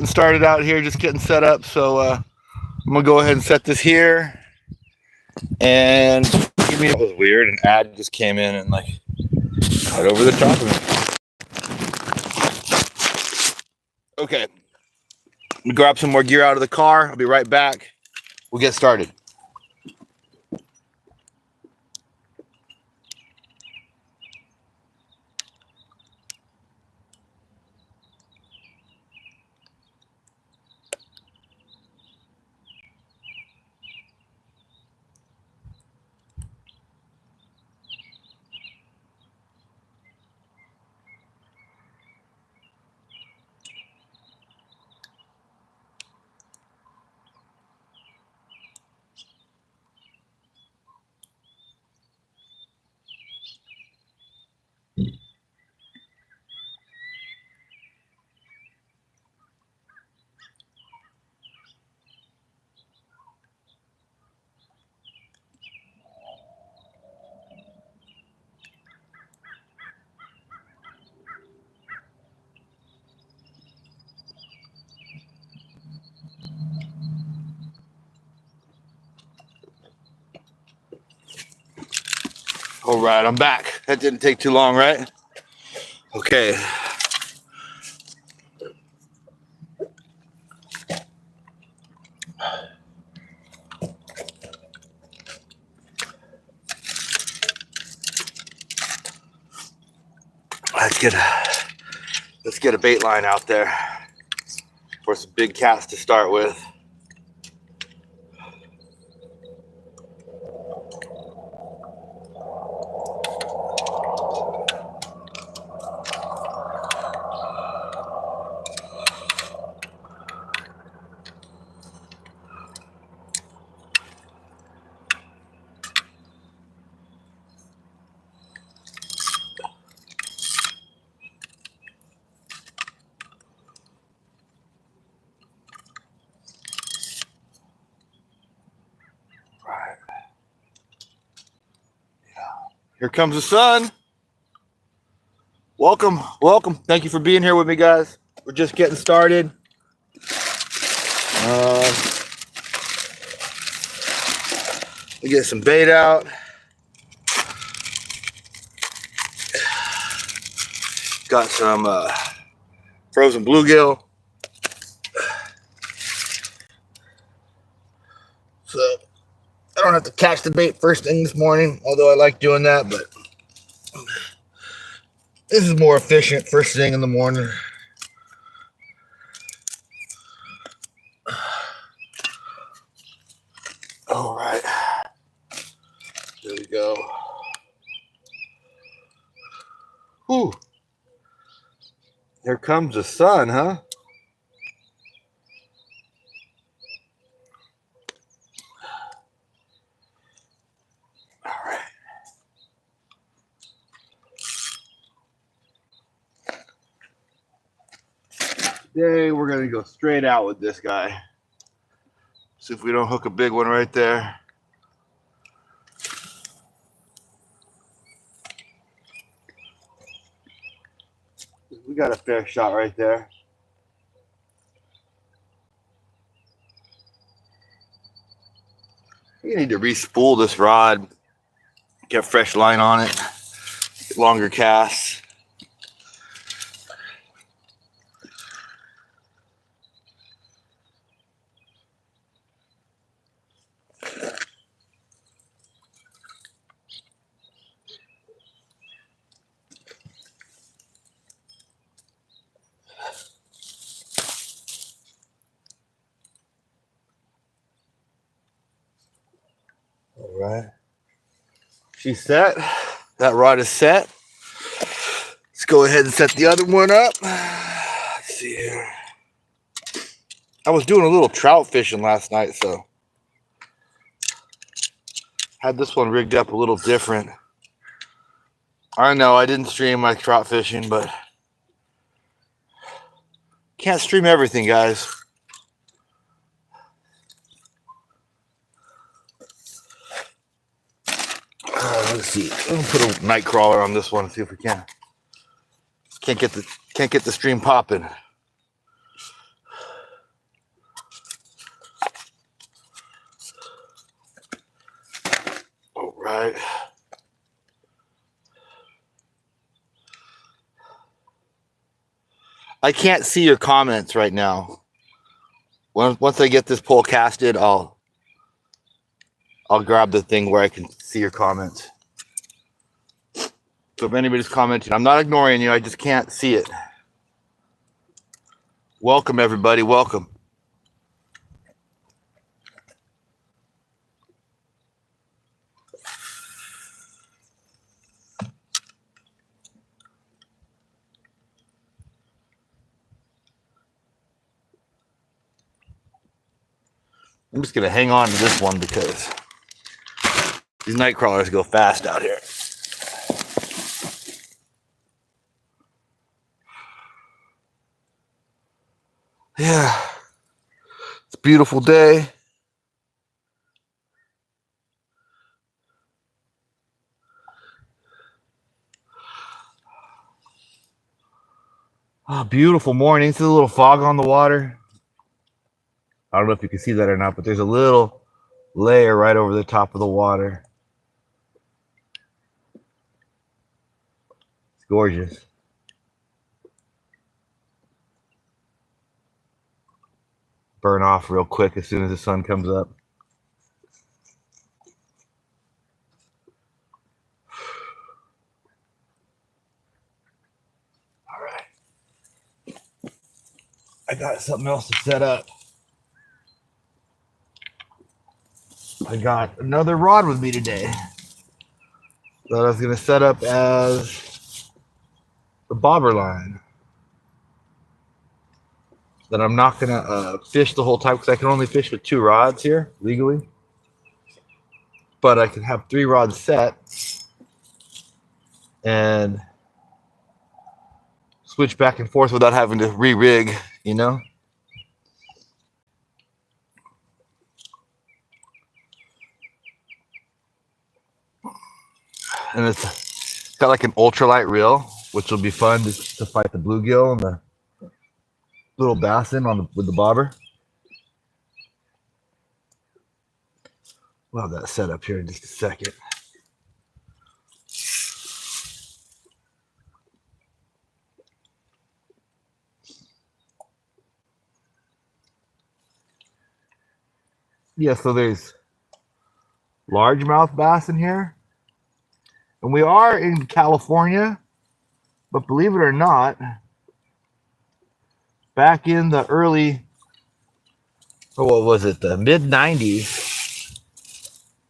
Started out here, just getting set up. So I'm gonna go ahead and set this here. And give me that was weird. An ad just came in and like right over the top of me. Okay, let me grab some more gear out of the car. I'll be right back. We'll get started. All right, I'm back. That didn't take too long, right? Okay. Let's get a bait line out there for some big cats to start with. Here comes the sun. Welcome, welcome. Thank you for being here with me, guys. We're just getting started. We get some bait out. Got some frozen bluegill. So I don't have to catch the bait first thing this morning, although I like doing that, but this is more efficient first thing in the morning. All right. There we go. Whew. Here comes the sun, huh? All right. Today we're going to go straight out with this guy. See if we don't hook a big one right there. We got a fair shot right there. You need to re-spool this rod, get fresh line on it, get longer casts. All right. She's set. That rod is set. Let's go ahead and set the other one up. Let's see here. I was doing a little trout fishing last night, so had this one rigged up a little different. I know I didn't stream my trout fishing, but can't stream everything, guys. Let's see. I'm gonna put a night crawler on this one and see if we can. Can't get the stream popping. right. I can't see your comments right now. Once I get this pole casted, I'll grab the thing where I can see your comments. So if anybody's commenting, I'm not ignoring you. I just can't see it. Welcome, everybody. Welcome. I'm just going to hang on to this one because these night crawlers go fast out here. Yeah. It's a beautiful day. Oh, beautiful morning. See a little fog on the water. I don't know if you can see that or not, but there's a little layer right over the top of the water. It's gorgeous. Burn off real quick as soon as the sun comes up. All right. I got something else to set up. I got another rod with me today that I was going to set up as the bobber line. That I'm not going to fish the whole time because I can only fish with 2 rods here legally. But I can have 3 rods set and switch back and forth without having to re-rig, you know? And it's got like an ultralight reel, which will be fun to fight the bluegill and the little bass in with the bobber. We'll have that set up here in just a second. Yeah, so there's largemouth bass in here. And we are in California, but believe it or not, back in the the mid-90s,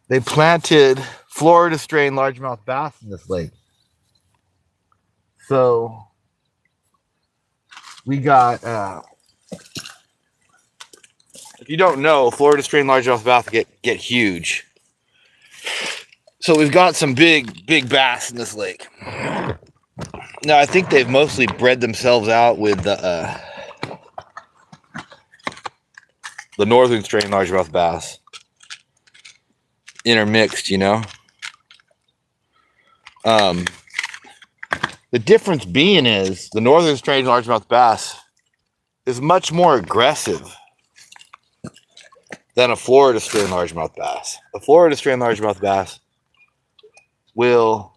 they planted Florida strain largemouth bass in this lake. So we got, if you don't know, Florida strain largemouth bass get huge. So we've got some big bass in this lake. Now I think they've mostly bred themselves out with the northern strain largemouth bass intermixed, you know. The difference being is the northern strain largemouth bass is much more aggressive than a Florida strain largemouth bass. The Florida strain largemouth bass will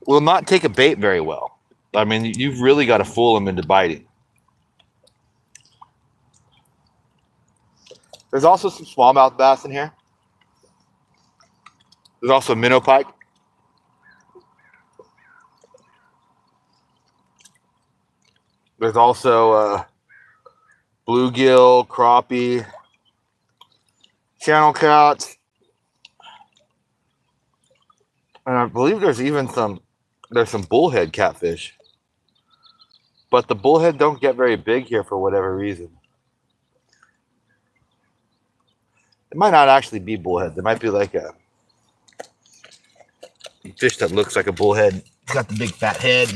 not take a bait very well. I mean, you've really got to fool them into biting. There's also some smallmouth bass in here. There's also minnow pike. There's also bluegill, crappie, channel cats, and I believe there's even some bullhead catfish. But the bullhead don't get very big here for whatever reason. It might not actually be bullhead. There might be like a fish that looks like a bullhead. It's got the big fat head.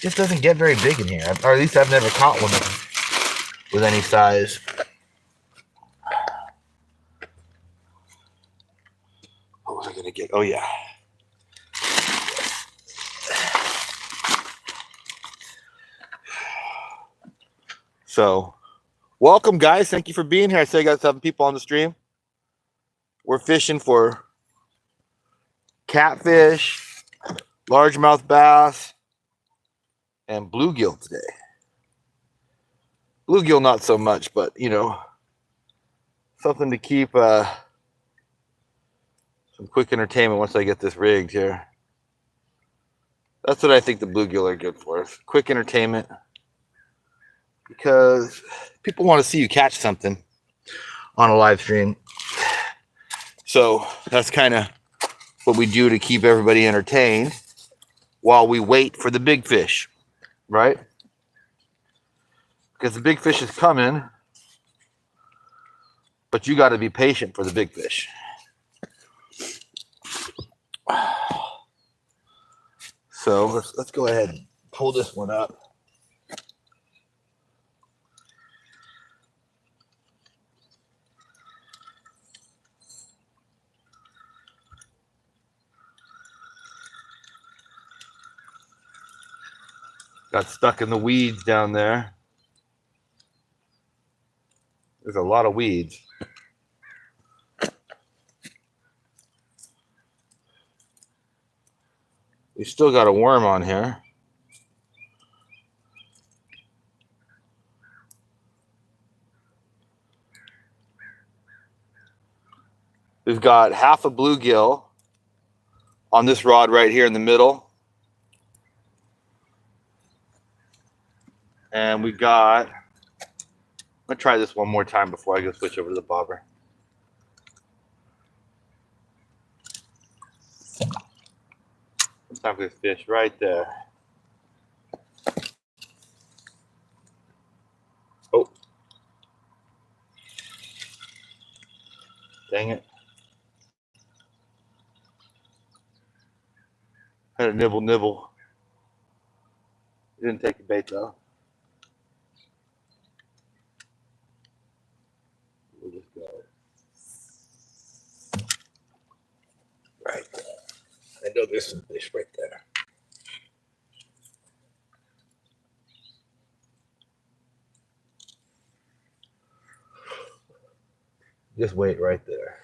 Just doesn't get very big in here, or at least I've never caught one with any size. What was I gonna get? Oh yeah. So welcome, guys. Thank you for being here. I say I got 7 people on the stream. We're fishing for catfish, largemouth bass, and bluegill today. Bluegill not so much, but you know, something to keep some quick entertainment once I get this rigged here. That's what I think the bluegill are good for. Quick entertainment. Because people want to see you catch something on a live stream. So that's kind of what we do to keep everybody entertained while we wait for the big fish, right? Because the big fish is coming, but you got to be patient for the big fish. So let's go ahead and pull this one up. Got stuck in the weeds down there. There's a lot of weeds. We still got a worm on here. We've got half a bluegill on this rod right here in the middle. And we got, I'm gonna try this one more time before I go switch over to the bobber. Sometimes there's fish right there. Oh. Dang it. Had a nibble. Didn't take the bait though. We'll just go right there. I know there's some fish right there. Just wait right there.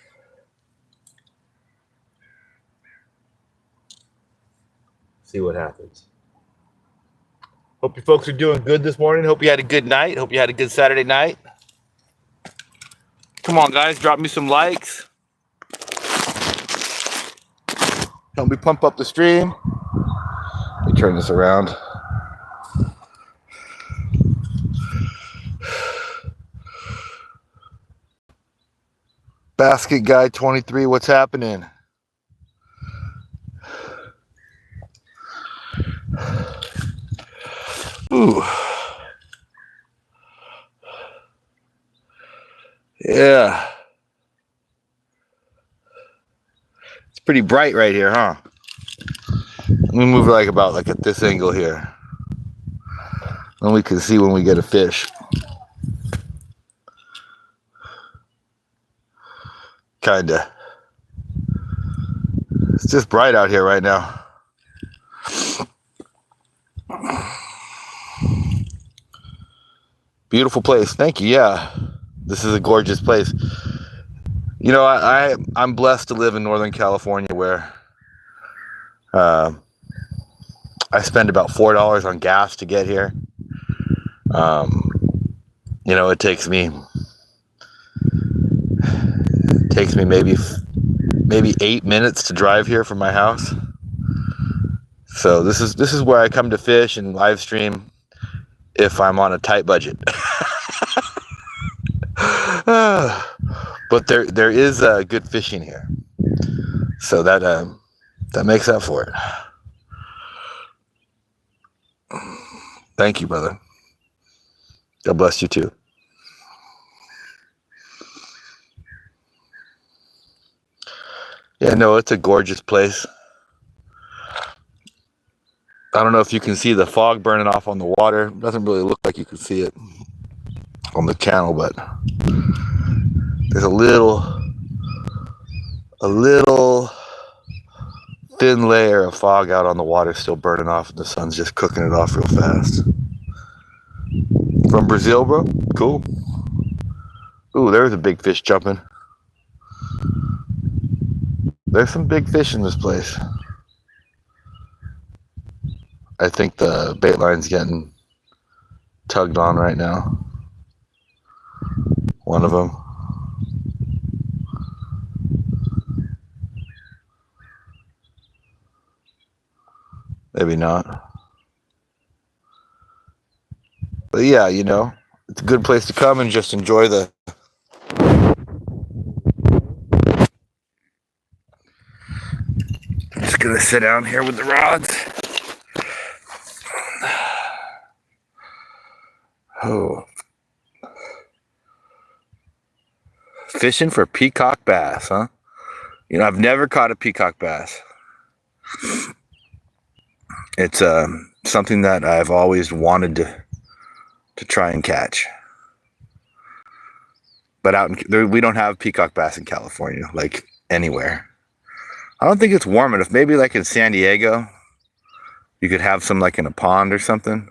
See what happens. Hope you folks are doing good this morning. Hope you had a good night. Hope you had a good Saturday night. Come on, guys, drop me some likes. Help me pump up the stream. Let me turn this around. Basket Guy 23, what's happening? Ooh. Yeah. It's pretty bright right here, huh? Let me move it about at this angle here. Then we can see when we get a fish. Kinda. It's just bright out here right now. Beautiful place. Thank you. Yeah. This is a gorgeous place. You know, I'm blessed to live in Northern California where I spend about $4 on gas to get here. You know, it takes me maybe 8 minutes to drive here from my house. So this is where I come to fish and live stream if I'm on a tight budget. But there is good fishing here, so that makes up for it. Thank you, brother. God bless you too. Yeah, no, it's a gorgeous place. I don't know if you can see the fog burning off on the water. It doesn't really look like you can see it on the channel, but there's a little thin layer of fog out on the water still burning off, and the sun's just cooking it off real fast. From Brazil, bro? Cool. Ooh, there's a big fish jumping. There's some big fish in this place. I think the bait line's getting tugged on right now. One of them. Maybe not. But yeah, you know, it's a good place to come and just enjoy the... I'm just going to sit down here with the rods. Oh. Fishing for peacock bass, huh? You know, I've never caught a peacock bass. It's something that I've always wanted to try and catch. But we don't have peacock bass in California, like anywhere. I don't think it's warm enough. Maybe like in San Diego, you could have some like in a pond or something.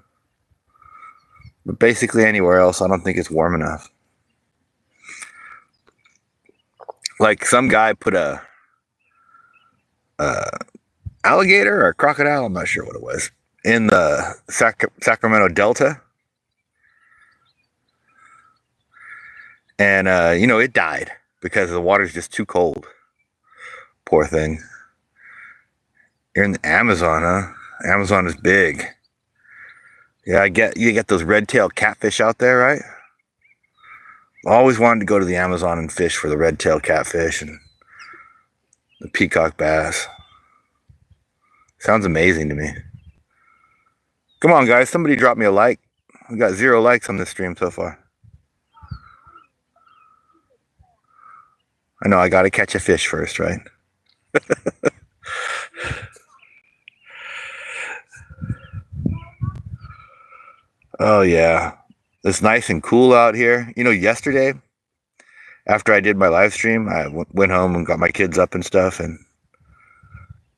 But basically anywhere else, I don't think it's warm enough. Like some guy put a alligator or a crocodile, I'm not sure what it was, in the Sacramento Delta. And, you know, it died because the water's just too cold. Poor thing. You're in the Amazon, huh? Amazon is big. Yeah, you get those red-tailed catfish out there, right? I always wanted to go to the Amazon and fish for the red-tailed catfish and the peacock bass. Sounds amazing to me. Come on, guys. Somebody drop me a like. We got 0 likes on this stream so far. I know, I got to catch a fish first, right? Oh, yeah. It's nice and cool out here. You know, yesterday, after I did my live stream, I went home and got my kids up and stuff, and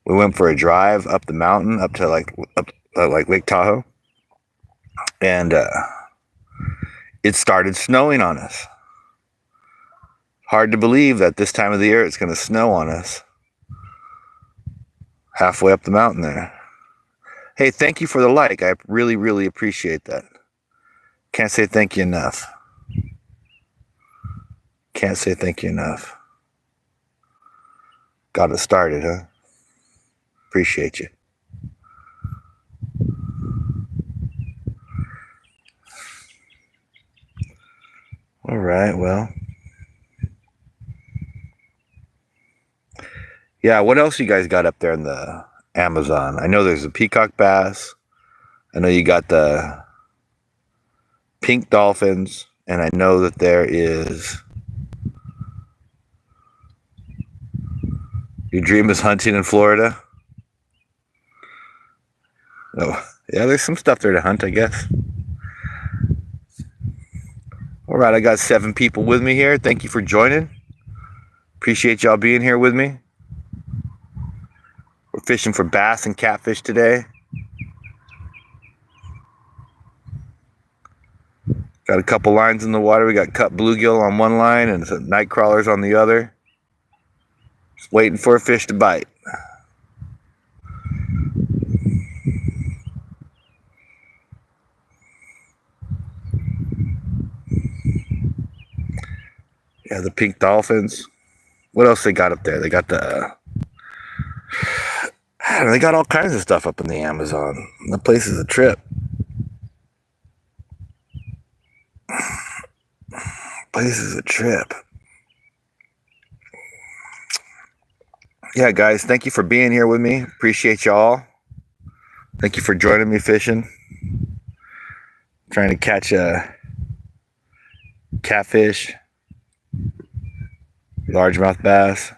we went for a drive up the mountain, up to like Lake Tahoe, and it started snowing on us. Hard to believe that this time of the year it's going to snow on us. Halfway up the mountain there. Hey, thank you for the like. I really, really appreciate that. Can't say thank you enough. Can't say thank you enough. Got it started, huh? Appreciate you. All right, well. Yeah, what else you guys got up there in the Amazon? I know there's a peacock bass. I know you got the pink dolphins. And I know that there is... Your dream is hunting in Florida? Oh, yeah, there's some stuff there to hunt, I guess. All right, I got 7 people with me here. Thank you for joining. Appreciate y'all being here with me. We're fishing for bass and catfish today. Got a couple lines in the water. We got cut bluegill on one line and some night crawlers on the other. Just waiting for a fish to bite. Yeah, the pink dolphins. What else they got up there? They got the... I don't know, they got all kinds of stuff up in the Amazon. The place is a trip. Place is a trip. Yeah, guys, thank you for being here with me. Appreciate y'all. Thank you for joining me fishing. Trying to catch a catfish, largemouth bass.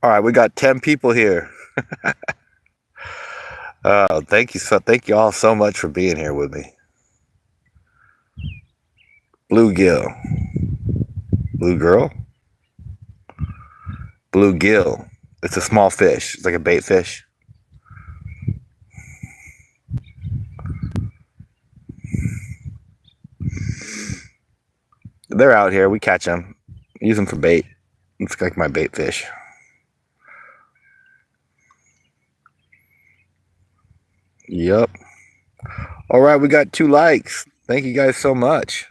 All right, we got 10 people here. Thank you all so much for being here with me. Bluegill. Blue girl? Bluegill. It's a small fish. It's like a bait fish. They're out here. We catch them. Use them for bait. It's like my bait fish. Yep. All right, we got 2 likes. Thank you guys so much.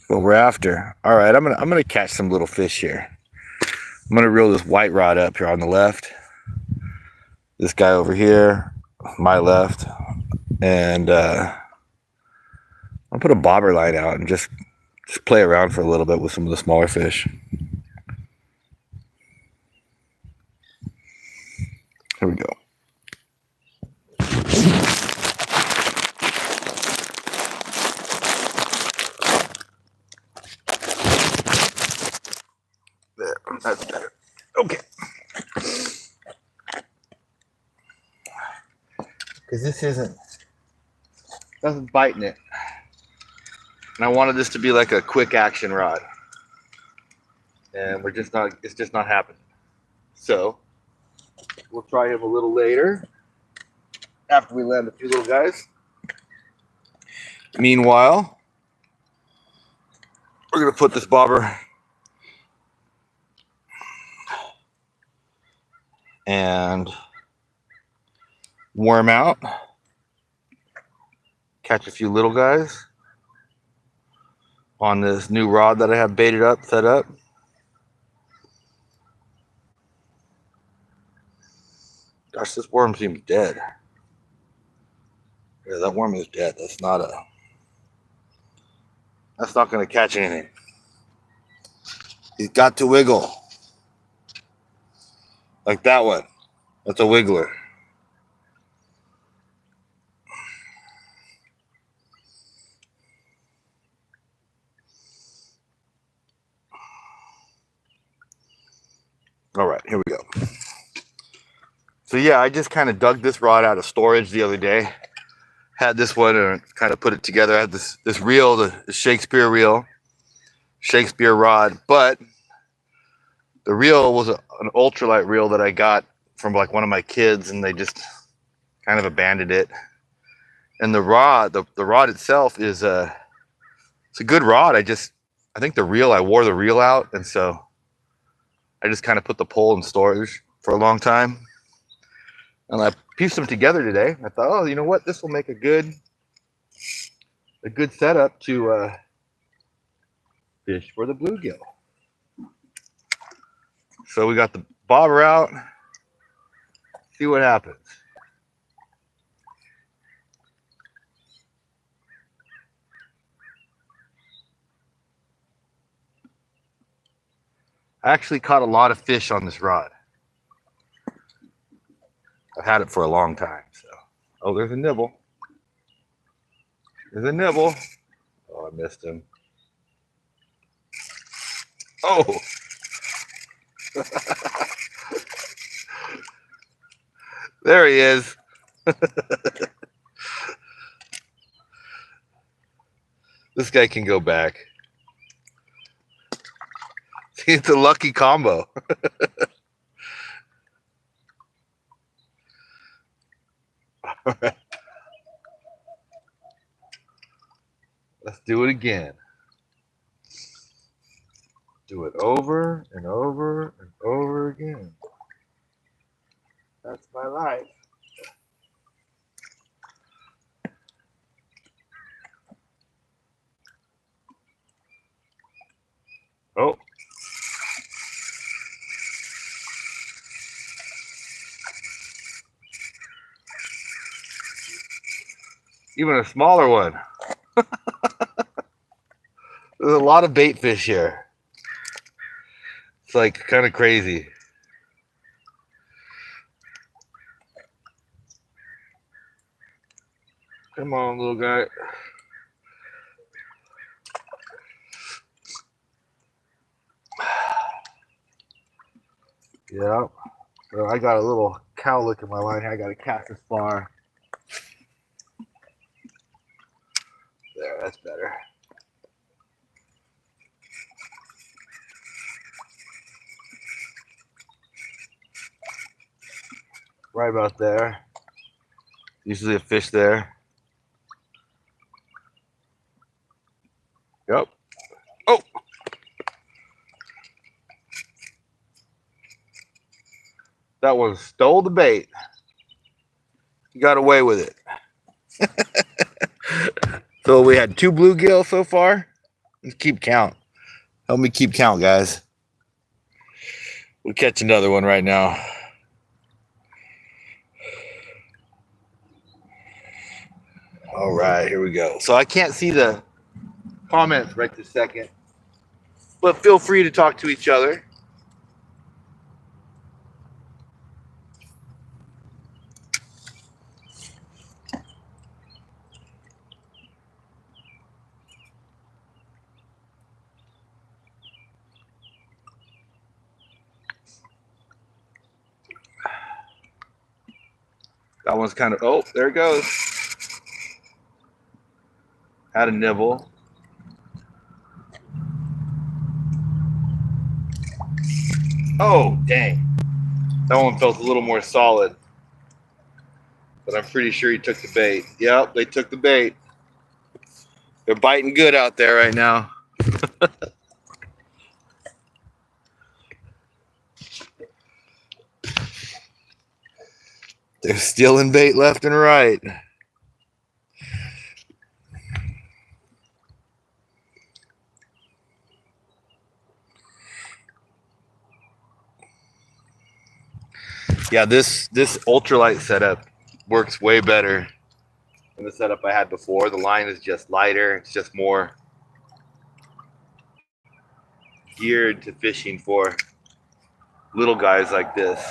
What we're after. All right, I'm gonna catch some little fish here. I'm gonna reel this white rod up here on the left. This guy over here, my left, and I'll put a bobber line out and just play around for a little bit with some of the smaller fish. Here we go. There, that's better. Okay. Because this doesn't bite in it. And I wanted this to be like a quick action rod. And it's just not happening. So we'll try him a little later after we land a few little guys. Meanwhile, we're gonna put this bobber and worm out, catch a few little guys on this new rod that I have baited up, set up. Gosh, this worm seems dead. Yeah, that worm is dead. That's not gonna catch anything. He's got to wiggle. Like that one. That's a wiggler. All right, here we go. So yeah, I just kind of dug this rod out of storage the other day. Had this one and kind of put it together. I had this reel, the Shakespeare reel, Shakespeare rod, but the reel was an ultralight reel that I got from like one of my kids, and they just kind of abandoned it. And the rod, the rod itself is it's a good rod. I think I wore the reel out, and so I just kind of put the pole in storage for a long time. And I pieced them together today. I thought, oh, you know what? This will make a good setup to fish for the bluegill. So we got the bobber out. See what happens. I actually caught a lot of fish on this rod. I've had it for a long time. So, oh, there's a nibble. There's a nibble. Oh, I missed him. Oh. There he is. This guy can go back. See, it's a lucky combo. All right. Let's do it again. Do it over and over and over again. That's my life. Oh. Even a smaller one. There's a lot of bait fish here. It's like kind of crazy. Come on, little guy. Yeah. So I got a little cowlick in my line here. I got to cast this far. There, that's better. right about there. Usually a fish there. Yep. Oh! That one stole the bait. He got away with it. So we had 2 bluegill so far. Let's keep count. Help me keep count, guys. We'll catch another one right now. All right, here we go. So I can't see the comments right this second, but feel free to talk to each other. That one's kind of, oh, there it goes. Had a nibble. Oh, dang. That one felt a little more solid. But I'm pretty sure he took the bait. Yep, they took the bait. They're biting good out there right now. They're stealing bait left and right. Yeah, this ultralight setup works way better than the setup I had before. The line is just lighter. It's just more geared to fishing for little guys like this.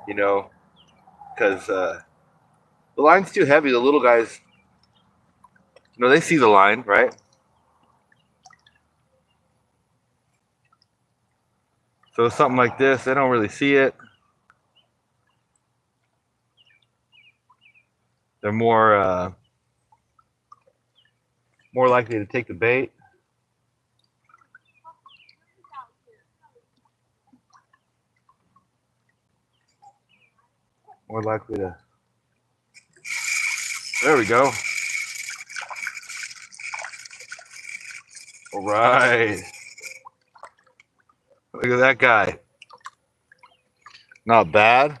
You know, because the line's too heavy. The little guys, you know, they see the line, right? So something like this, they don't really see it. They're more likely to take the bait. More likely to. There we go. All right. Look at that guy. Not bad.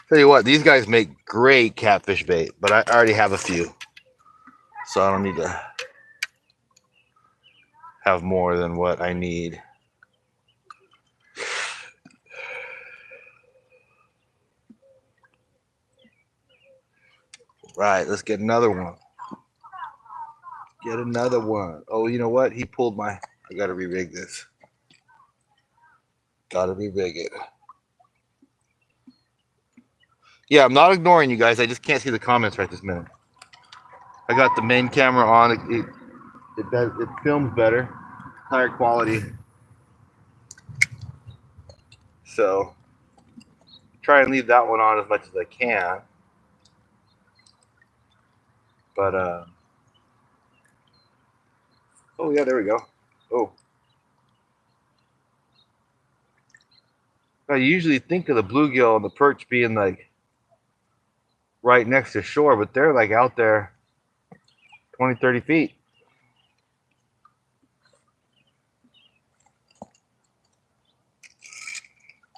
Tell you what, these guys make great catfish bait, but I already have a few. So I don't need to have more than what I need. Right, let's get another one. Get another one. Oh, you know what? He pulled my... I gotta re-rig this. Gotta re-rig it. Yeah, I'm not ignoring you guys. I just can't see the comments right this minute. I got the main camera on. It films better. Higher quality. So, try and leave that one on as much as I can. But, oh yeah, there we go. Oh. Now, you usually think of the bluegill and the perch being like right next to shore, but they're like out there 20, 30 feet.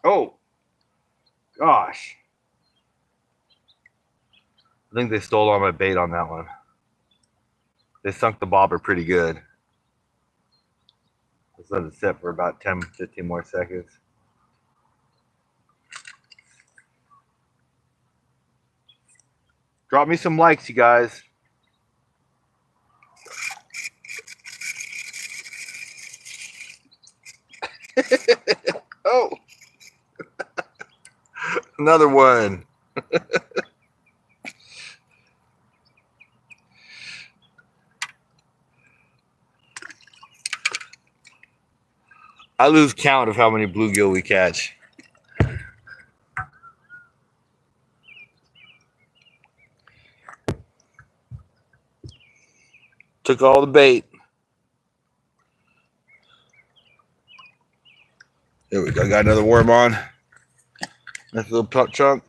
Oh, gosh. I think they stole all my bait on that one. They sunk the bobber pretty good. Let's let it sit for about 10, 15 more seconds. Drop me some likes, you guys. Oh, another one. I lose count of how many bluegill we catch. Took all the bait. It got another worm on. Nice little chunk.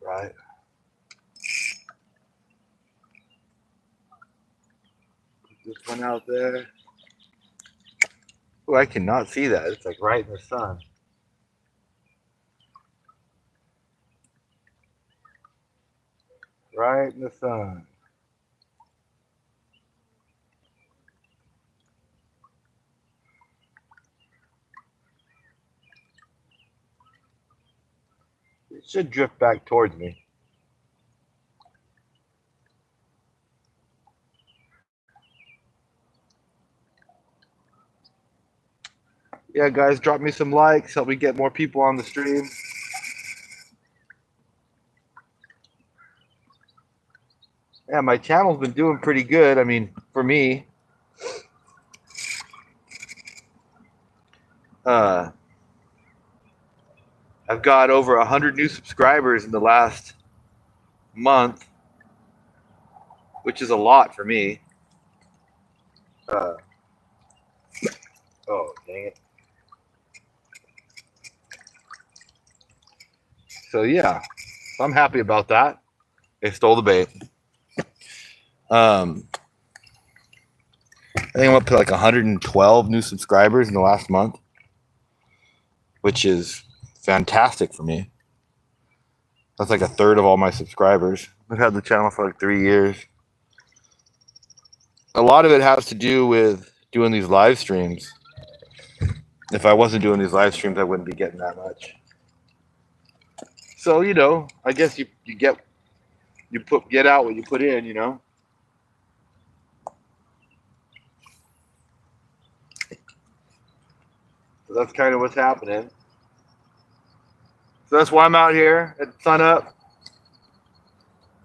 Right. Put this one out there. Oh, I cannot see that. It's like right in the sun. Right in the sun. It should drift back towards me. Yeah, guys, drop me some likes. Help me get more people on the stream. Yeah, my channel's been doing pretty good. I mean, for me, I've got over 100 new subscribers in the last month, which is a lot for me. Oh, dang it. So, yeah, I'm happy about that. They stole the bait. I think I'm up to like 112 new subscribers in the last month, which is fantastic for me. That's like a third of all my subscribers. I've had the channel for like 3 years. A lot of it has to do with doing these live streams. If I wasn't doing these live streams, I wouldn't be getting that much. So, I guess you get out what you put in, So that's kind of what's happening. So that's why I'm out here at sun up.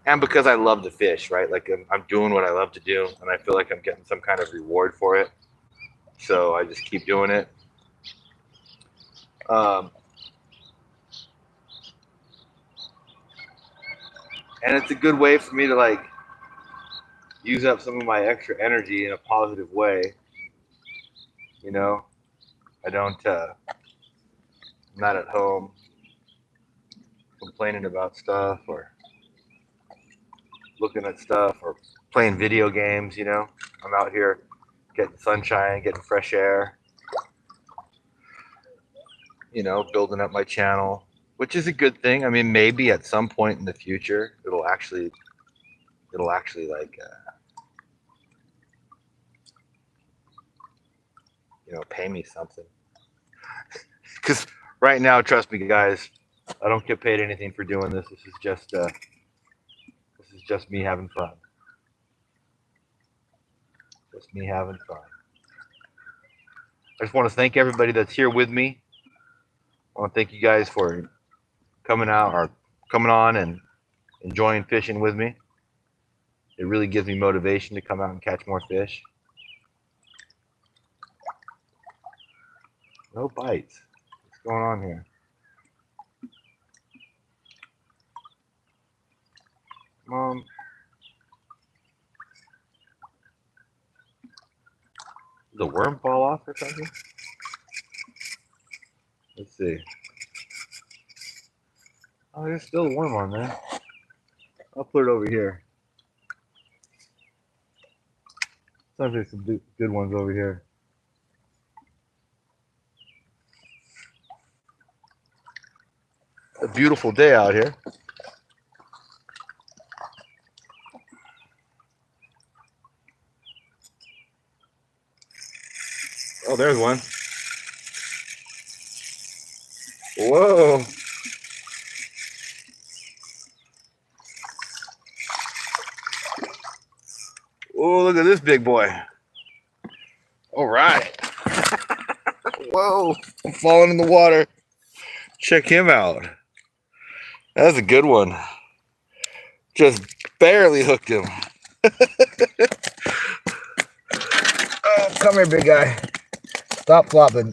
And because I love to fish, right? Like I'm doing what I love to do, and I feel like I'm getting some kind of reward for it. So I just keep doing it. And it's a good way for me to like use up some of my extra energy in a positive way. I don't, I'm not at home complaining about stuff or looking at stuff or playing video games, I'm out here getting sunshine, getting fresh air, building up my channel, which is a good thing. I mean, maybe at some point in the future, it'll actually like, pay me something. Because right now, trust me, guys, I don't get paid anything for doing this. This is just me having fun. Just me having fun. I just want to thank everybody that's here with me. I want to thank you guys for coming on and enjoying fishing with me. It really gives me motivation to come out and catch more fish. No bites. What's going on here? Mom. Did the worm fall off or something? Let's see. Oh, there's still a worm on there. I'll put it over here. Sometimes there's some good ones over here. A beautiful day out here. Oh, there's one. Whoa. Oh, look at this big boy. All right. Whoa. I'm falling in the water. Check him out. That's a good one. Just barely hooked him. Oh, come here, big guy. Stop flopping.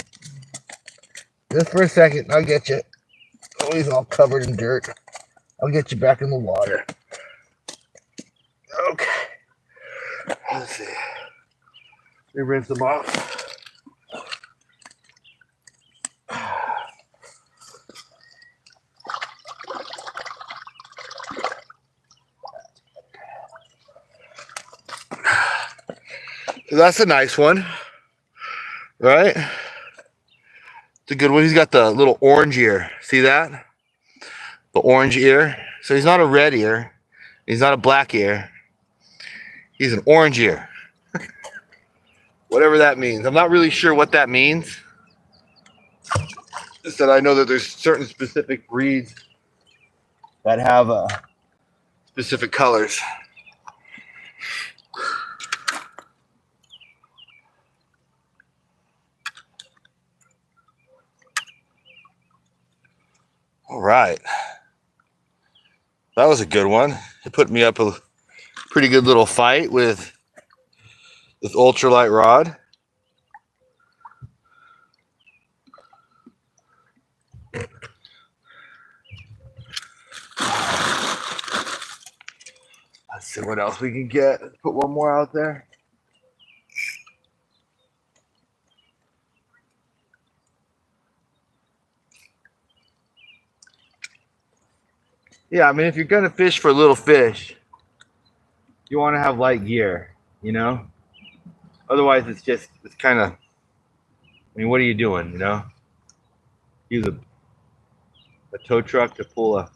Just for a second, I'll get you. Oh, he's all covered in dirt. I'll get you back in the water. Okay. Let's see. Let me rinse them off. That's a nice one, right? It's a good one. He's got the little orange ear. See that? The orange ear. So he's not a red ear. He's not a black ear. He's an orange ear. Whatever that means. I'm not really sure what that means. Just that I know that there's certain specific breeds that have specific colors. All right. That was a good one. It put me up a pretty good little fight with this ultralight rod. Let's see what else we can get. Let's put one more out there. Yeah, I mean, if you're going to fish for little fish, you want to have light gear, you know? Otherwise, it's kind of, I mean, what are you doing, you know? Use a tow truck to pull a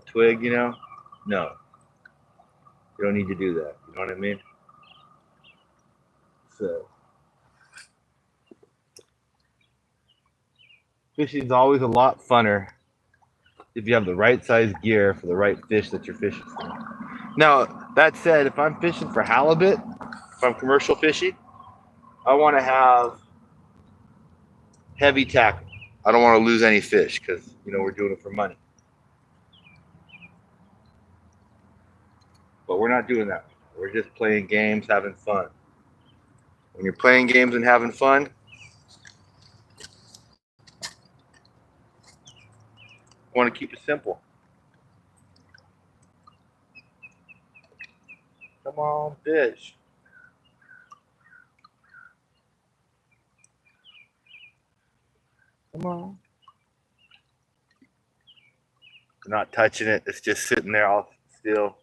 twig, you know? No. You don't need to do that. You know what I mean? So, fishing is always a lot funner if you have the right size gear for the right fish that you're fishing for. Now, that said, if I'm fishing for halibut, if I'm commercial fishing, I want to have heavy tackle. I don't want to lose any fish because, you know, we're doing it for money. But we're not doing that. We're just playing games, having fun. When you're playing games and having fun, I want to keep it simple. Come on, fish. Come on. I'm not touching it. It's just sitting there all still.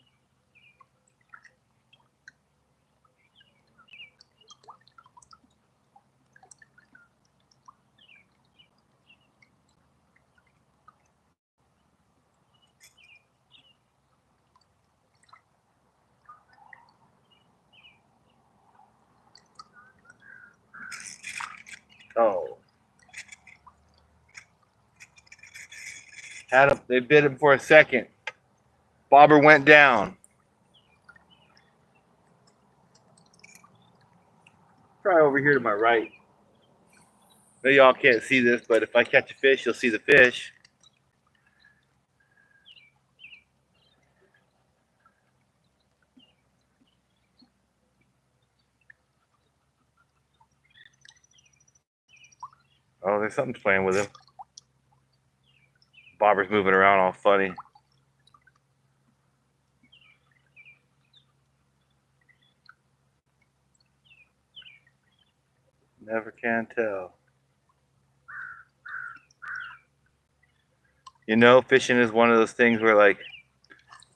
Oh. Had him. They bit him for a second. Bobber went down. Try over here to my right. I know y'all can't see this, but if I catch a fish, you'll see the fish. Oh, there's something playing with him. Bobber's moving around all funny. Never can tell. You know, fishing is one of those things where, like,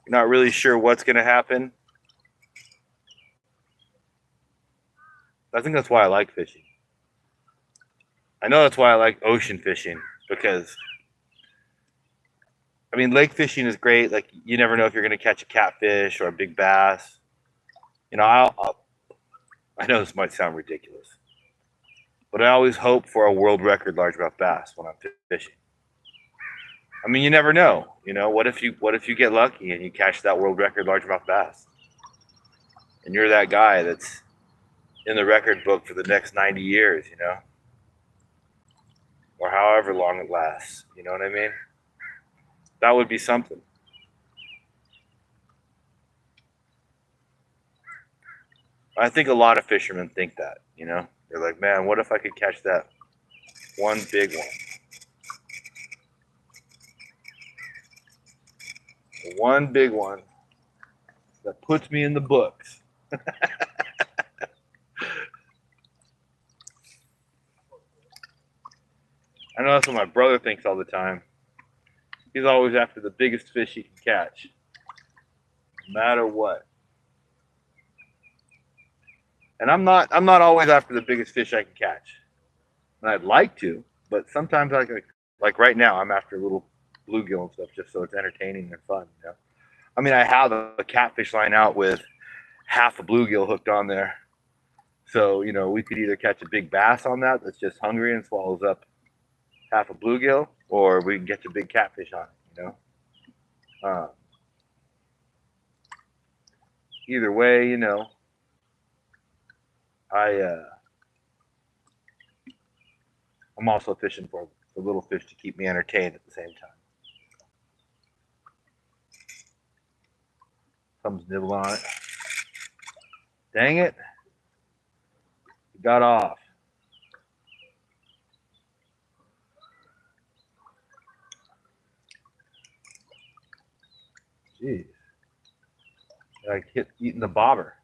you're not really sure what's going to happen. I think that's why I like fishing. I know that's why I like ocean fishing, because, I mean, lake fishing is great. Like, you never know if you're going to catch a catfish or a big bass. You know, I know this might sound ridiculous, but I always hope for a world record largemouth bass when I'm fishing. I mean, you never know. You know, what if you get lucky and you catch that world record largemouth bass, and you're that guy that's in the record book for the next 90 years, you know, or however long it lasts. You know what I mean? That would be something. I think a lot of fishermen think that, you know, they're like, man, what if I could catch that one big one? One big one that puts me in the books. know that's what my brother thinks all the time. He's always after the biggest fish he can catch, no matter what. And I'm not always after the biggest fish I can catch. And I'd like to, but sometimes like right now I'm after little bluegill and stuff just so it's entertaining and fun, you know. I mean, I have a catfish line out with half a bluegill hooked on there. So, you know, we could either catch a big bass on that that's just hungry and swallows up half a bluegill, or we can get a big catfish on it, you know. Either way, you know, I'm also fishing for the little fish to keep me entertained at the same time. Thumbs nibble on it. Dang it. It got off. Jeez. I hit eating the bobber.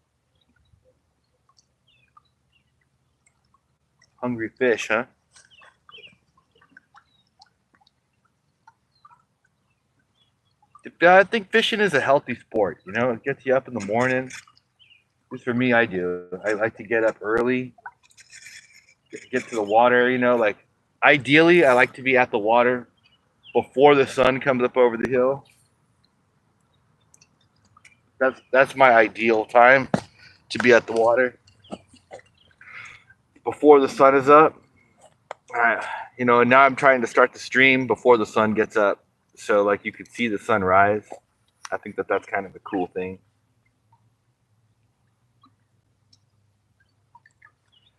Hungry fish, huh? I think fishing is a healthy sport. You know, it gets you up in the morning. At least for me, I do. I like to get up early, get to the water. You know, like ideally, I like to be at the water before the sun comes up over the hill. That's my ideal time to be at the water before the sun is up. You know, and now I'm trying to start the stream before the sun gets up, so like you could see the sun rise. I think that's kind of a cool thing.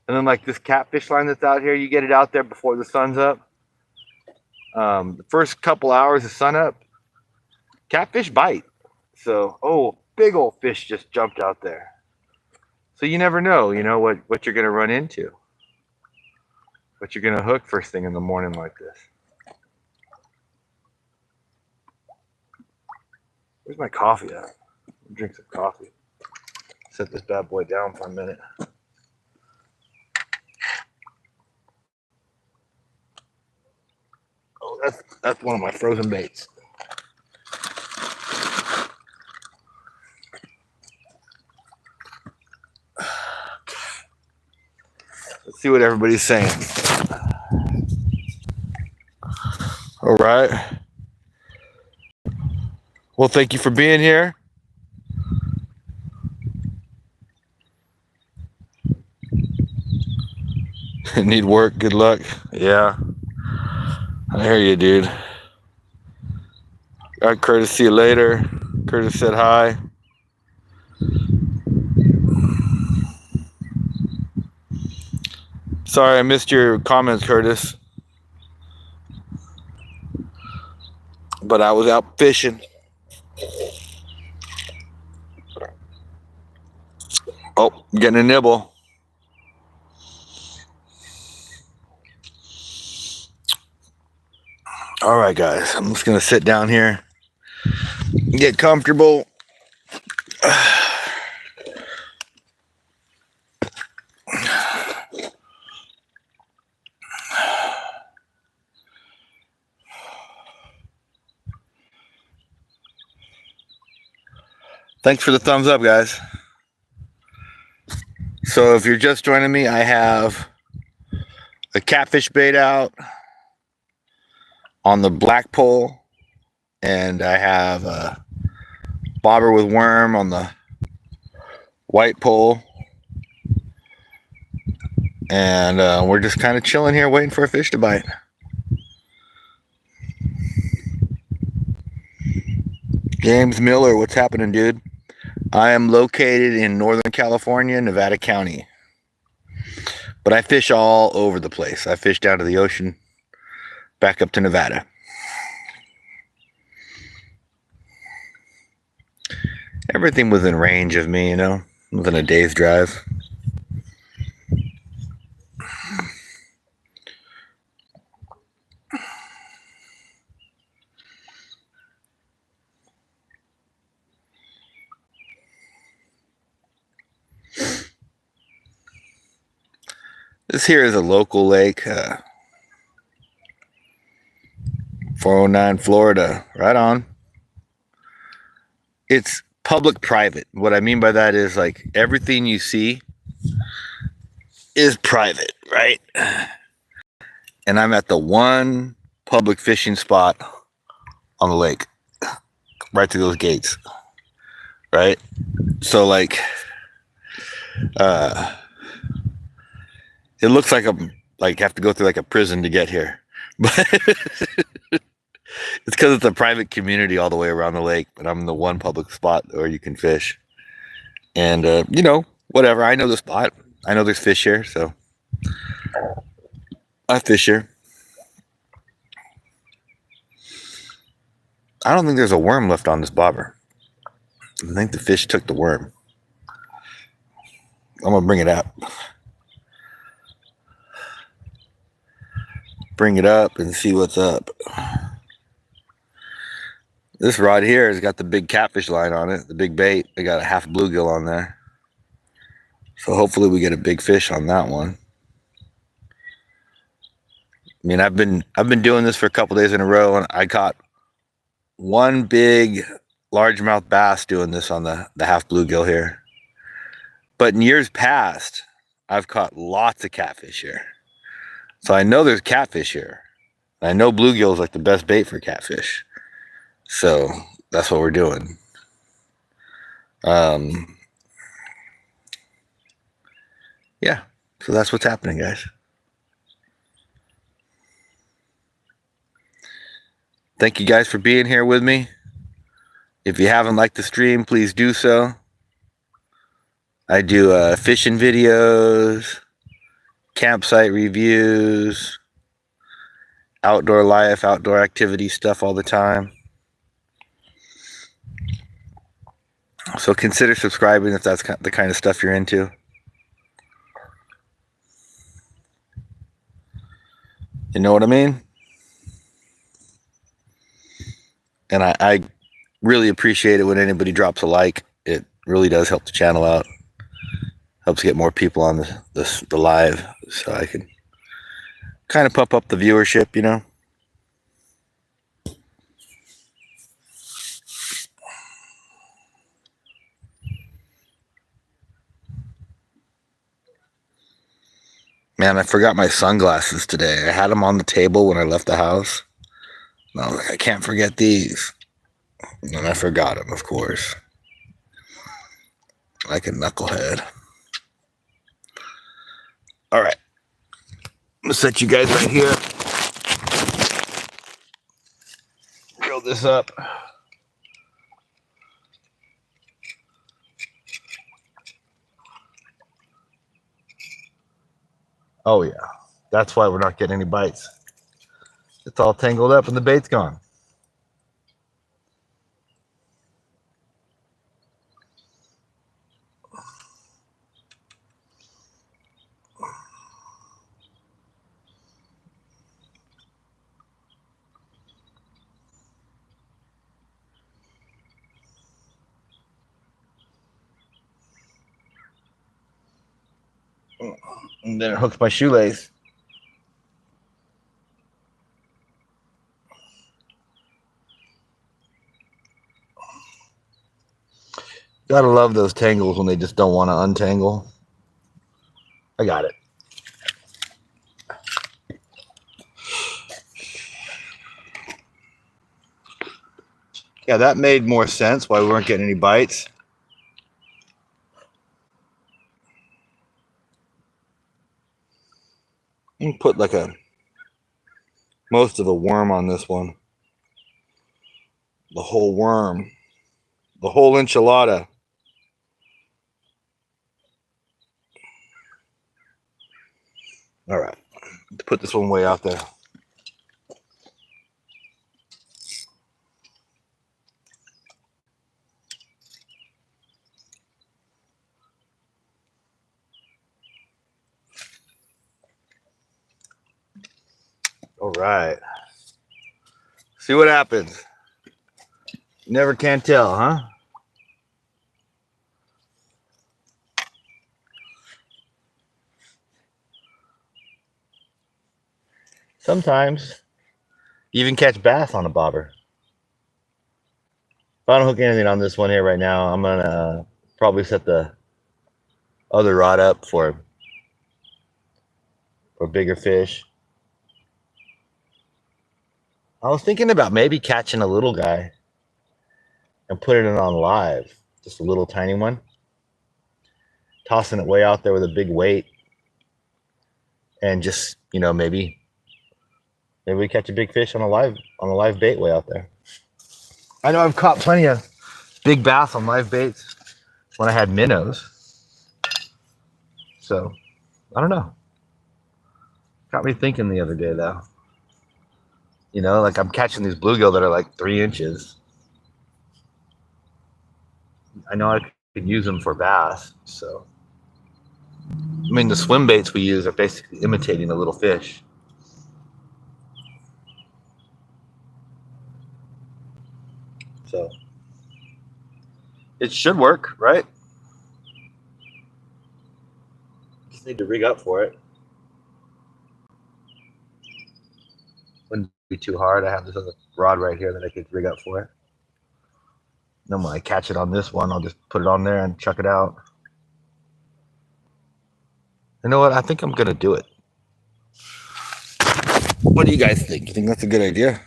And then like this catfish line that's out here, you get it out there before the sun's up. The first couple hours of sun up, catfish bite. So, oh, big old fish just jumped out there. So you never know, you know, what you're going to run into. What you're going to hook first thing in the morning like this. Where's my coffee at? I'll drink some coffee. Set this bad boy down for a minute. Oh, that's one of my frozen baits. Let's see what everybody's saying. All right. Well, thank you for being here. Need work. Good luck. Yeah. I hear you, dude. All right, Curtis, see you later. Curtis said hi. Sorry, I missed your comments, Curtis. But I was out fishing. Oh, getting a nibble. All right, guys. I'm just going to sit down here, get comfortable. Thanks for the thumbs up, guys. So if you're just joining me, I have a catfish bait out on the black pole, and I have a bobber with worm on the white pole, and we're just kind of chilling here waiting for a fish to bite. James Miller, what's happening, dude? I am located in Northern California, Nevada County, but I fish all over the place. I fish down to the ocean, back up to Nevada. Everything within range of me, you know, within a day's drive. This here is a local lake. 409 Florida. Right on. It's public-private. What I mean by that is like everything you see is private, right? And I'm at the one public fishing spot on the lake, right through those gates, right? So like, it looks like I'm like have to go through like a prison to get here, but it's because it's a private community all the way around the lake. But I'm the one public spot where you can fish, and you know, whatever. I know the spot. I know there's fish here, so I fish here. I don't think there's a worm left on this bobber. I think the fish took the worm. I'm gonna bring it up. Bring it up and see what's up. This rod here has got the big catfish line on it, the big bait. I got a half bluegill on there. So hopefully we get a big fish on that one. I mean, I've been doing this for a couple days in a row, and I caught one big largemouth bass doing this on the half bluegill here. But in years past, I've caught lots of catfish here. So I know there's catfish here. I know bluegill is like the best bait for catfish. So that's what we're doing. Yeah, so that's what's happening, guys. Thank you guys for being here with me. If you haven't liked the stream, please do so. I do fishing videos, campsite reviews, outdoor life, outdoor activity stuff all the time. So consider subscribing if that's the kind of stuff you're into. You know what I mean? And I really appreciate it when anybody drops a like. It really does help the channel out. Helps get more people on the live, so I can kind of pump up the viewership, you know. Man, I forgot my sunglasses today. I had them on the table when I left the house. And I was like, I can't forget these. And I forgot them, of course. Like a knucklehead. All right. I'm going to set you guys right here. Reel this up. Oh, yeah. That's why we're not getting any bites. It's all tangled up and the bait's gone. And then it hooks my shoelace. Gotta love those tangles when they just don't want to untangle. I got it. Yeah, that made more sense why we weren't getting any bites. I'm gonna put like most of the worm on this one. The whole worm. The whole enchilada. All right. Let's put this one way out there. All right. See what happens. Never can tell, huh? Sometimes You even catch bass on a bobber. If I don't hook anything on this one here right now, I'm gonna probably set the other rod up for bigger fish. I was thinking about maybe catching a little guy and putting it on live, just a little tiny one, tossing it way out there with a big weight, and just, you know, maybe we catch a big fish on a live bait way out there. I know I've caught plenty of big bass on live baits when I had minnows. So I don't know. Got me thinking the other day though. You know, like I'm catching these bluegill that are like 3 inches. I know I could use them for bass. So, I mean, the swim baits we use are basically imitating a little fish. So, it should work, right? Just need to rig up for it. Wouldn't be too hard. I have this other rod right here that I could rig up for it. Then when I catch it on this one, I'll just put it on there and chuck it out. You know what? I think I'm going to do it. What do you guys think? You think that's a good idea?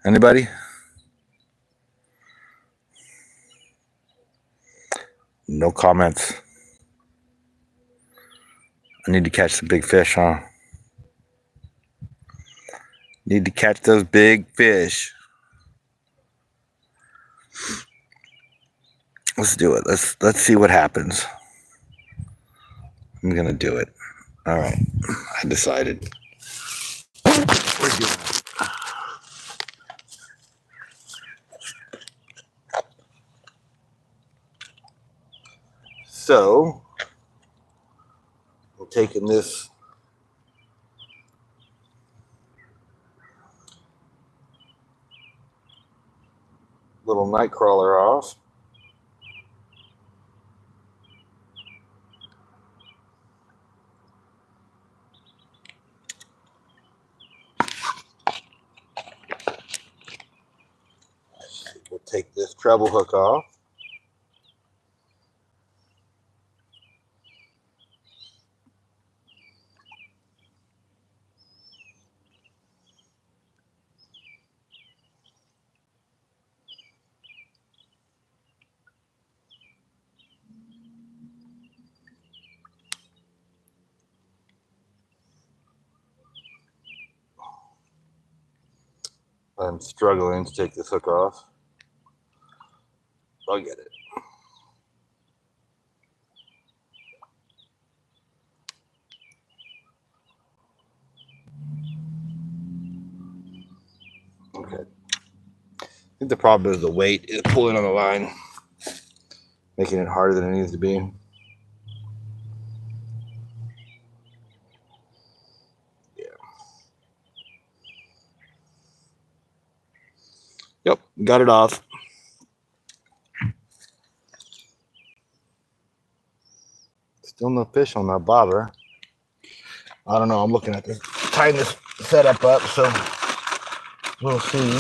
Anybody? No comments. I need to catch some big fish, huh? Need to catch those big fish. Let's do it. Let's see what happens. I'm gonna do it. All right. I decided. We're doing it. So we're taking this little night crawler off. We'll take this treble hook off. I'm struggling to take this hook off. I'll get it. Okay. I think the problem is the weight is pulling on the line, making it harder than it needs to be. Yeah. Yep, got it off. Still no fish on that bobber. I don't know. I'm looking at this, tying this setup up, so we'll see.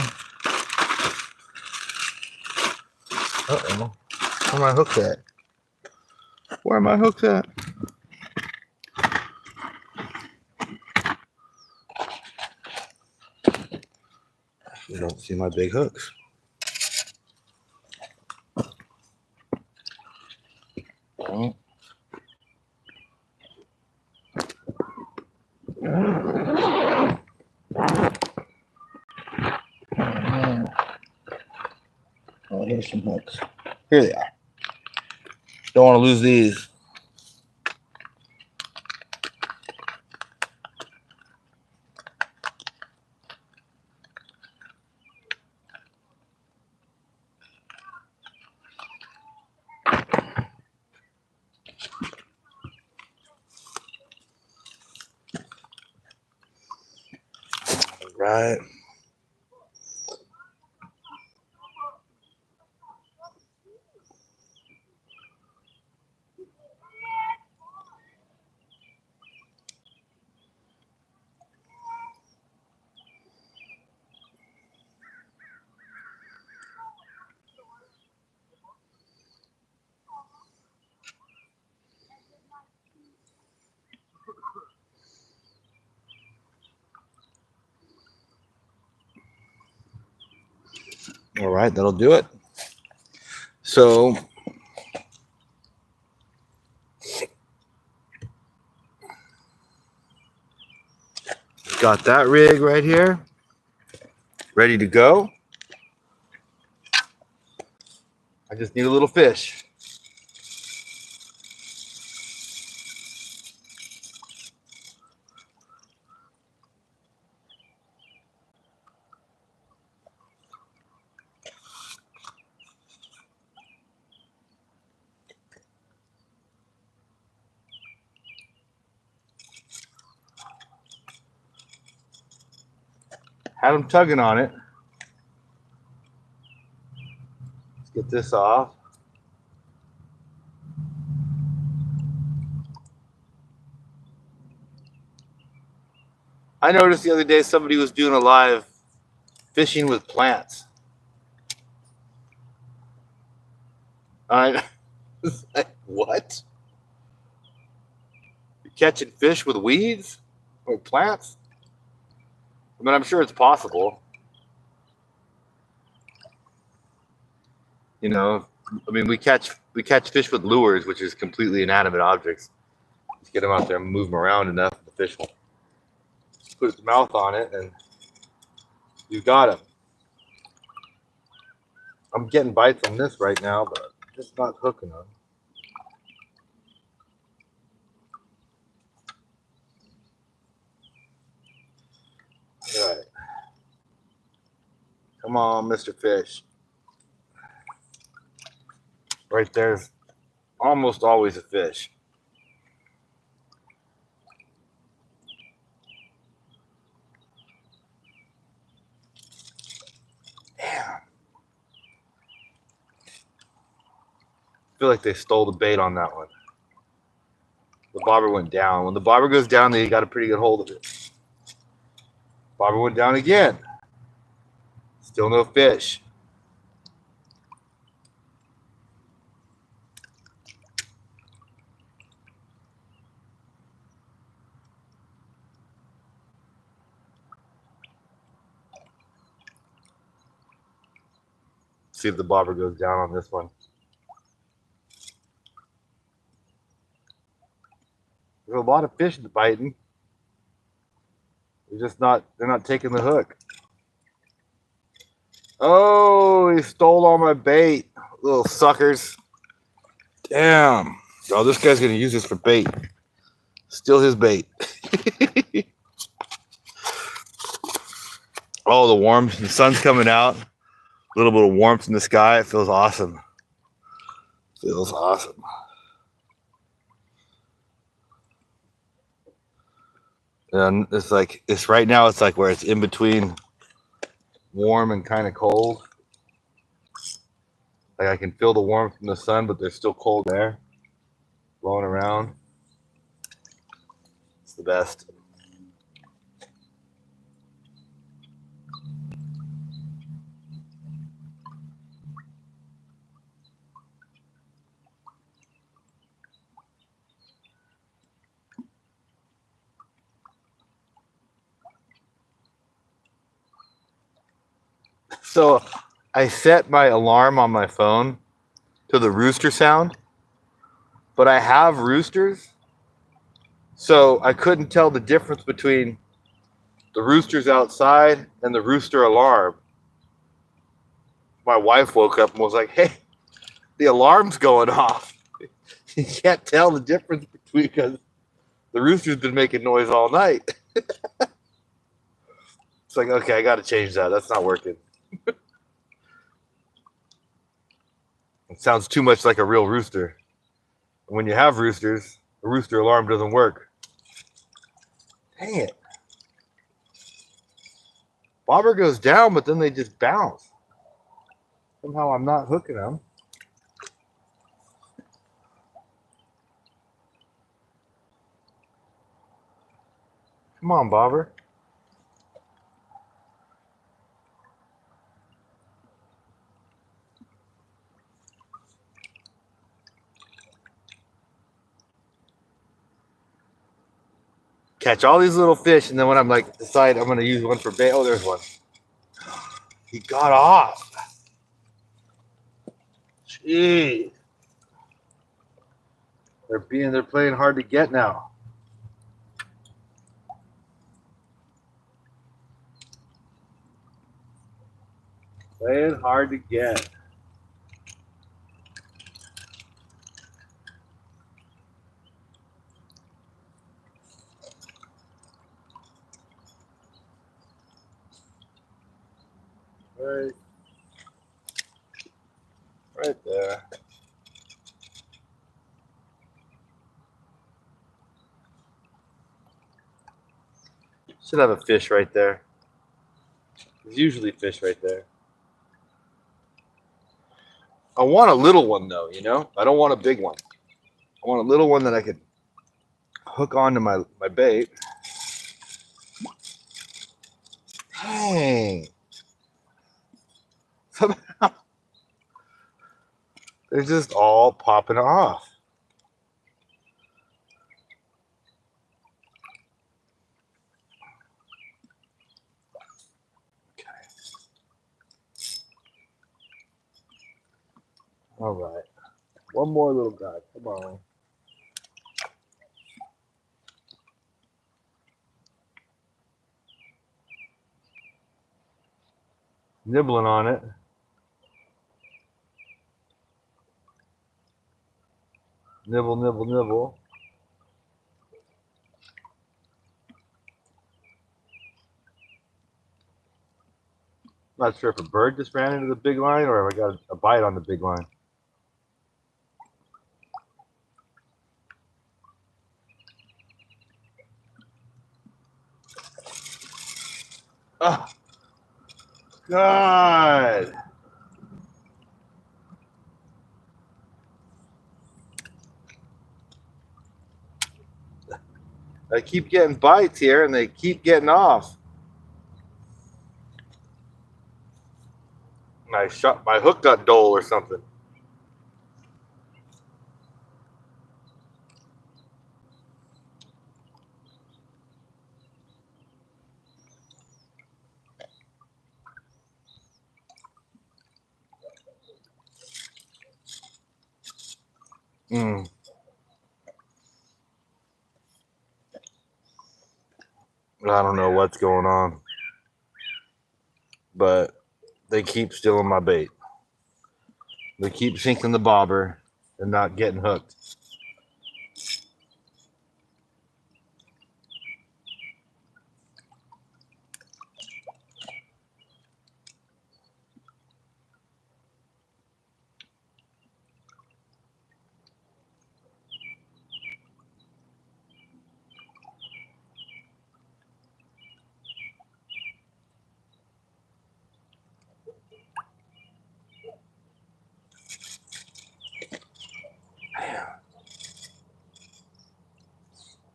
Uh-oh. Where are my hooks at? Where are my hooks at? I don't see my big hooks. Oh. Oh, here's some hooks. Here they are. Don't want to lose these. All right. All right, that'll do it. So got that rig right here, ready to go. I just need a little fish. Had him tugging on it. Let's get this off. I noticed the other day somebody was doing a live fishing with plants. I was like, what? You're catching fish with weeds or plants? I mean, I'm sure it's possible. You know, I mean, we catch fish with lures, which is completely inanimate objects. Just get them out there and move them around enough, the fish will put its mouth on it, and you got him. I'm getting bites on this right now, but just not hooking them. All right. Come on, Mr. Fish. Right there's almost always a fish. Damn. I feel like they stole the bait on that one. The bobber went down. When the bobber goes down, they got a pretty good hold of it. Bobber went down again. Still no fish. See if the bobber goes down on this one. There's a lot of fish biting. They're not taking the hook. Oh, he stole all my bait. Little suckers. Damn. Oh, this guy's going to use this for bait. Steal his bait. Oh, the warmth. The sun's coming out. A little bit of warmth in the sky. It feels awesome. Feels awesome. And it's right now, it's like where it's in between warm and kind of cold. Like I can feel the warmth from the sun, but there's still cold air blowing around. It's the best. So I set my alarm on my phone to the rooster sound, but I have roosters, so I couldn't tell the difference between the roosters outside and the rooster alarm. My wife woke up and was like, hey, the alarm's going off. You can't tell the difference between because the rooster's been making noise all night. It's like, okay, I got to change that. That's not working. It sounds too much like a real rooster. When you have roosters, the rooster alarm doesn't work. Dang it. Bobber goes down, but then they just bounce. Somehow I'm not hooking them. Come on, Bobber. Catch all these little fish, and then when I'm like, decide I'm going to use one for bait. Oh, there's one. He got off. Jeez. They're playing hard to get now. Playing hard to get. Right there. Should have a fish right there. There's usually fish right there. I want a little one though, you know? I don't want a big one. I want a little one that I could hook onto my bait. Dang. Somehow they're just all popping off. Okay. All right. One more little guy. Come on. Nibbling on it. Nibble, nibble, nibble. Not sure if a bird just ran into the big line or if I got a bite on the big line. Oh, God. I keep getting bites here and they keep getting off. My hook got dull or something. I don't know what's going on, but they keep stealing my bait. They keep sinking the bobber and not getting hooked.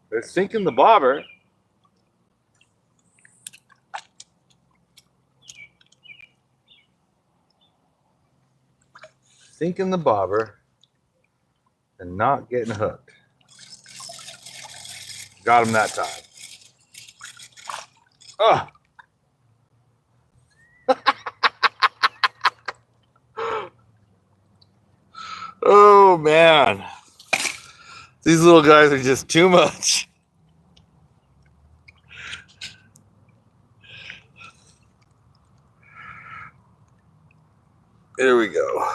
They're sinking the bobber. Sinking the bobber and not getting hooked. Got him that time. Oh. Oh, man. These little guys are just too much. Here we go.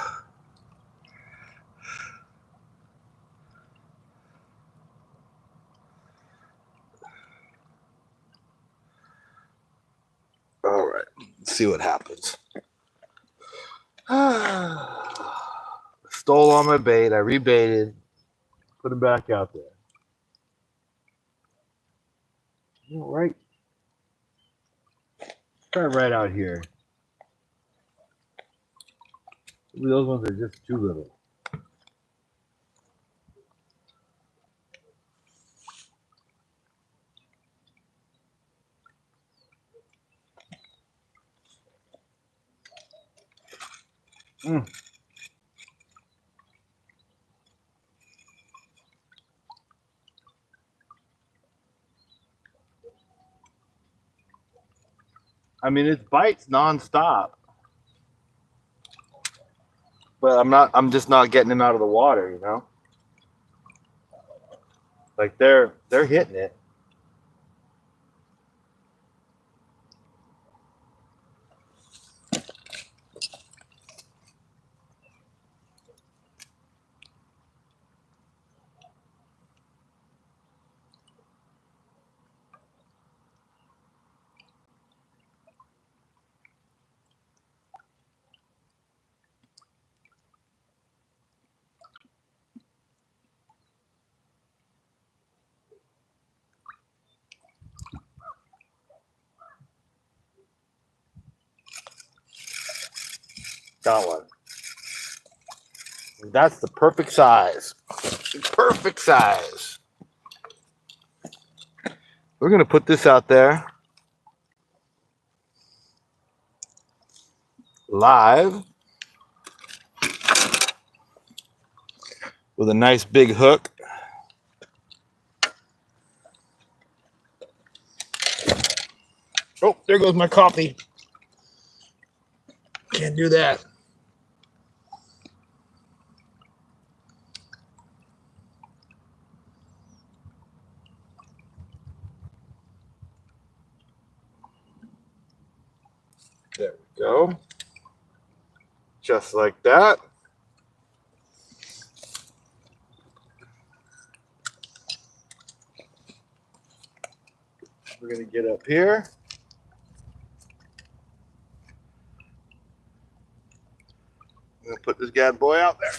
All right. Let's see what happens. Stole all my bait. I rebaited. Put him back out there. Right. Try right out here. Those ones are just too little. I mean, it bites nonstop. But I'm just not getting him out of the water, you know? Like they're hitting it. Got one. That's the perfect size. Perfect size. We're going to put this out there live with a nice big hook. Oh, there goes my coffee. Can't do that. There we go. Just like that. We're going to get up here. I'm going to put this bad boy out there.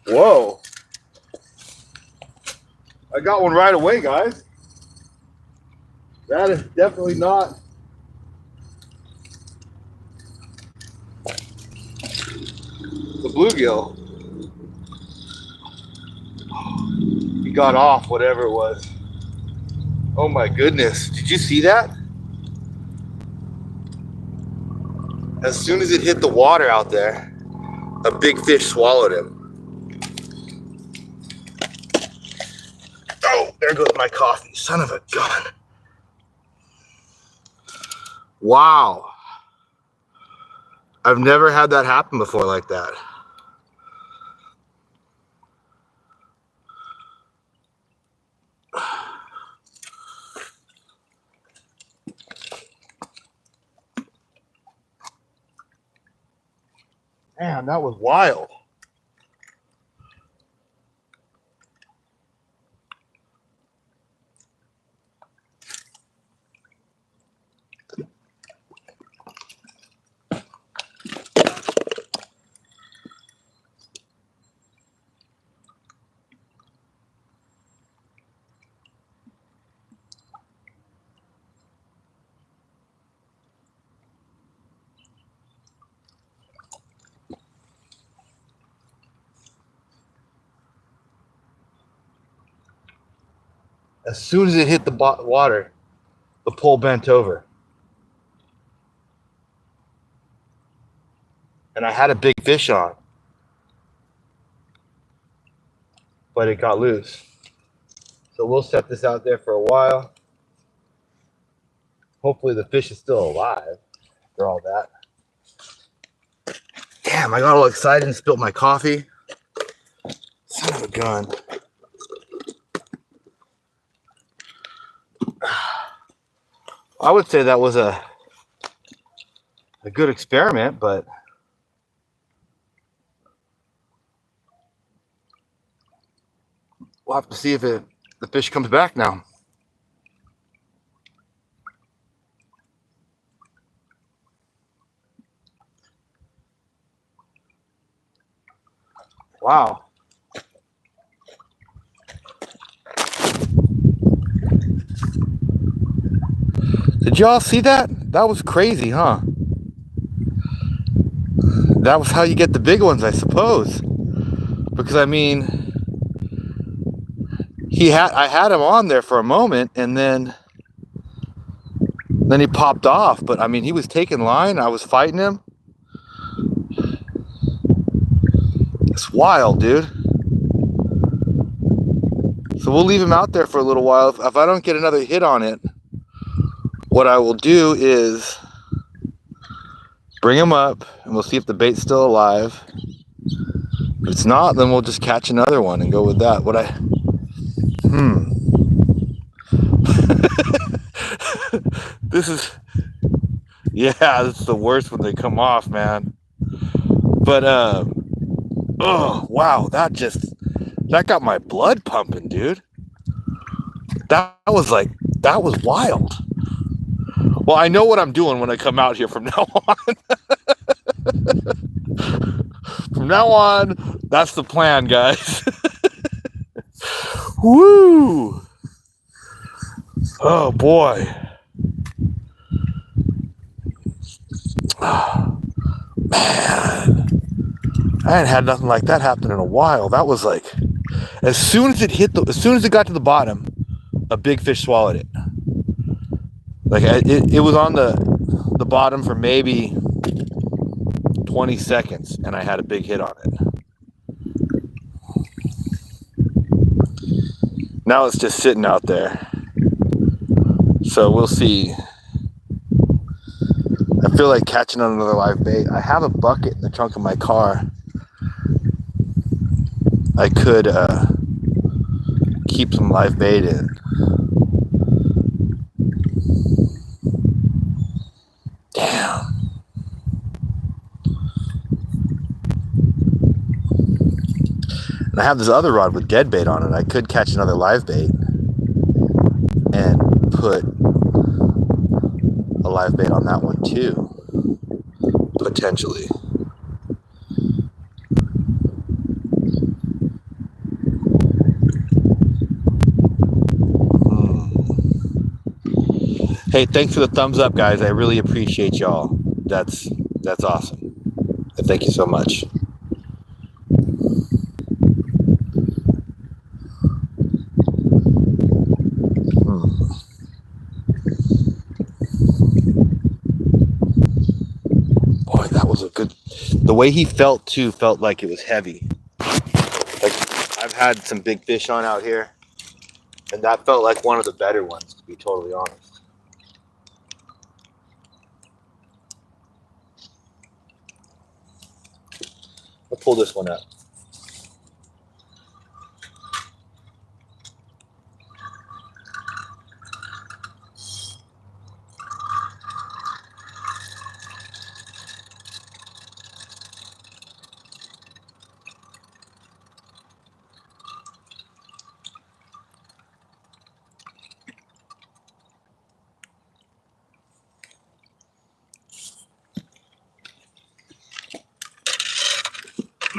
Whoa. I got one right away, guys. That is definitely not the bluegill. He got off, whatever it was. Oh my goodness. Did you see that? As soon as it hit the water out there, a big fish swallowed him. Oh, there goes my coffee. Son of a gun. Wow. I've never had that happen before like that. Man, that was wild. As soon as it hit the water, the pole bent over. And I had a big fish on, but it got loose. So we'll set this out there for a while. Hopefully the fish is still alive after all that. Damn, I got all excited and spilled my coffee. Son of a gun. I would say that was a good experiment, but we'll have to see if the fish comes back now. Wow. Did y'all see that? That was crazy, huh? That was how you get the big ones, I suppose. Because I mean, I had him on there for a moment, and then he popped off. But I mean, he was taking line. I was fighting him. It's wild, dude. So we'll leave him out there for a little while. If I don't get another hit on it, what I will do is bring him up and we'll see if the bait's still alive. If it's not, then we'll just catch another one and go with that. This is, yeah, this is the worst when they come off, man. But, oh, wow, that got my blood pumping, dude. That was wild. Well, I know what I'm doing when I come out here from now on. From now on, that's the plan, guys. Woo! Oh, boy. Man. I ain't had nothing like that happen in a while. That was like, as soon as it got to the bottom, a big fish swallowed it. Like it was on the bottom for maybe 20 seconds, and I had a big hit on it. Now it's just sitting out there. So we'll see. I feel like catching on another live bait. I have a bucket in the trunk of my car. I could keep some live bait in. Damn. And I have this other rod with dead bait on it. I could catch another live bait and put a live bait on that one too, potentially. Hey, thanks for the thumbs up, guys. I really appreciate y'all. That's awesome. And thank you so much. Boy, that was a good. The way he felt too felt like it was heavy. Like I've had some big fish on out here, and that felt like one of the better ones, to be totally honest. I'll pull this one out.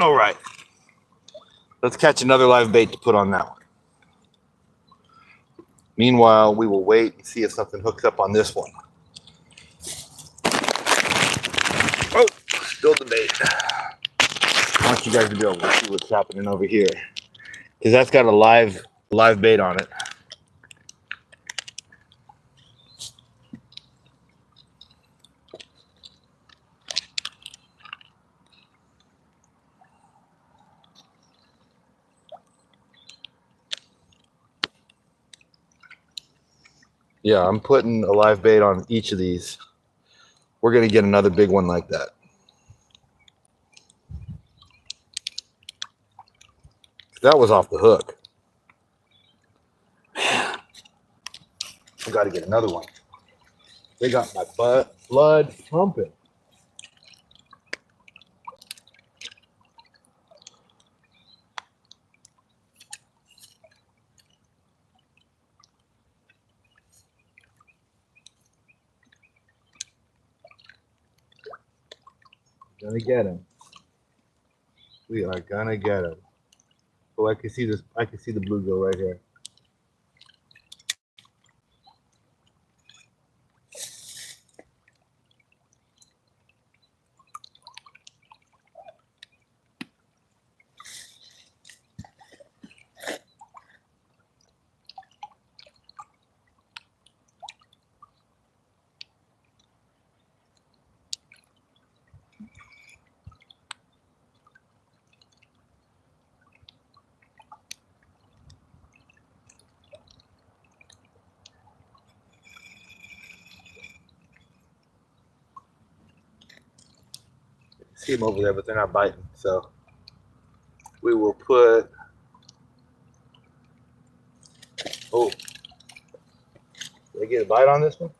All right. Let's catch another live bait to put on that one. Meanwhile, we will wait and see if something hooks up on this one. Oh, spilled the bait. I want you guys to be able to see what's happening over here, because that's got a live bait on it. Yeah, I'm putting a live bait on each of these. We're going to get another big one like that. That was off the hook. Man, I got to get another one. They got my blood pumping. Gonna get him. We are gonna get him. Oh, I can see this. I can see the bluegill right here. see them over there, but they're not biting. So we will put, oh, did I get a bite on this one?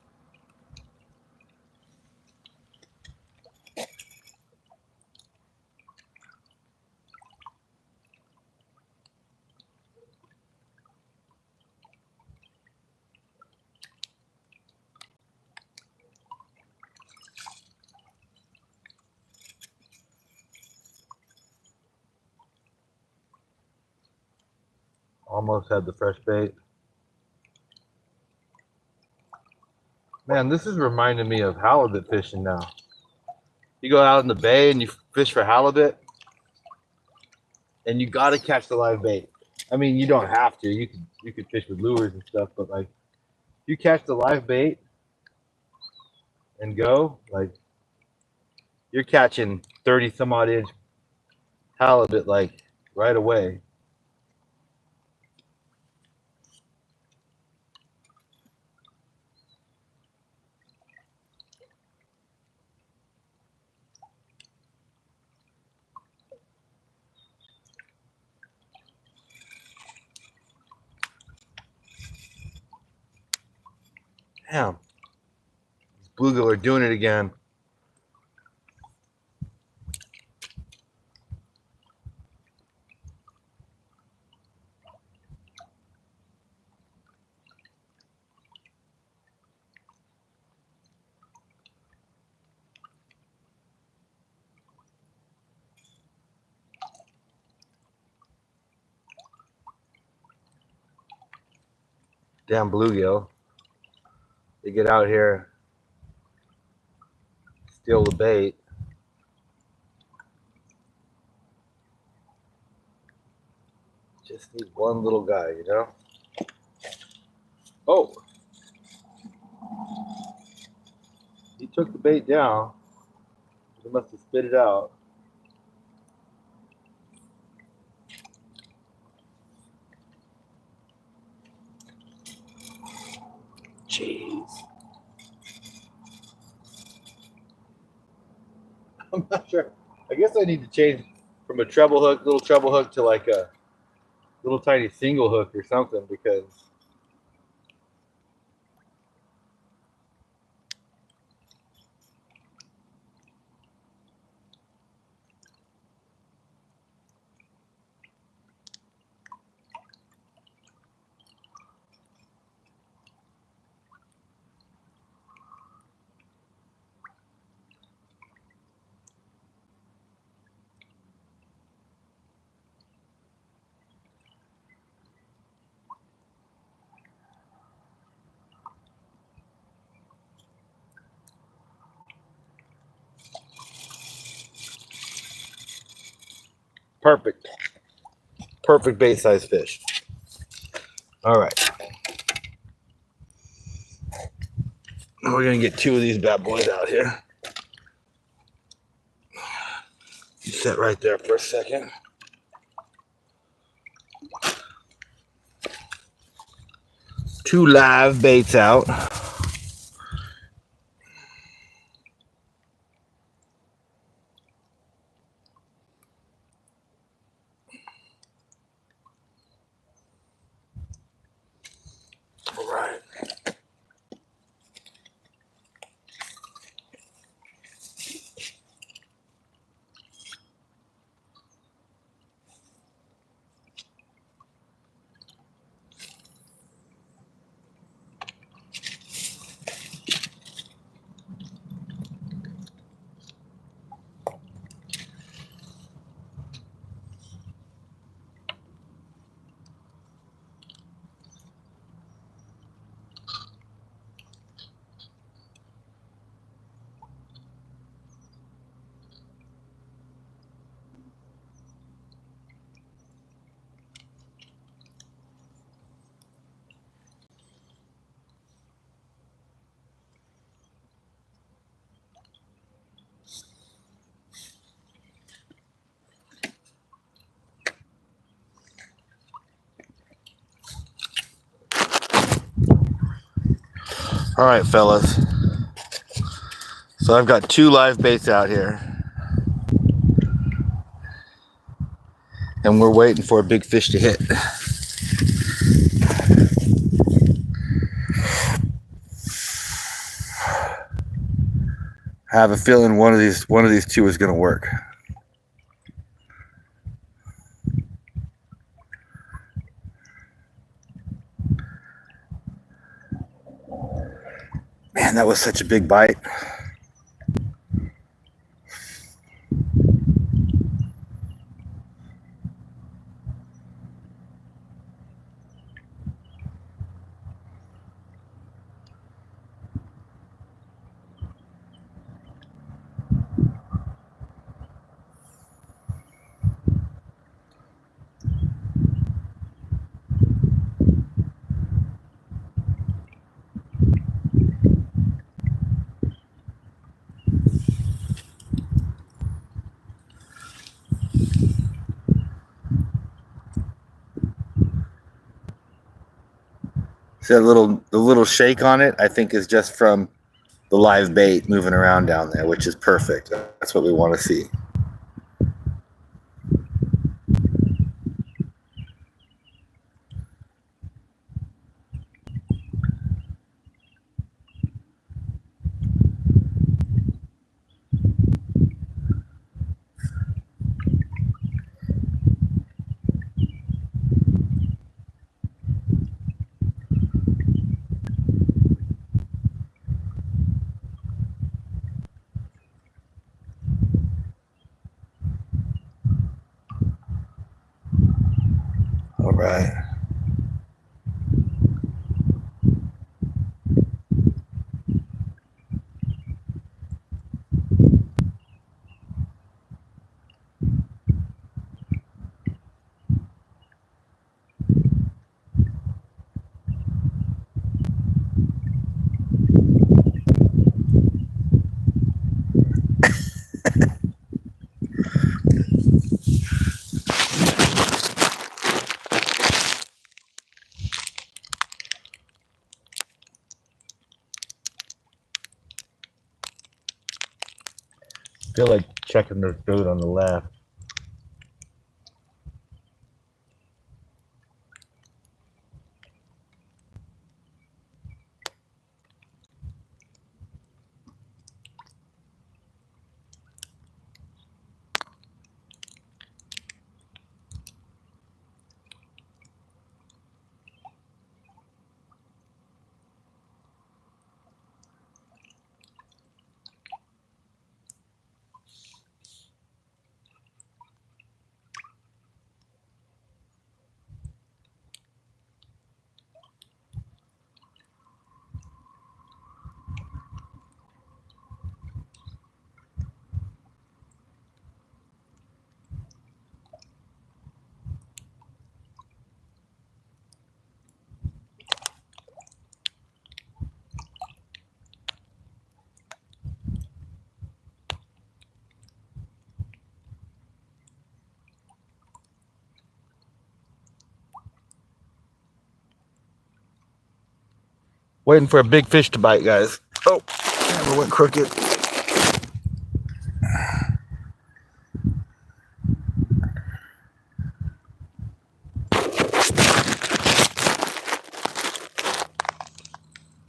Almost had the fresh bait. Man, this is reminding me of halibut fishing now. You go out in the bay and you fish for halibut, and you got to catch the live bait. I mean, you don't have to. You could fish with lures and stuff, but like, you catch the live bait and go, like, you're catching 30 some odd inch halibut like right away. Damn, these bluegill are doing it again. Damn bluegill. They get out here, steal the bait. Just need one little guy, you know? Oh. He took the bait down. He must have spit it out. Jeez. I'm not sure. I guess I need to change from a treble hook, little treble hook, to like a little tiny single hook or something, because perfect. Perfect bait size fish. All right. We're going to get two of these bad boys out here. You sit right there for a second. Two live baits out. All right. All right, fellas. So I've got two live baits out here. and we're waiting for a big fish to hit. I have a feeling one of these two is going to work. Man, that was such a big bite. See the little shake on it, I think, is just from the live bait moving around down there, which is perfect. That's what we want to see. All right. I feel like checking their food on the left. Waiting for a big fish to bite, guys. Oh, camera went crooked.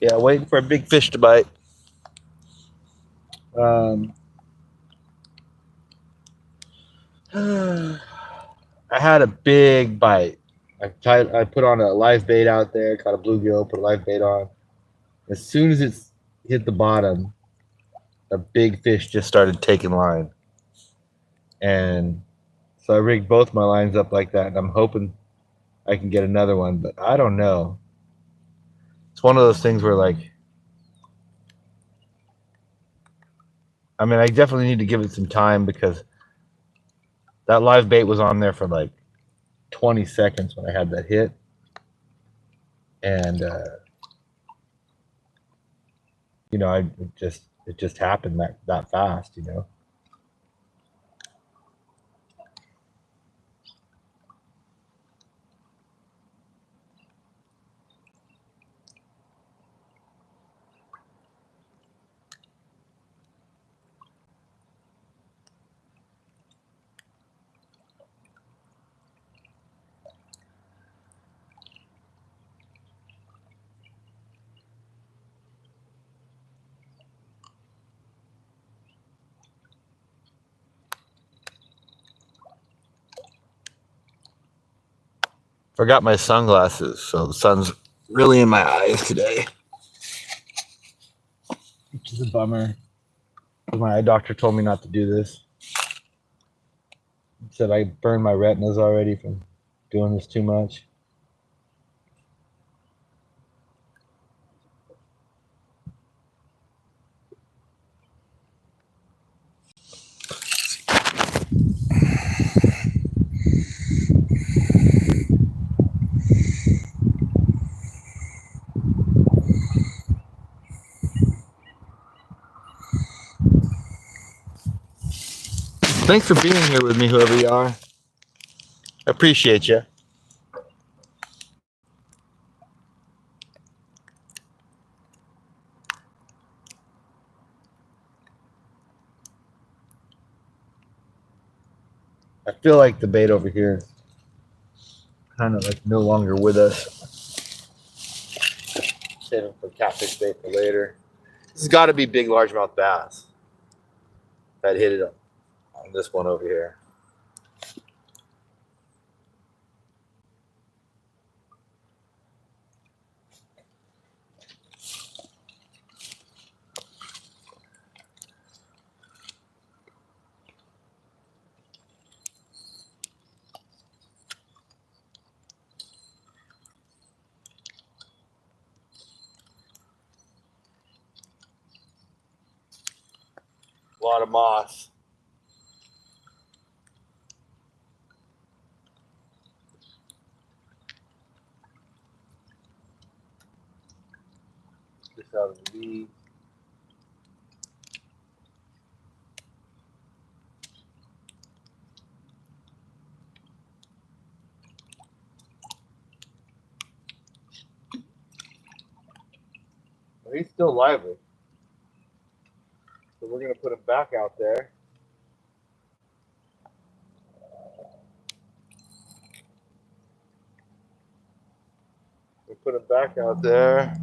Yeah, waiting for a big fish to bite. I had a big bite. I put on a live bait out there, caught a bluegill, put a live bait on. As soon as it's hit the bottom, a big fish just started taking line. And so I rigged both my lines up like that, and I'm hoping I can get another one, but I don't know. It's one of those things where, like, I mean, I definitely need to give it some time because that live bait was on there for like 20 seconds when I had that hit. And, you know, it just happened that fast, you know. Forgot my sunglasses, so the sun's really in my eyes today, which is a bummer. My eye doctor told me not to do this. He said I burned my retinas already from doing this too much. Thanks for being here with me, whoever you are. I appreciate you. I feel like the bait over here is kind of like no longer with us. Save it for catfish bait for later. This has got to be big largemouth bass that hit it on this one over here. A lot of moss. Just out of the weeds. Well, he's still lively. So we're going to put him back out there. We put him back out there.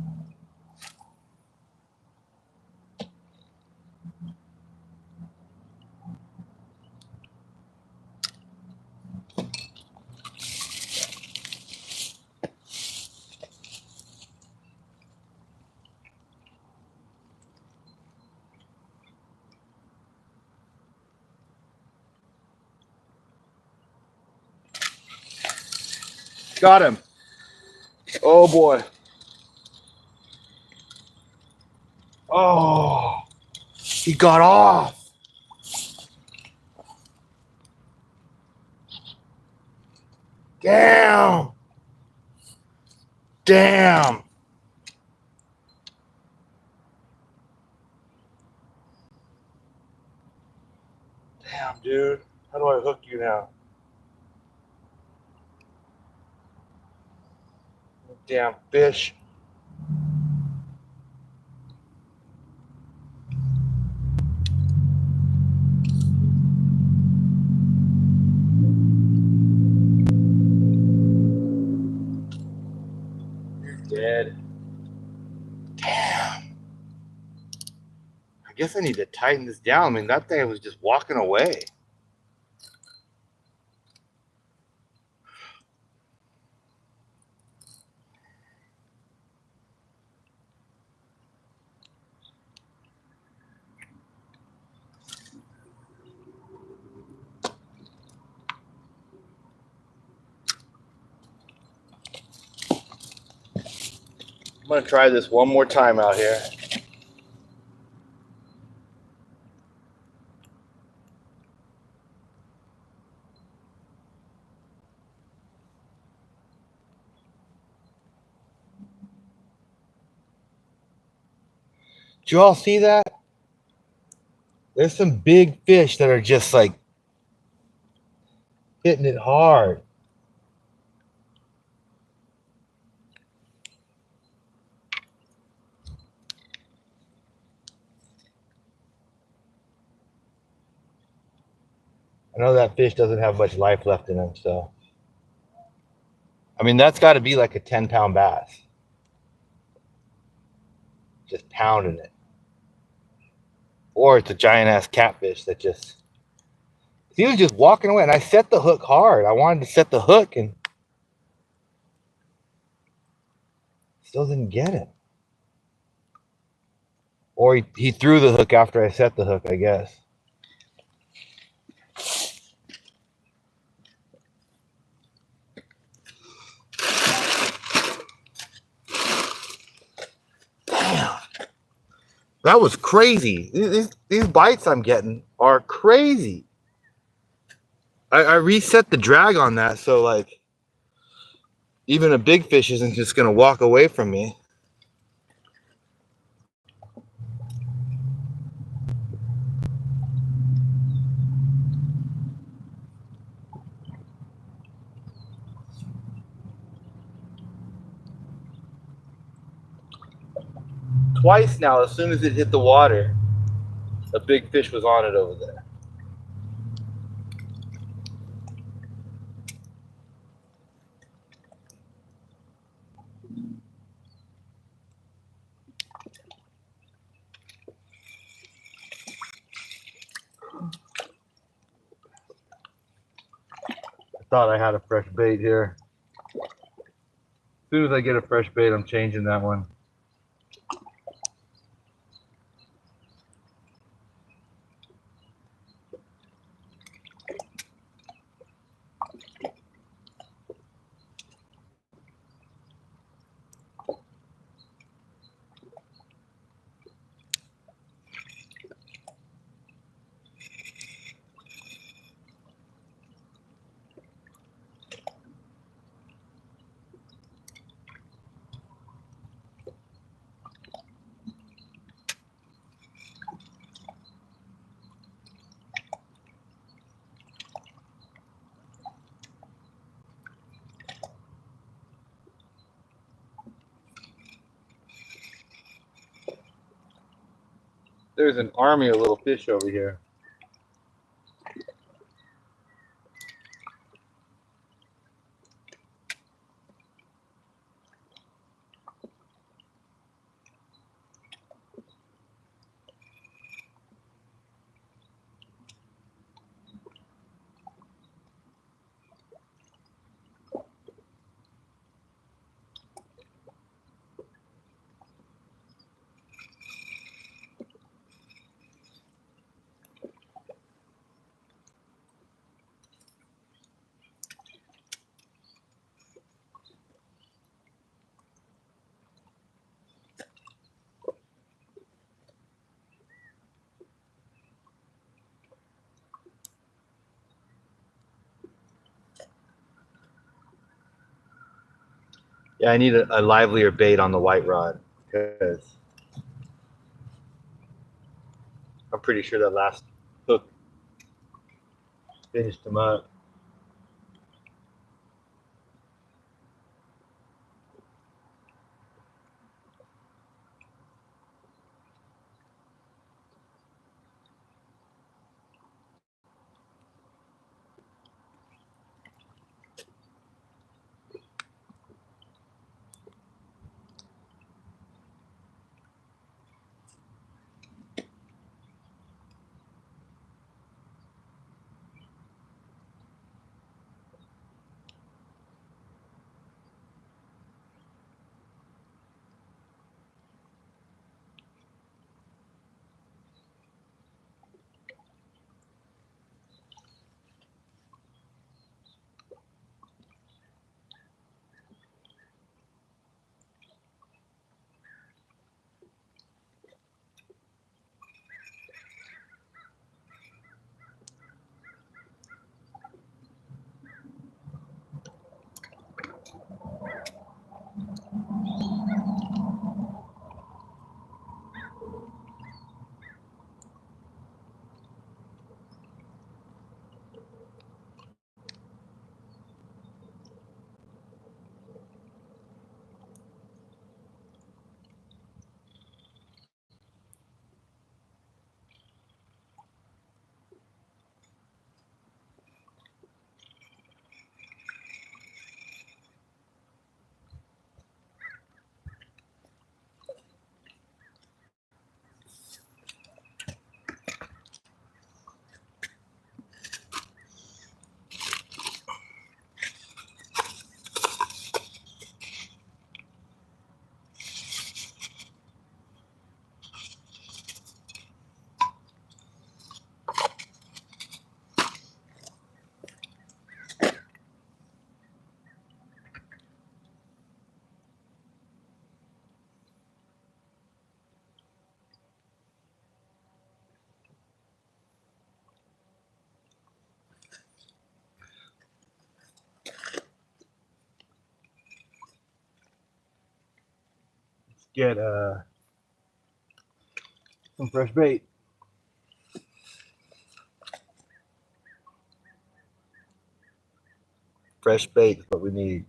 Got him. Oh boy. Oh, he got off. Damn. Damn. Damn, dude. How do I hook you now? Damn fish. You're dead. Damn. I guess I need to tighten this down. I mean, that thing was just walking away. I'm going to try this one more time out here. Did you all see that? There's some big fish that are just like hitting it hard. I know that fish doesn't have much life left in him, so. I mean, that's got to be like a 10-pound bass. Just pounding it. Or it's a giant ass catfish that just. He was just walking away, and I set the hook hard. I wanted to set the hook, and Still didn't get it. Or he threw the hook after I set the hook, I guess. Damn. That was crazy. These bites I'm getting are crazy. I reset the drag on that, so like even a big fish isn't just gonna walk away from me. Twice now, as soon as it hit the water, a big fish was on it over there. I thought I had a fresh bait here. As soon as I get a fresh bait, I'm changing that one. There's an army of little fish over here. Yeah, I need a livelier bait on the white rod because I'm pretty sure that last hook finished him up. get some fresh bait. Fresh bait is what we need.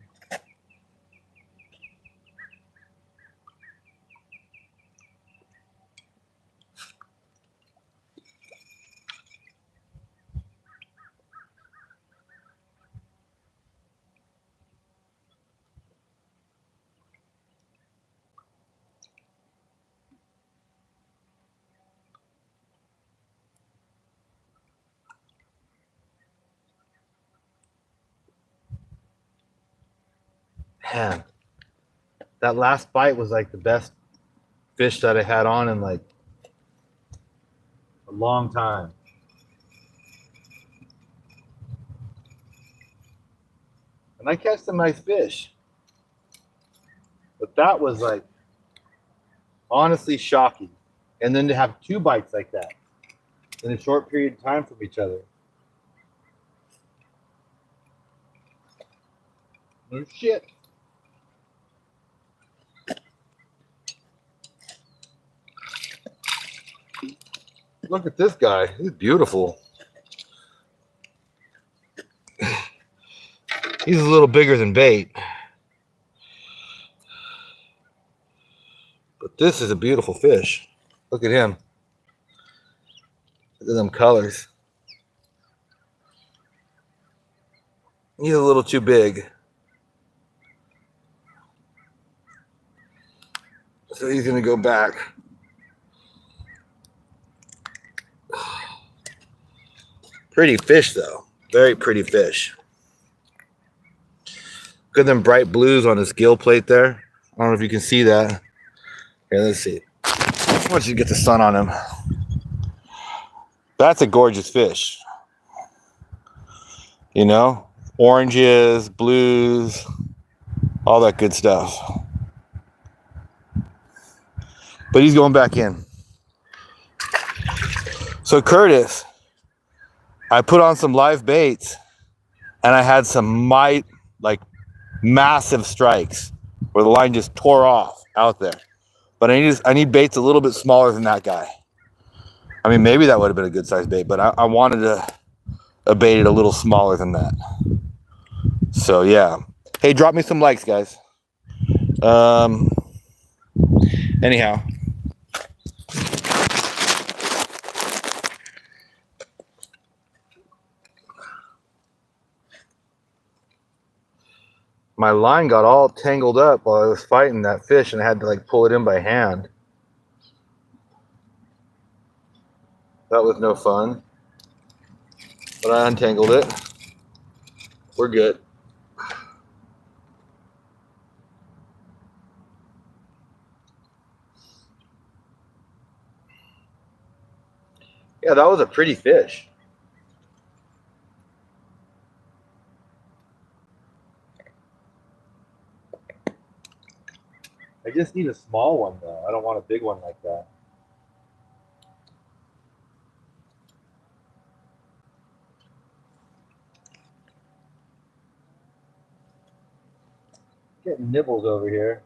Man, that last bite was like the best fish that I had on in like a long time. And I catch some nice fish. But that was like honestly shocking. And then to have two bites like that in a short period of time from each other. No shit. Look at this guy. He's beautiful. He's a little bigger than bait. But this is a beautiful fish. Look at him. Look at them colors. He's a little too big. So he's going to go back. Pretty fish, though. Very pretty fish. Look at them bright blues on his gill plate there. I don't know if you can see that. Here, let's see. Why don't you get the sun on him? That's a gorgeous fish. You know? Oranges, blues, all that good stuff. But he's going back in. So Curtis, I put on some live baits and I had some massive strikes where the line just tore off out there. But I need baits a little bit smaller than that guy. I mean, maybe that would have been a good size bait, but I wanted to bait it a little smaller than that. So yeah. Hey, drop me some likes, guys. Anyhow. My line got all tangled up while I was fighting that fish and I had to like pull it in by hand. That was no fun. But I untangled it. We're good. Yeah, that was a pretty fish. I just need a small one though. I don't want a big one like that. Getting nibbles over here.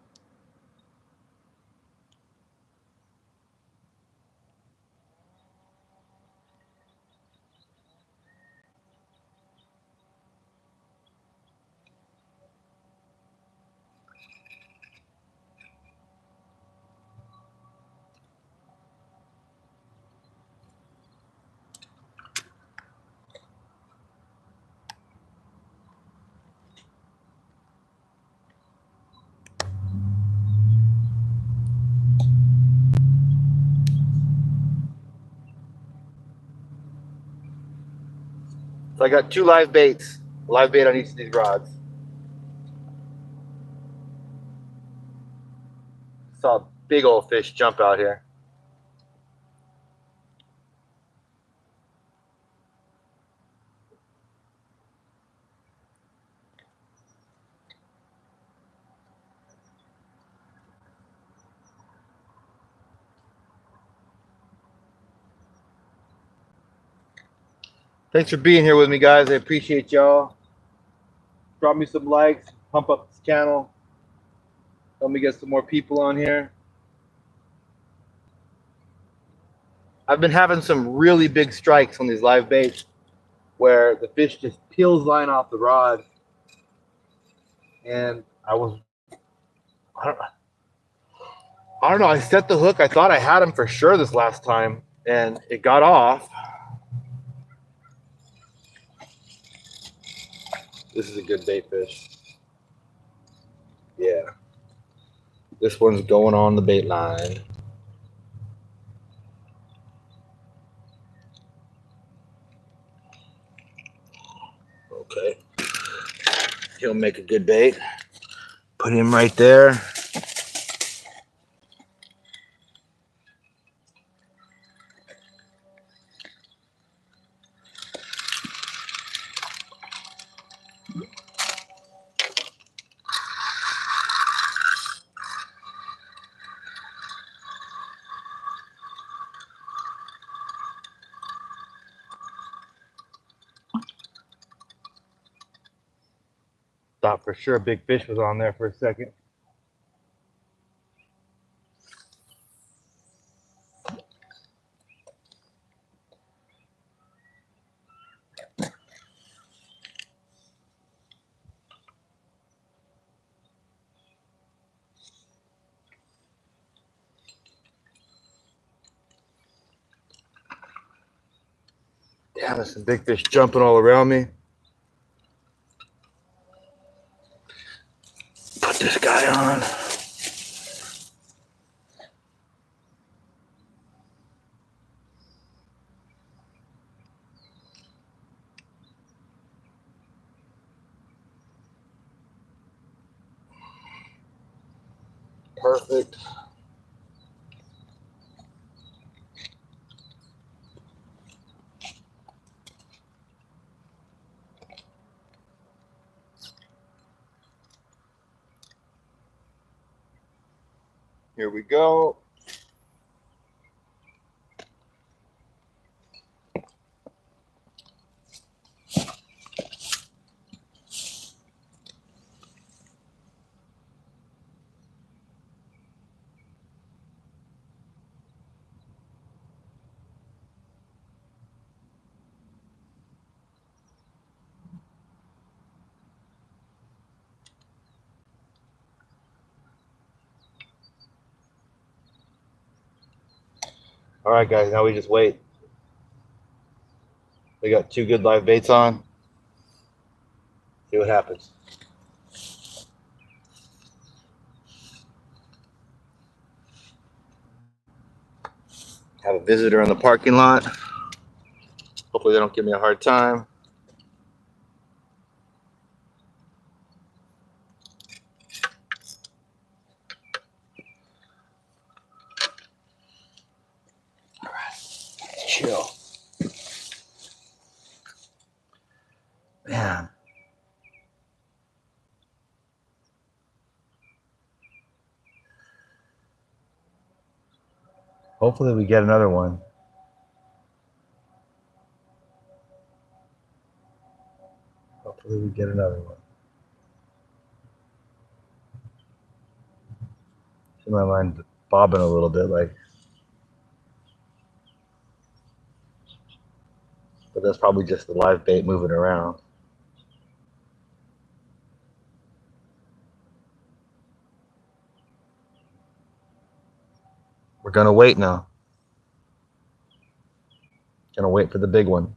So I got two live baits. Live bait on each of these rods. Saw a big old fish jump out here. Thanks for being here with me, guys. I appreciate y'all. Drop me some likes, pump up this channel. Help me get some more people on here. I've been having some really big strikes on these live baits where the fish just peels line off the rod. And I don't, I don't know. I set the hook. I thought I had him for sure this last time, and it got off. This is a good bait fish. Yeah. This one's going on the bait line. Okay. He'll make a good bait. Put him right there. Thought for sure a big fish was on there for a second. Damn, there's some big fish jumping all around me. Put this guy on. Perfect. Here we go. All right, guys, now we just wait. We got 2 good live baits on. See what happens. Have a visitor in the parking lot. Hopefully they don't give me a hard time. All right, chill. Man. Hopefully we get another one. Hopefully we get another one. See my line bobbing a little bit, like, but that's probably just the live bait moving around. We're gonna wait now. Gonna wait for the big one.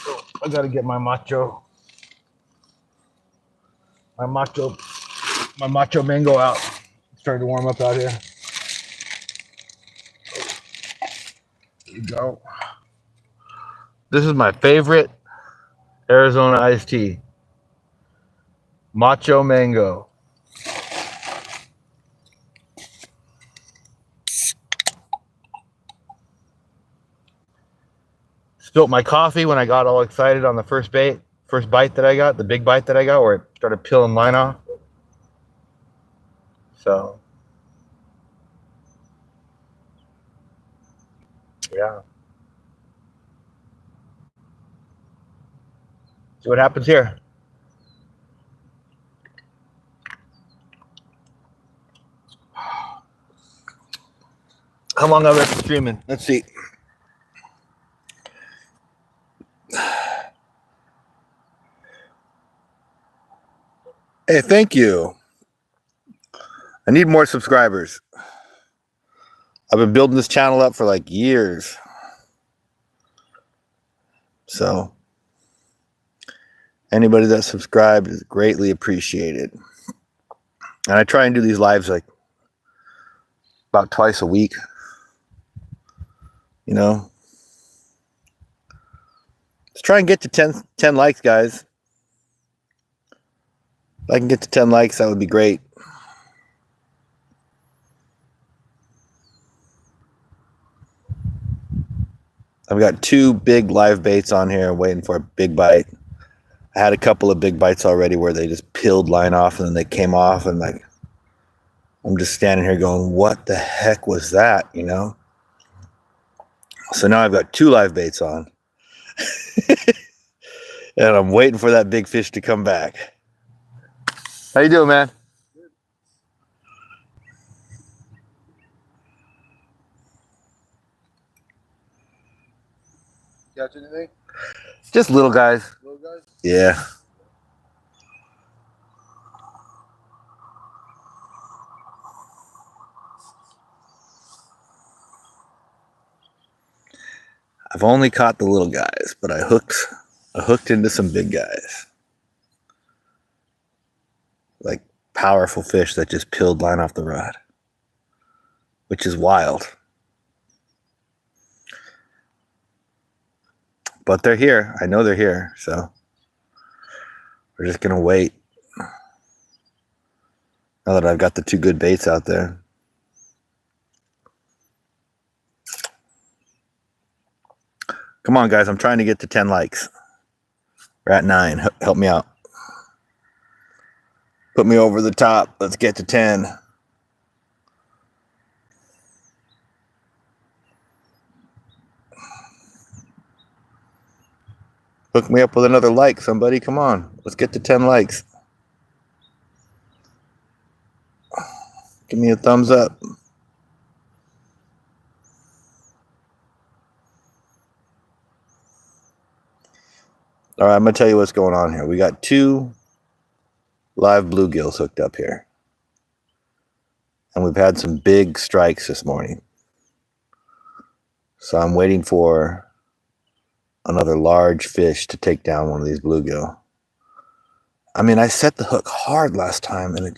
Oh, I gotta get my macho mango out. It's starting to warm up out here. There you go. This is my favorite Arizona iced tea. Macho mango. Spilt my coffee when I got all excited on the first bite that I got, the big bite that I got, where it started peeling line off. So, yeah. See what happens here. How long I've been streaming? Let's see. Hey, thank you. I need more subscribers. I've been building this channel up for like years. So anybody that subscribed is greatly appreciated. And I try and do these lives like about twice a week. You know, let's try and get to 10 likes, guys. If I can get to 10 likes, that would be great. I've got 2 big live baits on here waiting for a big bite. I had a couple of big bites already where they just peeled line off and then they came off, and like I'm just standing here going, what the heck was that, you know? So now I've got 2 live baits on. And I'm waiting for that big fish to come back. How you doing, man? Catch anything? Just little guys. Little guys? Yeah. I've only caught the little guys, but I hooked into some big guys. Like powerful fish that just peeled line off the rod, which is wild. But they're here. I know they're here, so we're just gonna wait. Now that I've got the 2 good baits out there. Come on, guys. I'm trying to get to 10 likes. We're at 9. Help me out. Put me over the top. Let's get to 10. Hook me up with another like, somebody. Come on. Let's get to 10 likes. Give me a thumbs up. All right, I'm going to tell you what's going on here. We got 2 live bluegills hooked up here. And we've had some big strikes this morning. So I'm waiting for another large fish to take down one of these bluegill. I mean, I set the hook hard last time and I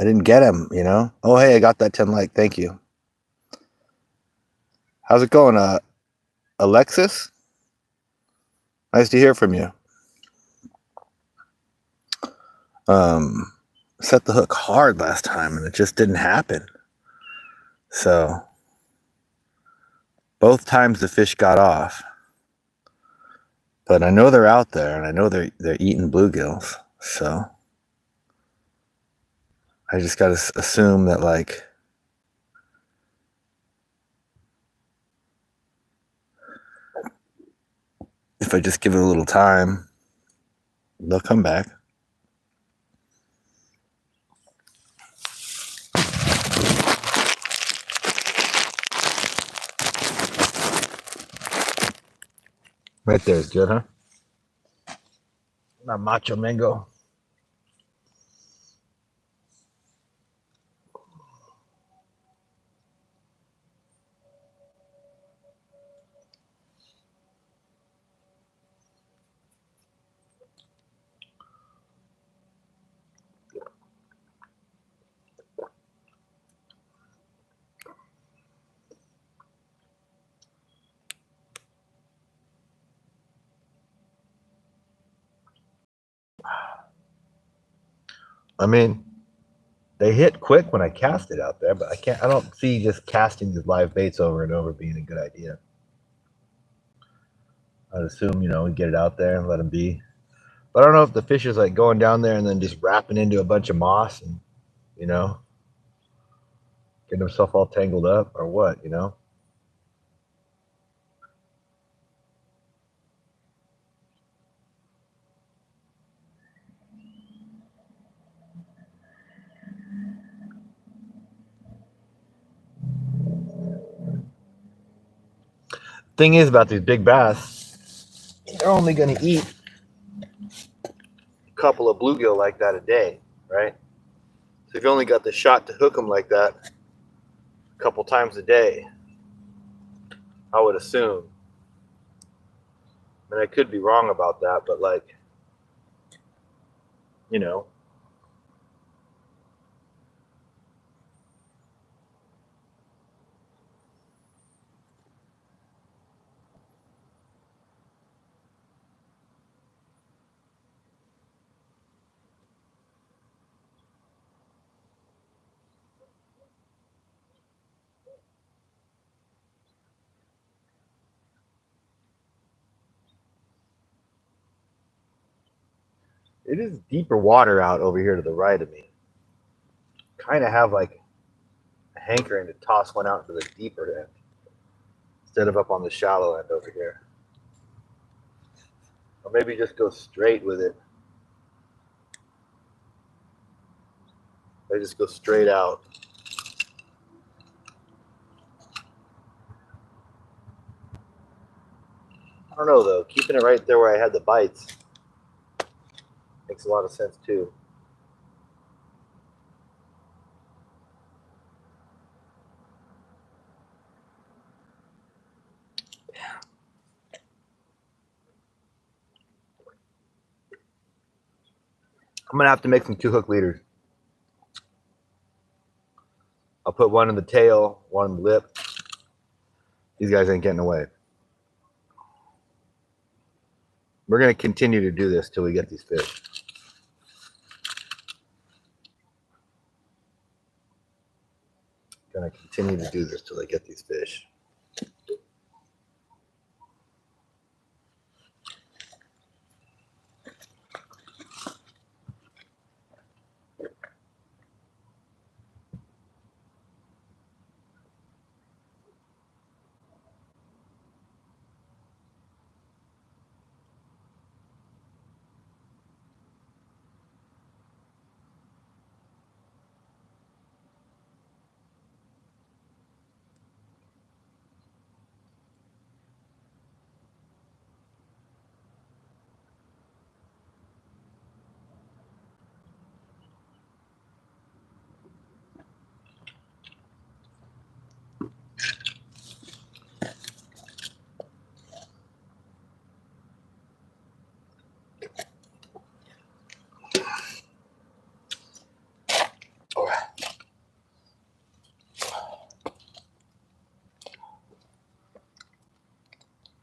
didn't get him, you know? Oh, hey, I got that 10 like. Thank you. How's it going, Alexis? Nice to hear from you. Set the hook hard last time and it just didn't happen. So both times the fish got off. But I know they're out there and I know they're eating bluegills. So I just got to assume that, like, if I just give it a little time, they'll come back. Right there is good, huh? Not macho mango. I mean, they hit quick when I cast it out there, but I don't see just casting these live baits over and over being a good idea. I'd assume, you know, we get it out there and let them be. But I don't know if the fish is like going down there and then just wrapping into a bunch of moss and, you know, getting himself all tangled up or what, you know? Thing is about these big bass, they're only going to eat a couple of bluegill like that a day, right? So if you only got the shot to hook them like that a couple times a day, I would assume. And I could be wrong about that, but like, you know, it is deeper water out over here to the right of me. Kind of have like a hankering to toss one out to the deeper end instead of up on the shallow end over here. Or maybe just go straight with it. I just go straight out. I don't know though. Keeping it right there where I had the bites makes a lot of sense too. I'm gonna have to make some 2-hook leaders. I'll put one in the tail, one in the lip. These guys ain't getting away. We're gonna continue to do this till we get these fish. Gonna continue to do this till I get these fish.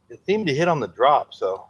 It seemed to hit on the drop, so.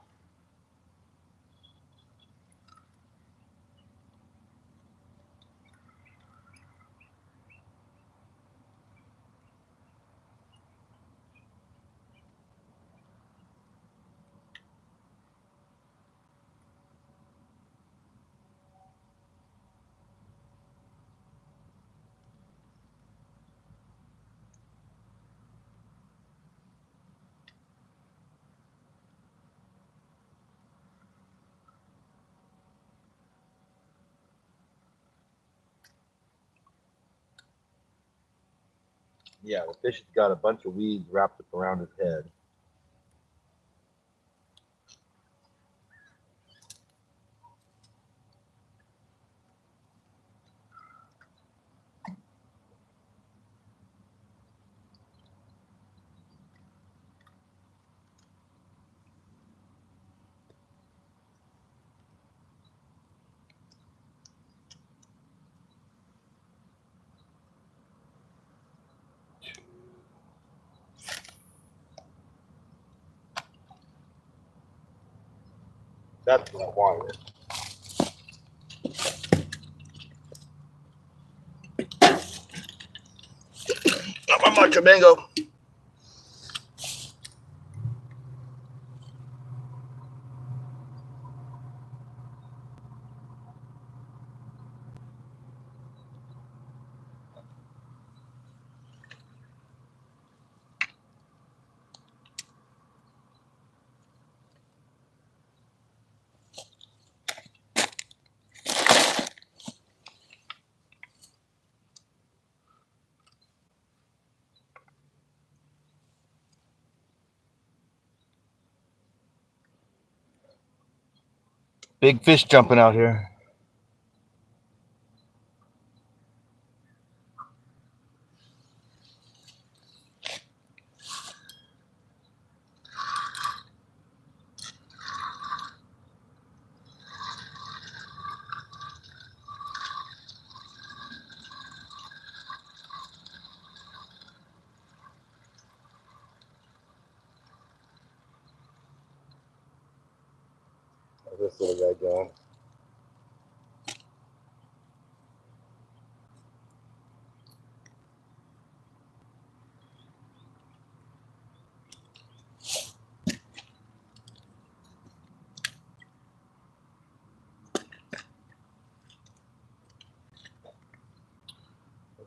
Yeah, the fish has got a bunch of weeds wrapped up around his head. That's what I wanted. Not my mango. Big fish jumping out here. How's this little guy going?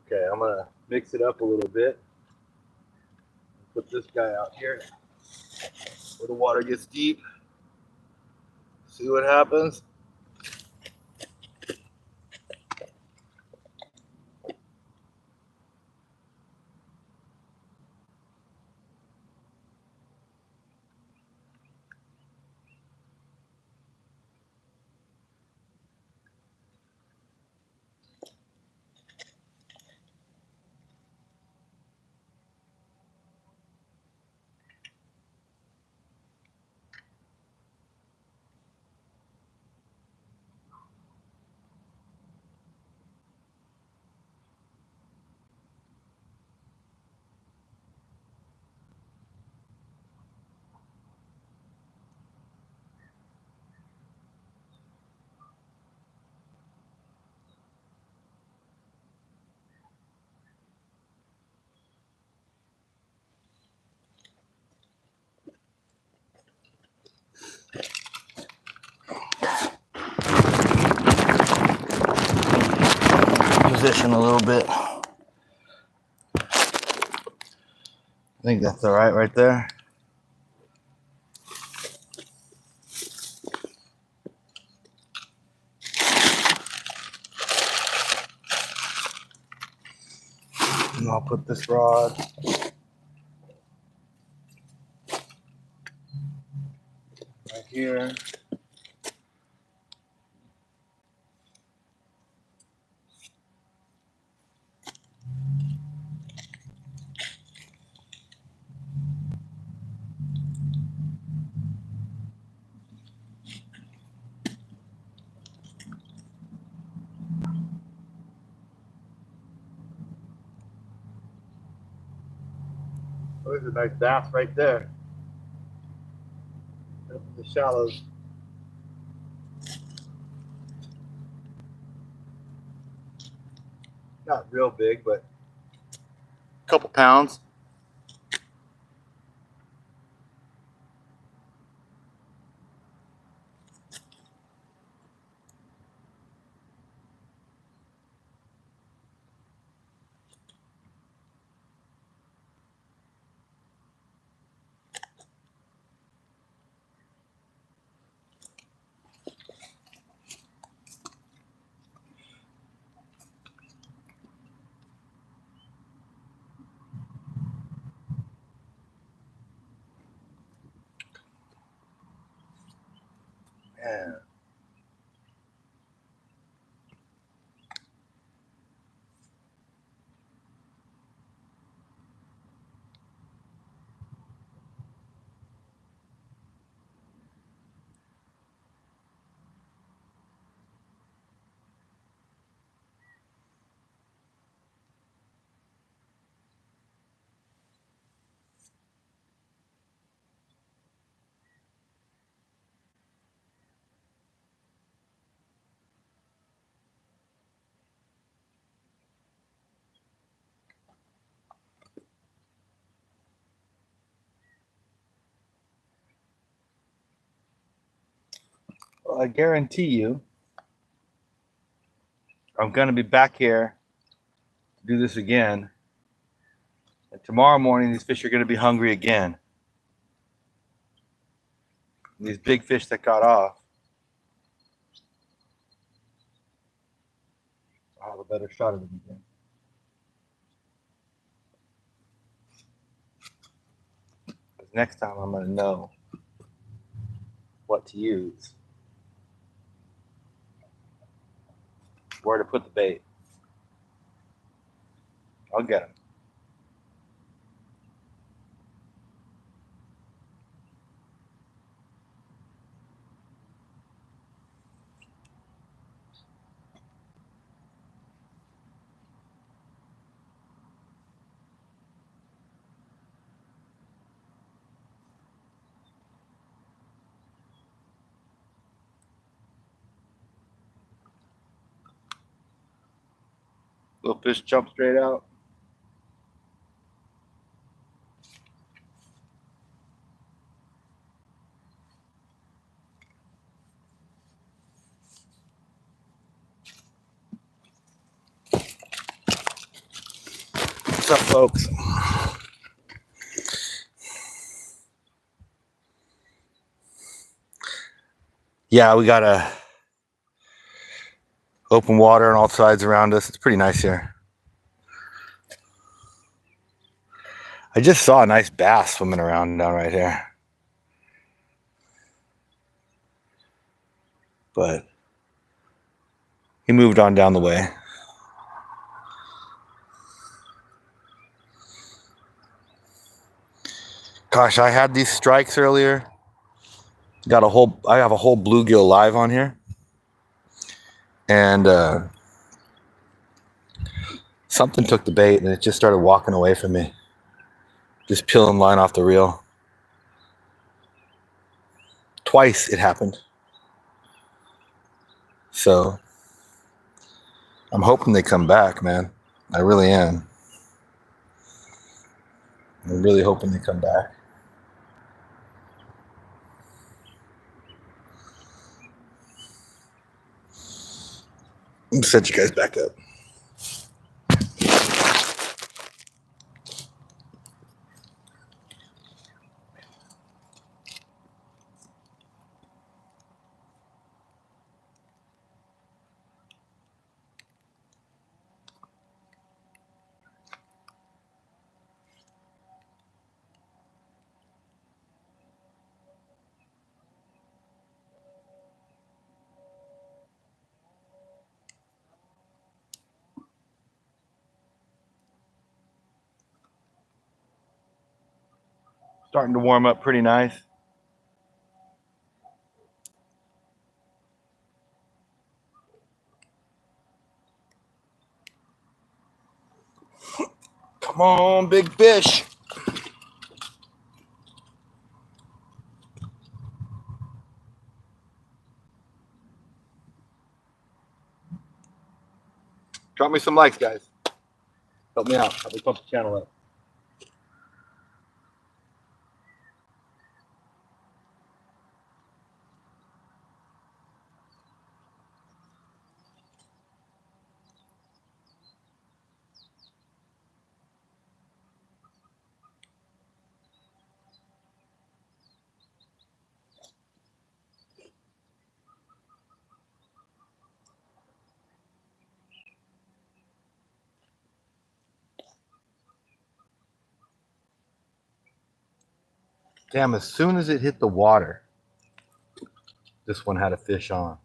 Okay, I'm gonna mix it up a little bit. Put this guy out here where the water gets deep. See what happens. Position a little bit. I think that's all right there. And I'll put this rod right here. Oh, there's a nice bass right there. Up in the shallows. Not real big, but a couple pounds. Yeah. Well, I guarantee you, I'm going to be back here to do this again. And tomorrow morning, these fish are going to be hungry again. And these big fish that got off, I'll have a better shot of them again. Because next time I'm going to know what to use. where to put the bait. I'll get him. Little fish jump straight out. What's up, folks? Yeah, we got a open water on all sides around us. It's pretty nice here. I just saw a nice bass swimming around down right here. But he moved on down the way. Gosh, I had these strikes earlier. I have a whole bluegill live on here. And something took the bait and it just started walking away from me. Just peeling line off the reel. Twice it happened. So I'm hoping they come back, man. I really am. I'm really hoping they come back. Let me set you guys back up. Starting to warm up pretty nice. Come on, big fish. Drop me some likes, guys. Help me out. Help me pump the channel up. Damn, as soon as it hit the water, this one had a fish on.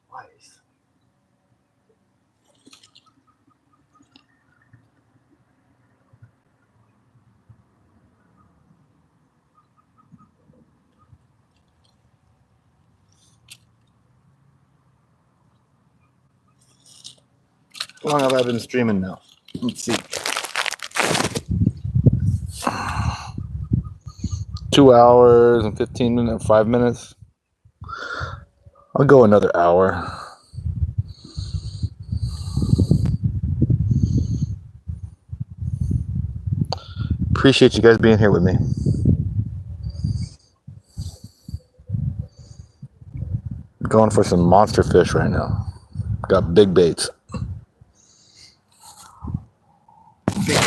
Twice. How long have I been streaming now? Let's see. 2 hours and 15 minutes, 5 minutes. I'll go another hour. Appreciate you guys being here with me. Going for some monster fish right now. Got big baits. Big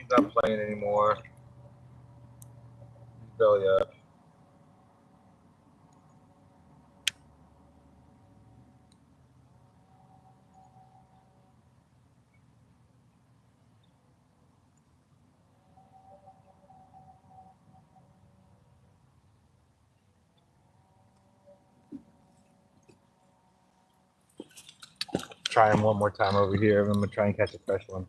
He's not playing anymore. He's belly up. Try him one more time over here. I'm gonna try and catch a fresh one.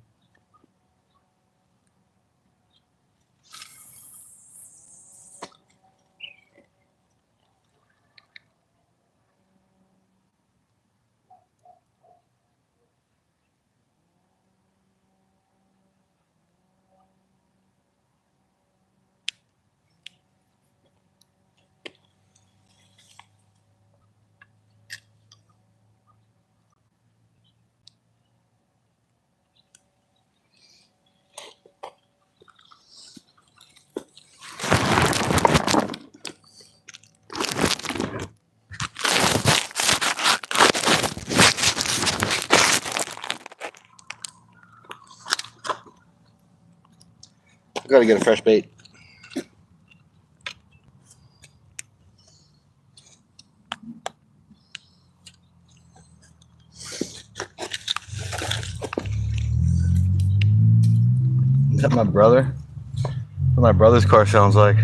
I gotta get a fresh bait. Is that my brother? What my brother's car sounds like.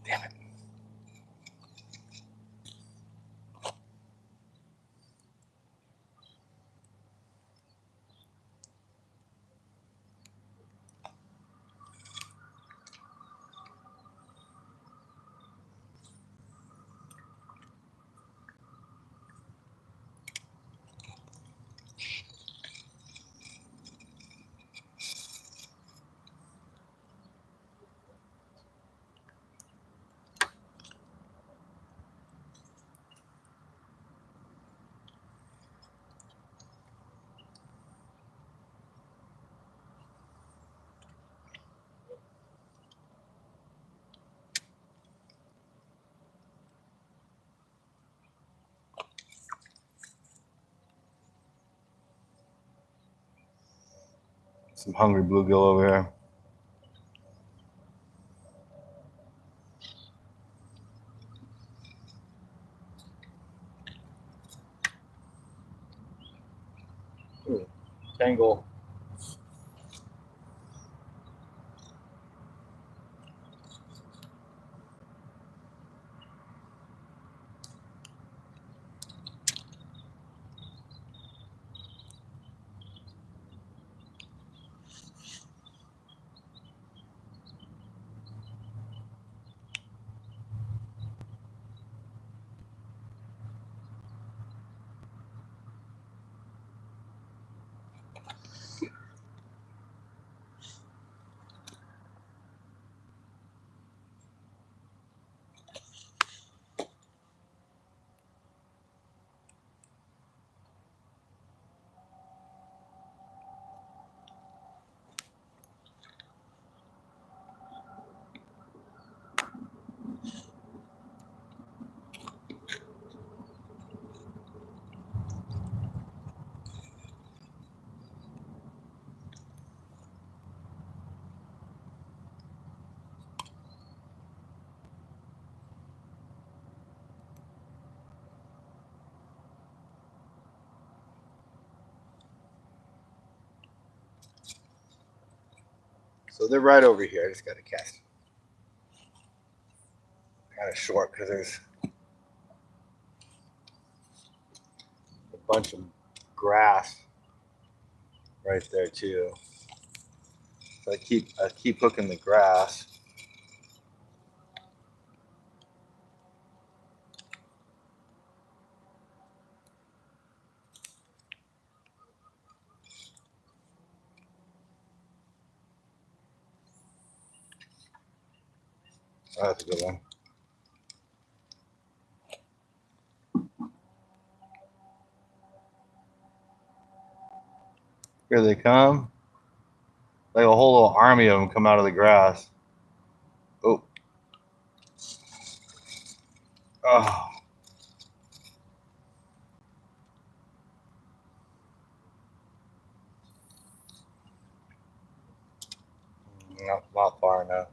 Damn it. Some hungry bluegill over here. Ooh, tangle. So they're right over here. I just got to cast kind of short because there's a bunch of grass right there too. So I keep hooking the grass. Oh, that's a good one. Here they come. Like a whole little army of them come out of the grass. Oh. Oh. Not far enough.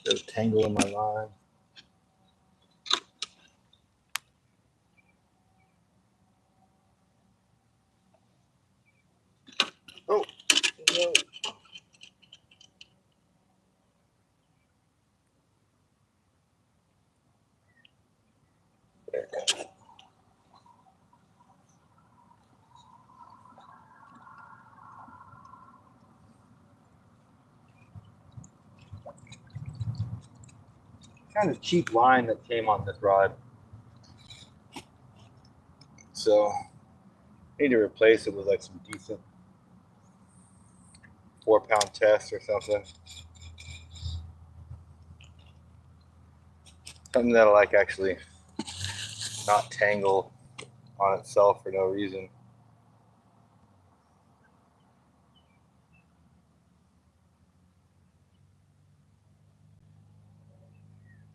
There's a tangle in my line. Oh, no. There it goes. Kind of cheap line that came on this rod. So I need to replace it with like some decent 4-pound test or something. Something that'll like actually not tangle on itself for no reason.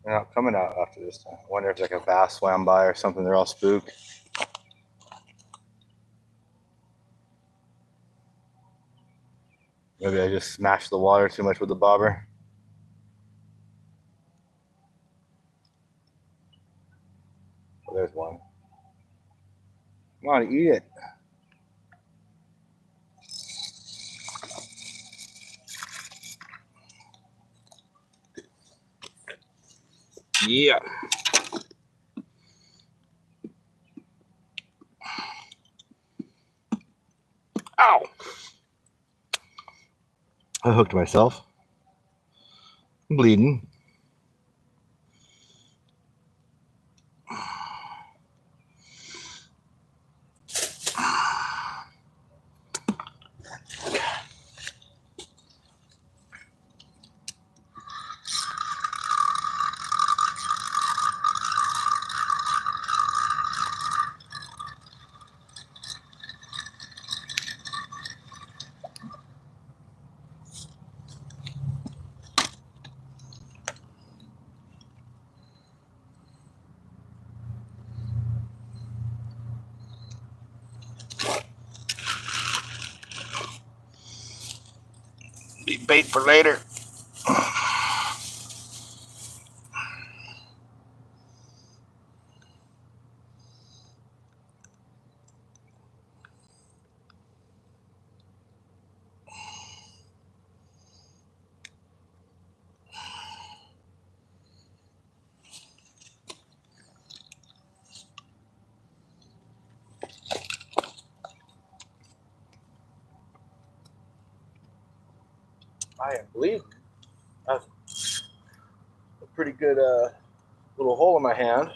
They're not coming out after this time. I wonder if like a bass swam by or something. They're all spooked. Maybe I just smashed the water too much with the bobber. Oh, there's one. Come on, eat it. Yeah. Ow. I hooked myself. I'm bleeding. Be bait for later. I am bleeding. That's a pretty good little hole in my hand.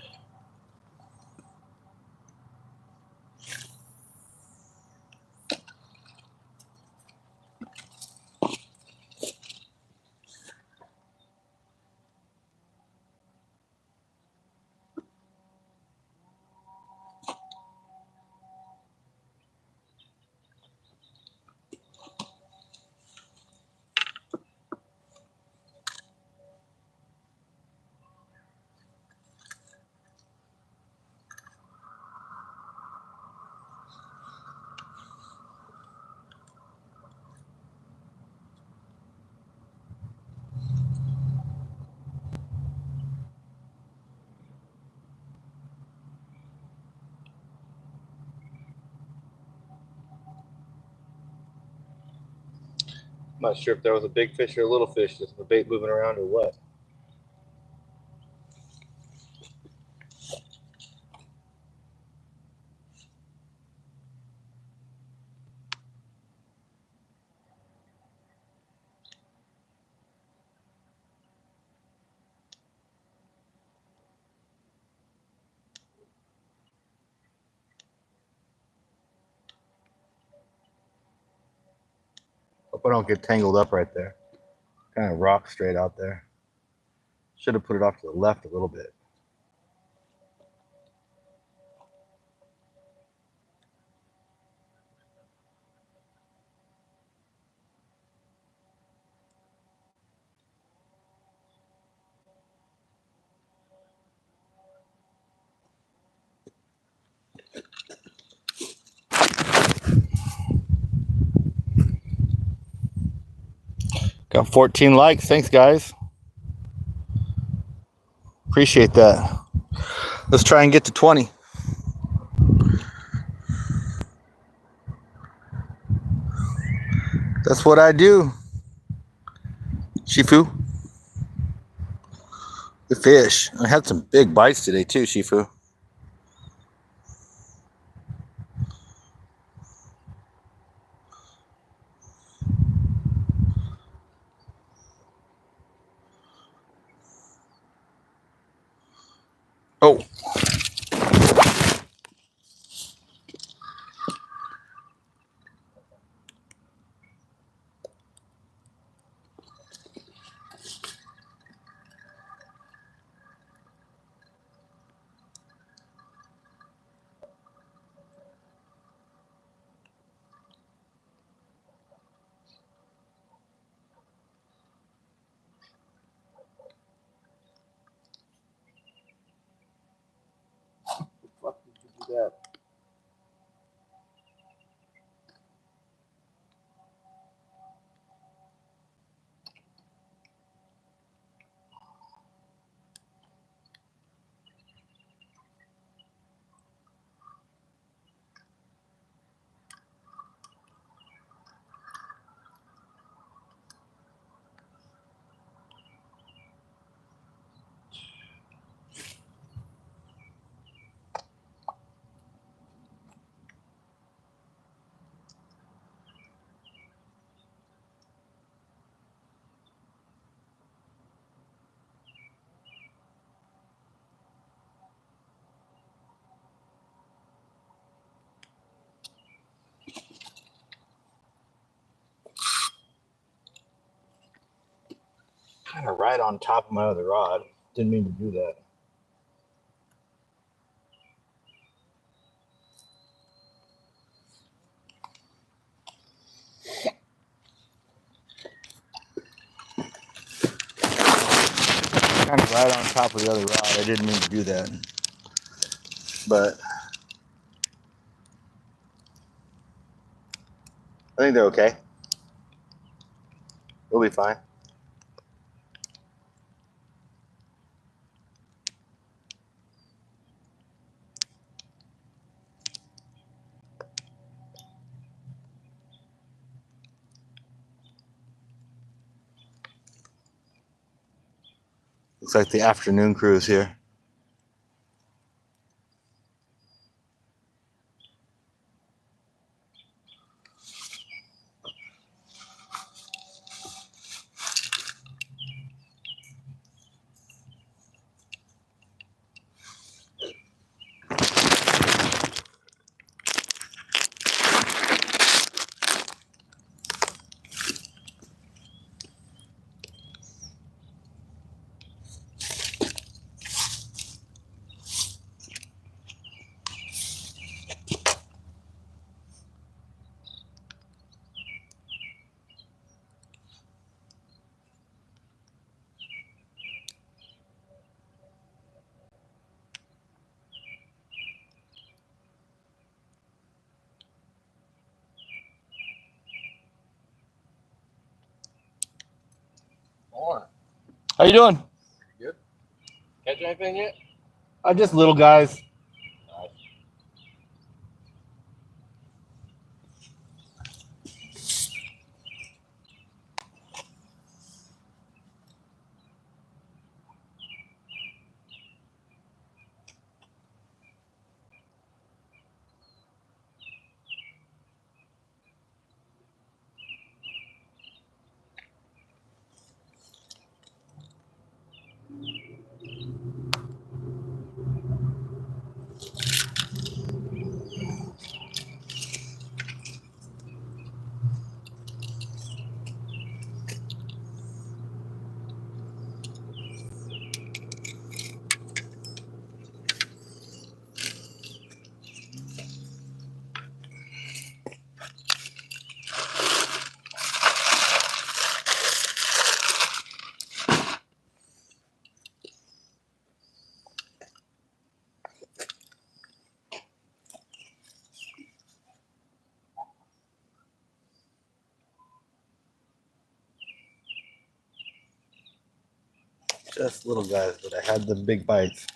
I'm not sure if there was a big fish or a little fish, just the bait moving around or what. Hope I don't get tangled up right there. Kind of rock straight out there. Should have put it off to the left a little bit. Got 14 likes. Thanks, guys. Appreciate that. Let's try and get to 20. That's what I do. Shifu. The fish. I had some big bites today too, Shifu. Oh. Fuck did you do that? Kind of right on top of my other rod. Didn't mean to do that. Kind of right on top of the other rod. I didn't mean to do that. But I think they're okay. We'll be fine. Looks like the afternoon crew is here. How you doing? Good. Catch anything yet? Just little guys. Just little guys, but I had them big bites.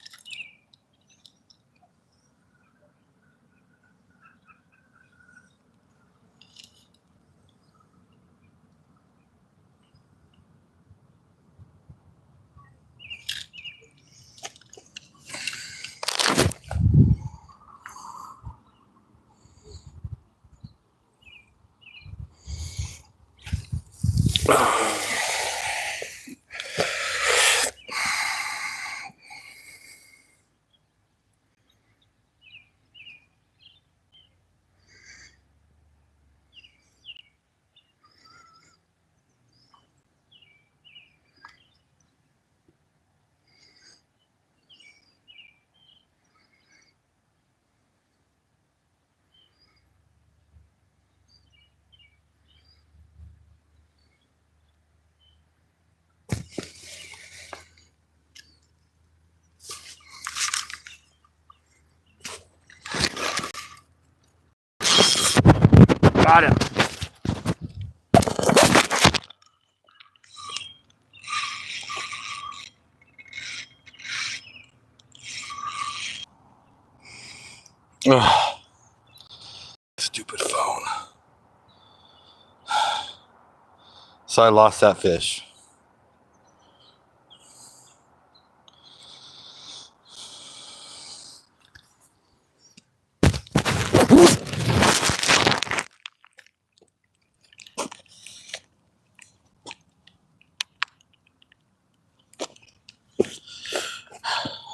Got him. Ugh. Stupid phone. So I lost that fish.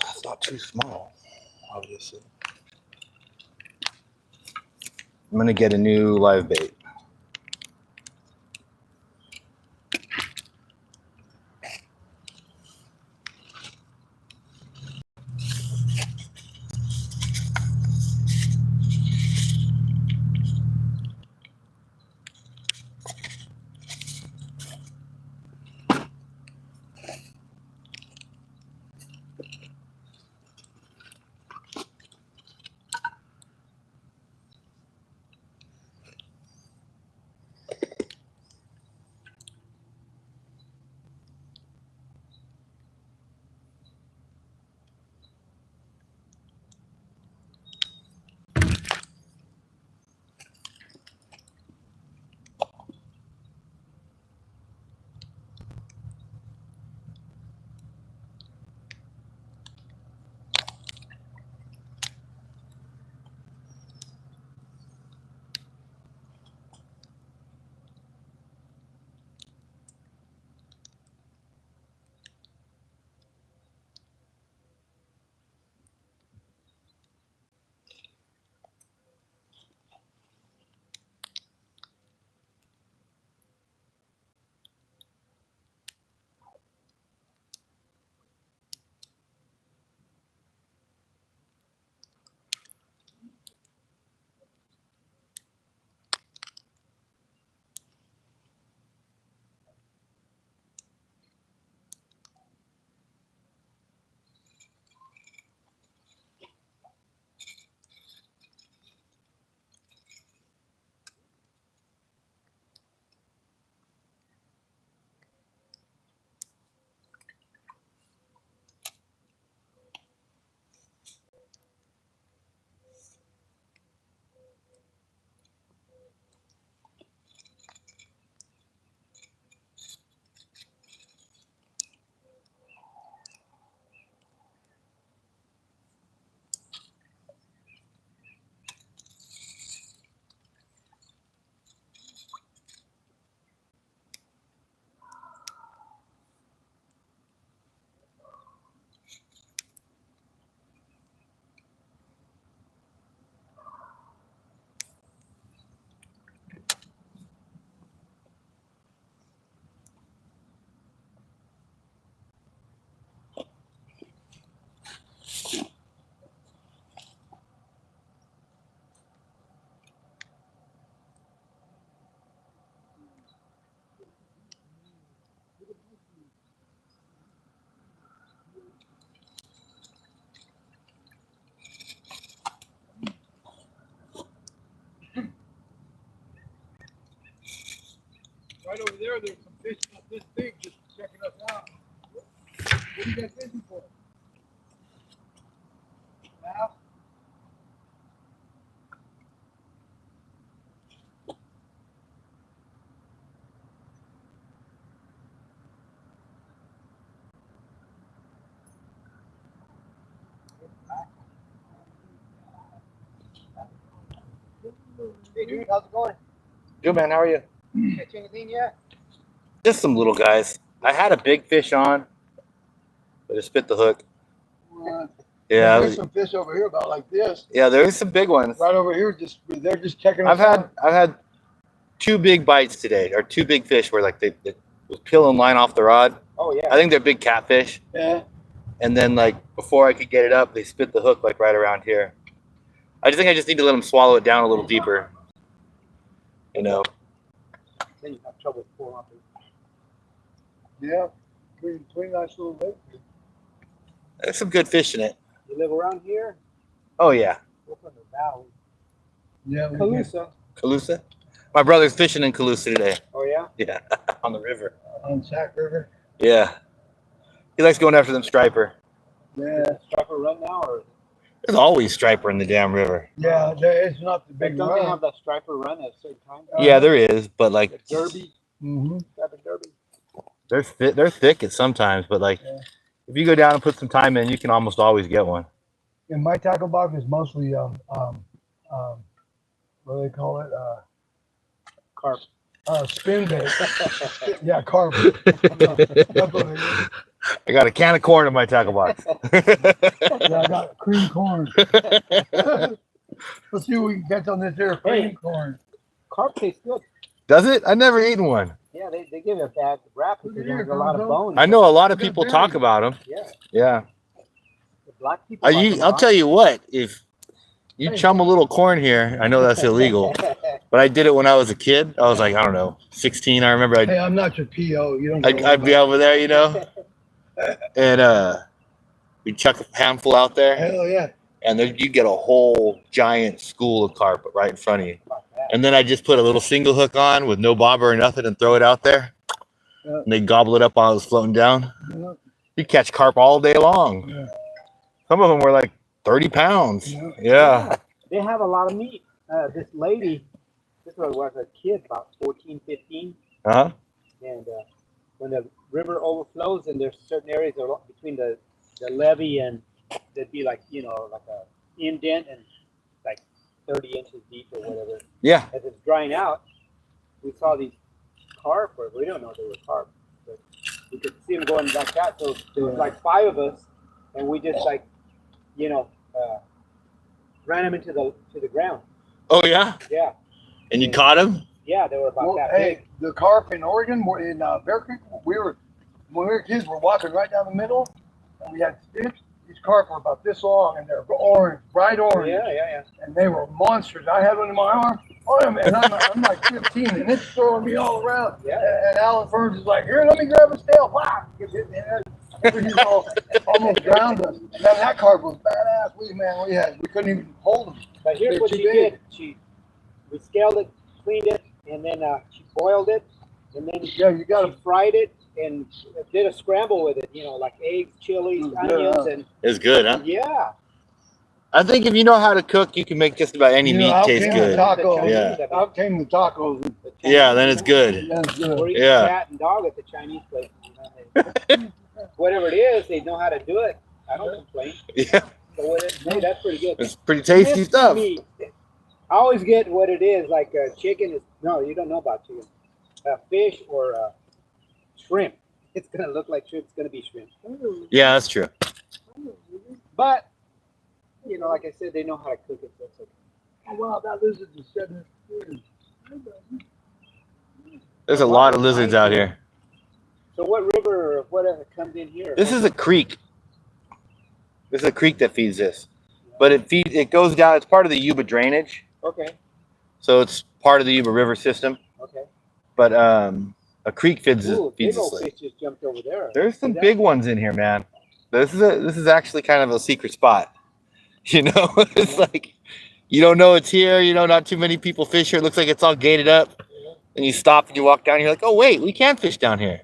That's not too small, obviously. I'm gonna get a new live bait. Right over there, there's some fish not this big just checking us out. What are you guys fishing for? Now? Hey, dude, how's it going? Good, man. How are you? Catch anything yet? Just some little guys. I had a big fish on, but it spit the hook. Yeah, There's some fish over here about like this. yeah. There's some big ones. Right over here, they're just checking us I've out. had 2 big bites today, or 2 big fish where like they was peeling line off the rod. Oh yeah. I think they're big catfish. Yeah. And then like before I could get it up, they spit the hook like right around here. I just think I just need to let them swallow it down a little deeper. You know. Then you have trouble pulling off it. Yeah. Pretty nice little lake. There's some good fish in it. You live around here? Oh yeah. We're from the valley. Yeah. Calusa. Calusa? My brother's fishing in Calusa today. Oh yeah? Yeah. On the river. On Sac River? Yeah. He likes going after them striper. Yeah. Striper run now or? There's always striper in the damn river. Yeah, it's not the big Don't run. they have that striper run at a certain time? Yeah, there is, but like The derby. Mm-hmm. Striper derby. they're thick at sometimes, but like if you go down and put some time in, you can almost always get one. And my tackle box is mostly what do they call it? Carp. Spin bait. Yeah, carp. That's what it is. I got a can of corn in my tackle box. Yeah, I got cream corn. Let's see what we can catch on this here cream corn. Carp tastes good. Does it? I've never eaten one. Yeah, they give it a bad rap because Yeah, there's a lot of bones. I know a lot of people talk about them. Yeah. Yeah. The black people. I'll tell you what, if you chum a little corn here, I know that's illegal, but I did it when I was a kid. I was like, I don't know, 16. I remember Hey, I'm not your PO. You don't. I'd be over there, you know, and we'd chuck a handful out there, Hell yeah. and then you get a whole giant school of carp right in front of you. And then I just put a little single hook on with no bobber or nothing and throw it out there. Yeah. And they gobble it up while it was floating down. Yeah. You catch carp all day long. Yeah. Some of them were like 30 pounds. Yeah. Yeah. They have a lot of meat. This lady, this was a kid, about 14, 15. Uh-huh. And when the river overflows and there's certain areas between the levee and there'd be like, like a indent and like 30 inches deep or whatever. Yeah. As it's drying out, we saw these carp, or we don't know they were carp, but we could see them going like that. So there was like 5 of us, and we just like, ran them into the ground. Oh, yeah? Yeah. And you caught him? Yeah, they were about that hey, big. the carp in Oregon, in Bear Creek, when we were kids, we're walking right down the middle, and we had sticks. These carp were about this long, and they're orange, bright orange. Yeah. And they were monsters. I had one in my arm. Oh, man, I'm like 15, and it's throwing me all around. Yeah. And Alan Ferns is like, here, let me grab his tail. Wow. He's almost drowned us. Man, that carp was badass. We couldn't even hold him. But here's They're what too she big. did. We scaled it, cleaned it, and then she boiled it, and then Yeah, you got she to. fried it and did a scramble with it. Like eggs, chilies, onions, and It's good, huh? yeah. I think if you know how to cook, you can make just about any meat out taste came good. The tacos. Yeah. Out came the tacos. Yeah, then it's good. That's good. Or even Yeah. cat and dog at the Chinese place. Whatever it is, they know how to do it. I don't complain. Yeah, So hey, that's pretty good. it's pretty tasty This stuff. meat, I always get what it is. Like chicken is you don't know about chicken. Fish or shrimp. It's gonna look like shrimp. It's gonna be shrimp. Yeah, that's true. But like I said, they know how to cook it. So it's okay. Oh, wow, that lizard is 7 years. There's a lot of lizards out here. So what river or whatever comes in here? This is a creek. This is a creek that feeds this. But it goes down, it's part of the Yuba drainage. Okay. So it's part of the Yuba River system. Okay. But a creek feeds Ooh, big this old lake. fish just jumped over there. There's some See that? big ones in here, man. This is actually kind of a secret spot. It's like you don't know it's here. Not too many people fish here. It looks like it's all gated up. And you stop and you walk down. And you're like, oh wait, we can fish down here.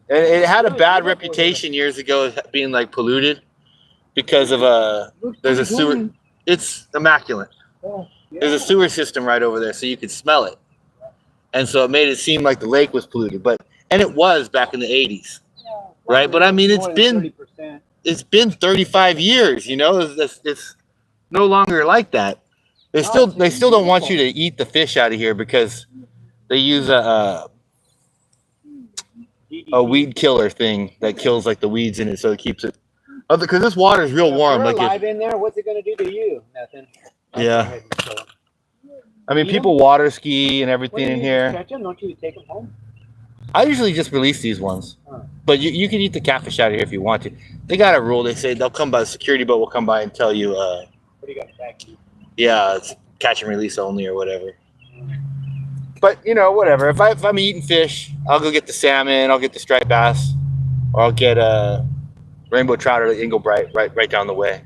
And it had a Really bad beautiful reputation years ago as being like polluted because of Looks there's a pretty sewer. clean. It's immaculate. Oh, There's a sewer system right over there, so you could smell it, and so it made it seem like the lake was polluted. And it was back in the '80s, right? But I mean, more than 30%. it's been 35 years. You know, it's no longer like that. They still don't want you to eat the fish out of here because they use a weed killer thing that kills like the weeds in it, so it keeps it. Because this water is real warm. If like they're alive in there, what's it going to do to you? Nothing. Yeah. I mean, people water ski and everything in here. Catch them? Don't you take them home? I usually just release these ones, but you can eat the catfish out of here if you want to. They got a rule. They say they'll come by. The security boat will come by and tell you. What do you got back? Yeah, it's catch and release only or whatever. But you know, whatever. If I'm eating fish, I'll go get the salmon. I'll get the striped bass, or I'll get a rainbow trout or the Inglebright right down the way.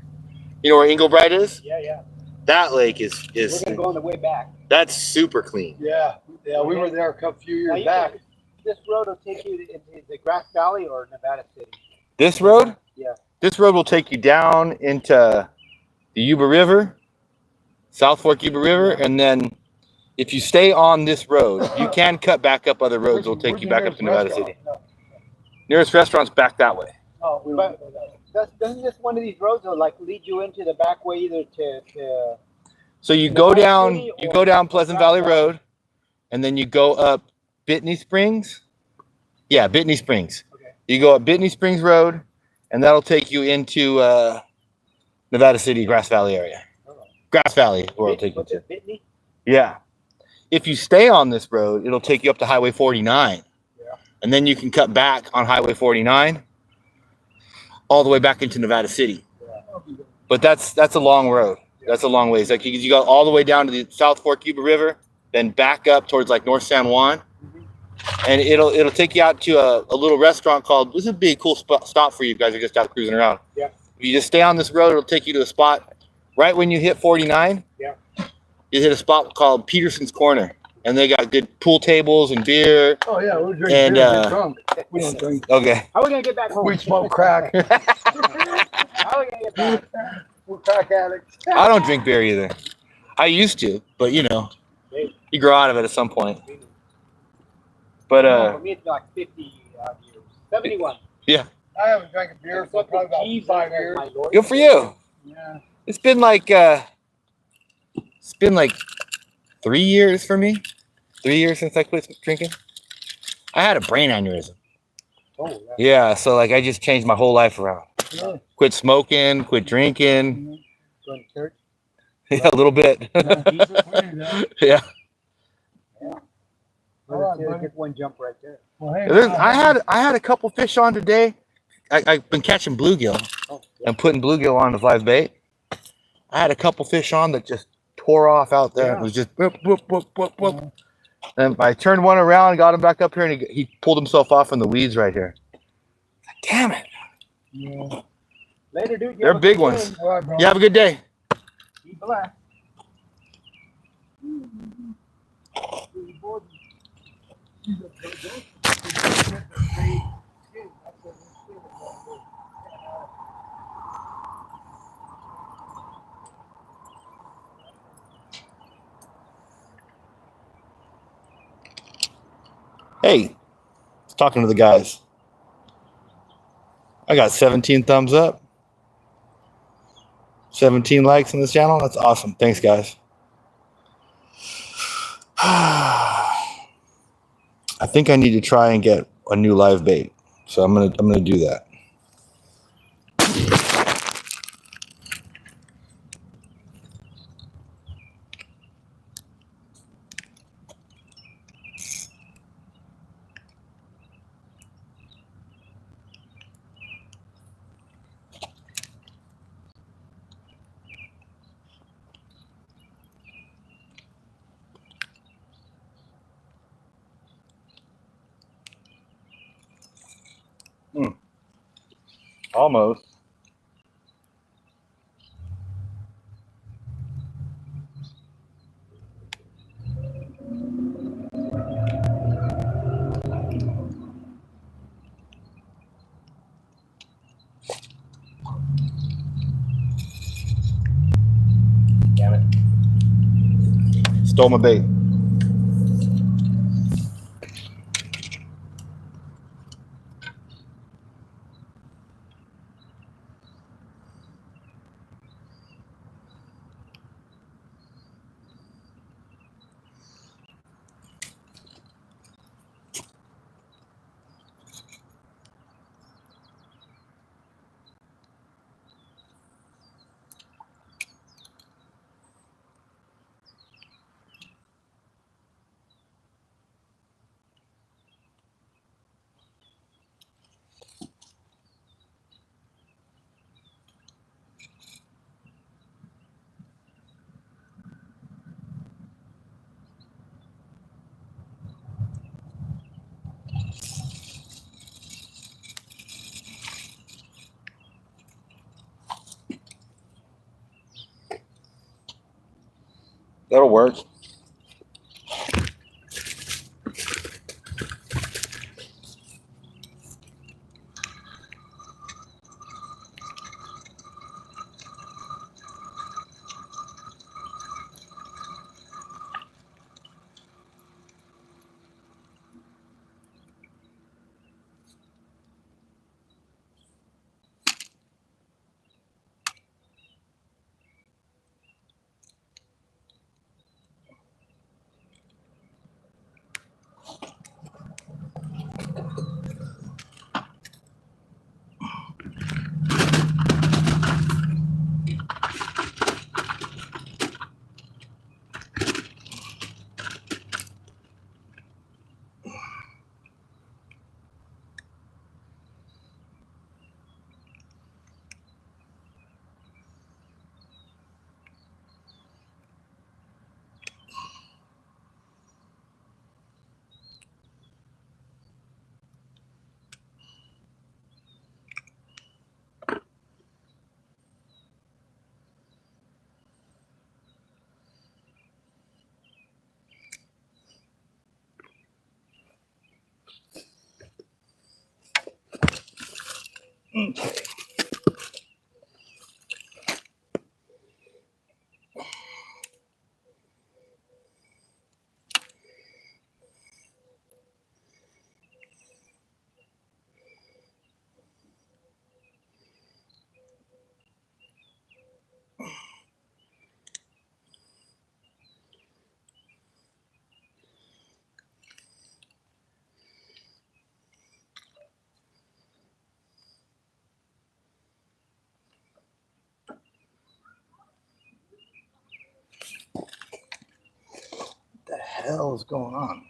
You know where Inglebright is? Yeah. That lake is. We're gonna go on the way back. That's super clean. Yeah, we were there a few years back. This road will take you into the Grass Valley or Nevada City. This road? Yeah. This road will take you down into the Yuba River, South Fork Yuba River, and then if you stay on this road, you can cut back up other roads. It'll take you back up to Nevada City. No. Nearest restaurant's back that way. Oh, we But doesn't this one of these roads like lead you into the back way either to So you go down Pleasant Valley Road, and then you go up Bitney Springs. Yeah, Bitney Springs. Okay. You go up Bitney Springs Road, and that'll take you into Nevada City, Grass Valley area. Grass Valley, where it'll take you to. Bitney? Yeah. If you stay on this road, it'll take you up to Highway 49. Yeah. And then you can cut back on Highway 49 all the way back into Nevada City. Yeah. But that's a long road. That's a long ways. Like you go all the way down to the South Fork Yuba River, then back up towards like North San Juan. And it'll take you out to a little restaurant called, this would be a cool stop for you guys who are just out cruising around. Yeah. If you just stay on this road, it'll take you to a spot right when you hit 49. Yeah. You hit a spot called Peterson's Corner, and they got good pool tables and beer. Oh yeah, we're drinking And, beer. We're drunk. We don't drink. Okay. How are we gonna get back home? We smoke crack. How are we gonna get back? We're crack addicts. I don't drink beer either. I used to, but you know, you grow out of it at some point. But For me, it's like 50 years. 71. yeah, I haven't drank a beer for probably about 5 years. good for you. Yeah. It's been like 3 years for me. 3 years since I quit drinking. I had a brain aneurysm. Oh, Yeah, so like I just changed my whole life around. Yeah. Quit smoking, quit drinking. Going to church. Yeah, a little bit. Yeah. All right, Well, buddy. just one jump right there. Well, hey, I had a couple fish on today. I've been catching bluegill Oh, and putting bluegill on as live bait. I had a couple fish on that just tore off out there. It was just whoop, whoop, whoop, whoop, whoop. And I turned one around, got him back up here, and he pulled himself off in the weeds right here. Damn it. Yeah. Later, dude. They're big ones. All right, bro. You have a good day. Be blessed. Hey, talking to the guys. I got 17 thumbs up, 17 likes on this channel. That's awesome. Thanks, guys. I think I need to try and get a new live bait, so I'm gonna do that. Almost. Stole my bait. That'll work. What the hell is going on?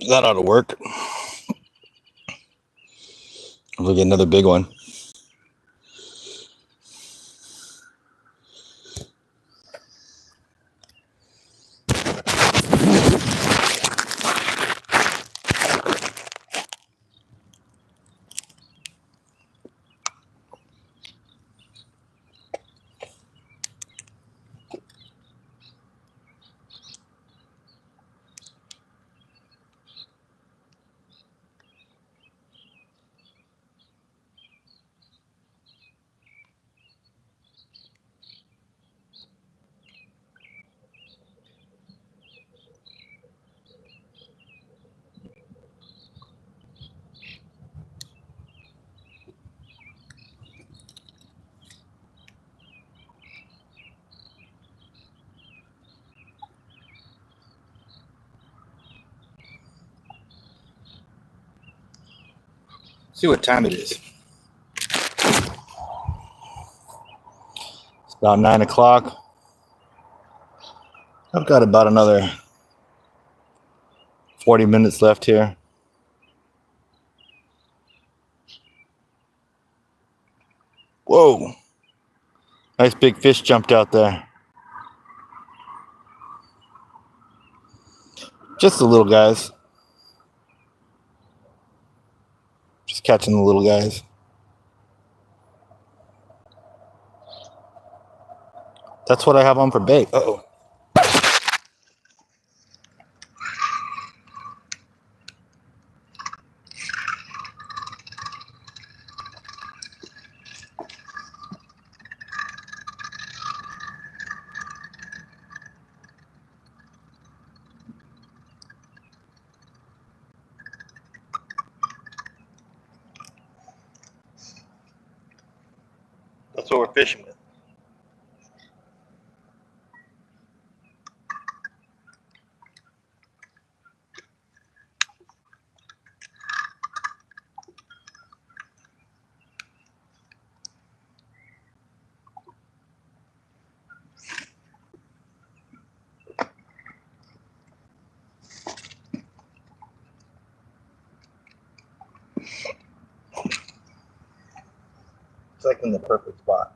That ought to work. We'll get another big one. See what time it is. It's about 9 o'clock. I've got about another 40 minutes left here. Whoa. Nice big fish jumped out there. Just the little guys. Just catching the little guys. That's what I have on for bait. Uh-oh. That's what we're fishing with. It's like in the perfect spot.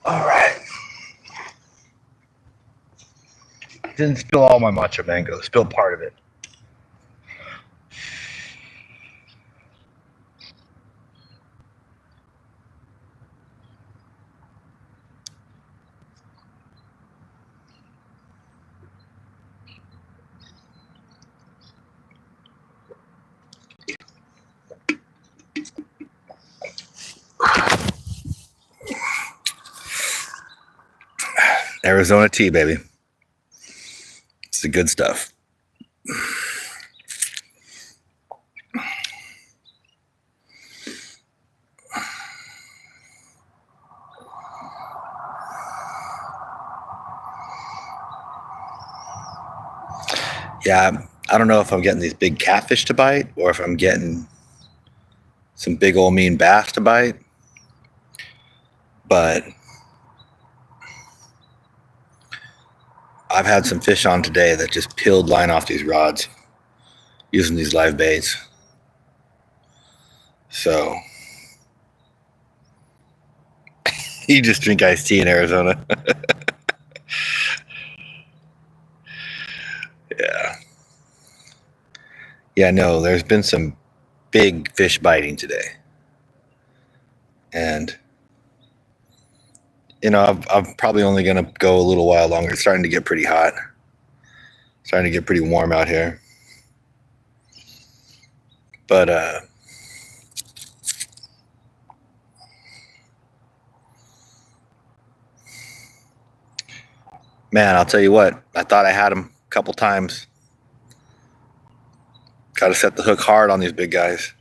All right. Didn't spill all my matcha mango. Spilled part of it. Arizona tea, baby. It's the good stuff. Yeah, I don't know if I'm getting these big catfish to bite or if I'm getting some big old mean bass to bite. But I've had some fish on today that just peeled line off these rods using these live baits. So you just drink iced tea in Arizona. Yeah. Yeah, no, there's been some big fish biting today. And, you know, I'm probably only going to go a little while longer. It's starting to get pretty hot. Starting to get pretty warm out here. But, man, I'll tell you what. I thought I had him a couple times. Got to set the hook hard on these big guys.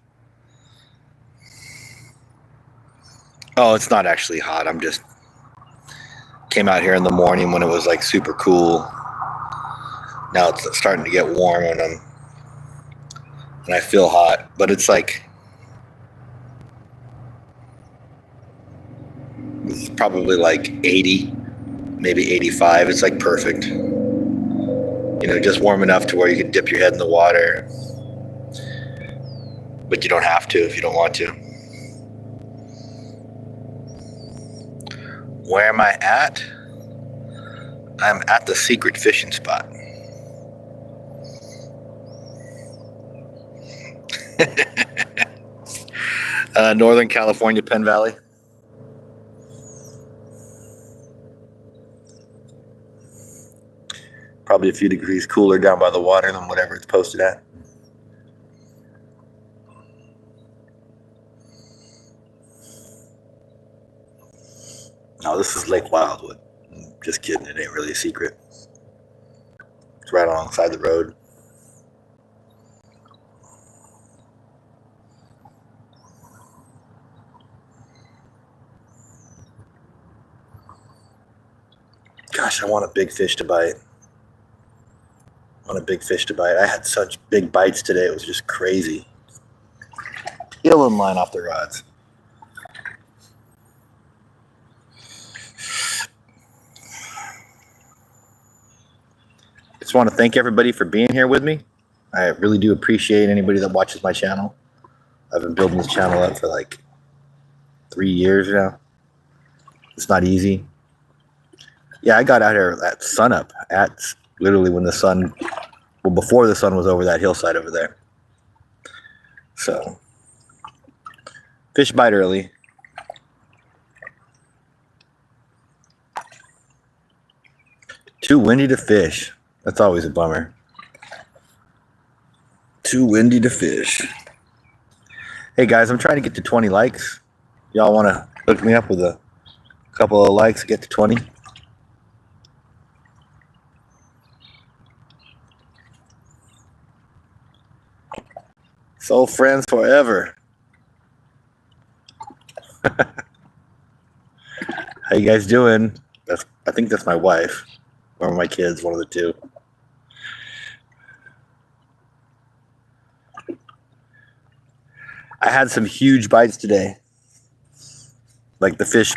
Oh, it's not actually hot. I'm just came out here in the morning when it was like super cool. Now it's starting to get warm and I feel hot, but it's probably like 80, maybe 85. It's like perfect. You know, just warm enough to where you can dip your head in the water, but you don't have to if you don't want to. Where am I at? I'm at the secret fishing spot. Northern California, Penn Valley. Probably a few degrees cooler down by the water than whatever it's posted at. No, this is Lake Wildwood. Just kidding, it ain't really a secret. It's right alongside the road. Gosh, I want a big fish to bite. I had such big bites today. It was just crazy. Killing line off the rods. Just want to thank everybody for being here with me. I really do appreciate anybody that watches my channel. I've been building this channel up for like 3 years now. It's not easy. Yeah, I got out here at sunup, at literally when the sun, well, before the sun was over that hillside over there. So, fish bite early. Too windy to fish. That's always a bummer. Too windy to fish. Hey guys, I'm trying to get to 20 likes. Y'all want to hook me up with a couple of likes to get to 20? Soul friends forever. How you guys doing? I think that's my wife or my kids, one of the two. I had some huge bites today. Like the fish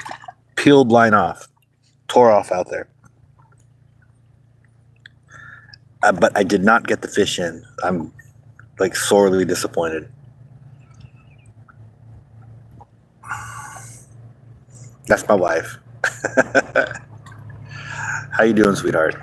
peeled line off, tore off out there. But I did not get the fish in. I'm like sorely disappointed. That's my wife. How you doing, sweetheart?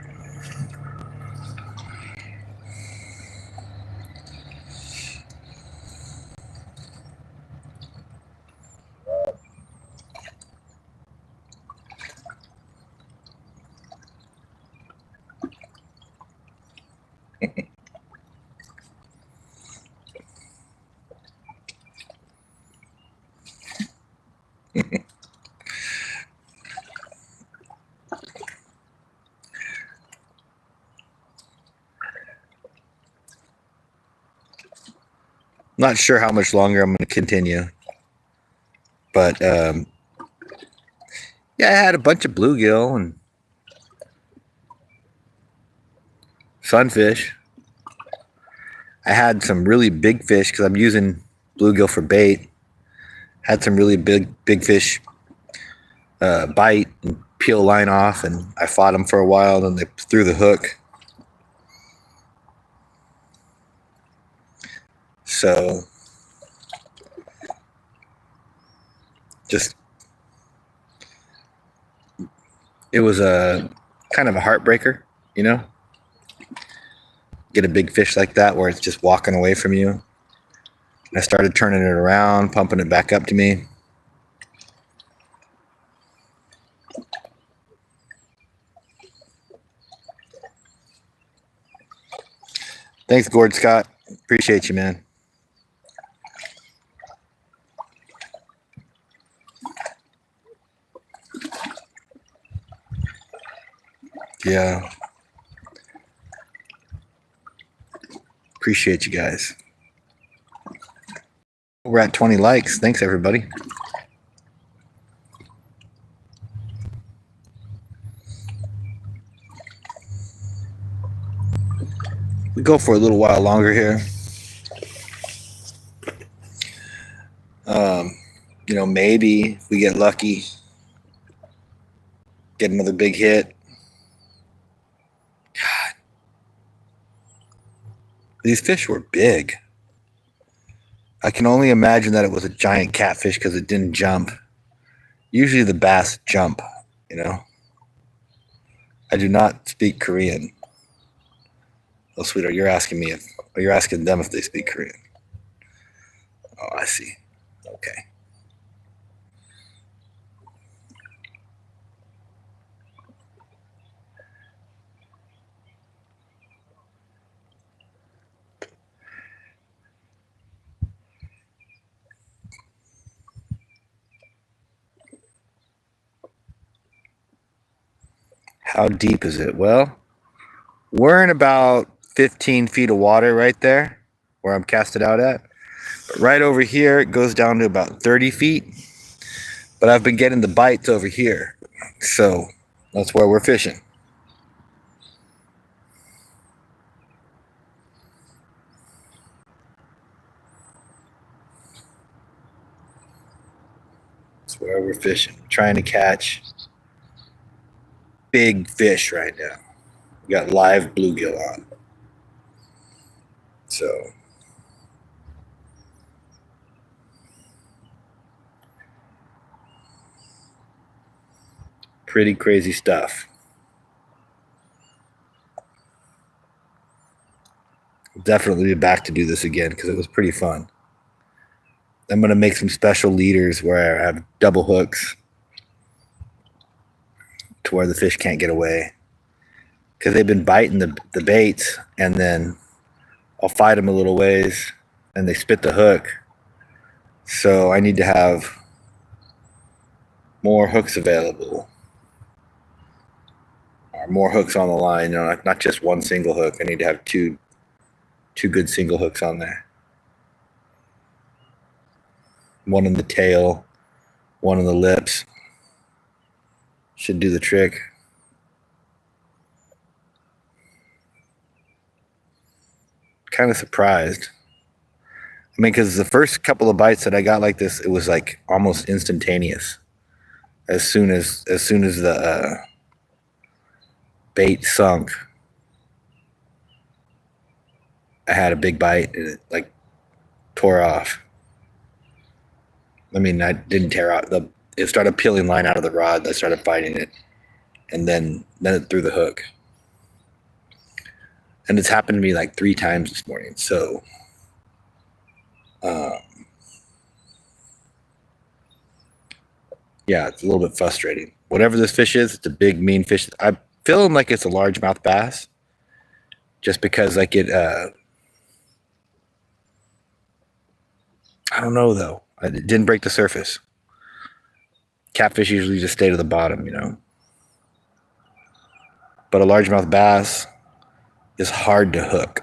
Not sure how much longer I'm going to continue. But, yeah, I had a bunch of bluegill and sunfish. I had some really big fish because I'm using bluegill for bait. Had some really big fish bite and peel line off, and I fought them for a while, and they threw the hook. So just it was a kind of a heartbreaker, you know. get a big fish like that where it's just walking away from you. And I started turning it around, pumping it back up to me. Thanks, Gord Scott. Appreciate you, man. Yeah. Appreciate you guys. We're at 20 likes. Thanks, everybody. We go for a little while longer here. Maybe if we get lucky, get another big hit. God. These fish were big. I can only imagine that it was a giant catfish because it didn't jump. Usually the bass jump, I do not speak Korean. Oh, sweetheart, you're asking them if they speak Korean. Oh, I see. Okay. How deep is it? Well, we're in about 15 feet of water right there where I'm casted out at. But right over here, it goes down to about 30 feet. But I've been getting the bites over here. So that's where we're fishing. That's where we're fishing. Trying to catch big fish right now. We got live bluegill on. So pretty crazy stuff. Definitely be back to do this again because it was pretty fun. I'm going to make some special leaders where I have double hooks to where the fish can't get away. Because they've been biting the baits, and then I'll fight them a little ways, and they spit the hook. So I need to have more hooks available. Or more hooks on the line, not just one single hook. I need to have two good single hooks on there. One in the tail, one in the lips. Should do the trick. Kind of surprised. I mean, because the first couple of bites that I got like this, it was like almost instantaneous. As soon as the bait sunk, I had a big bite and it like tore off. I mean, I didn't tear out. It started peeling line out of the rod. I started fighting it, and then it threw the hook. And it's happened to me like 3 times this morning. So, yeah, it's a little bit frustrating. Whatever this fish is, it's a big, mean fish. I'm feeling like it's a largemouth bass, just because like it. I don't know though. It didn't break the surface. Catfish usually just stay to the bottom, But a largemouth bass is hard to hook.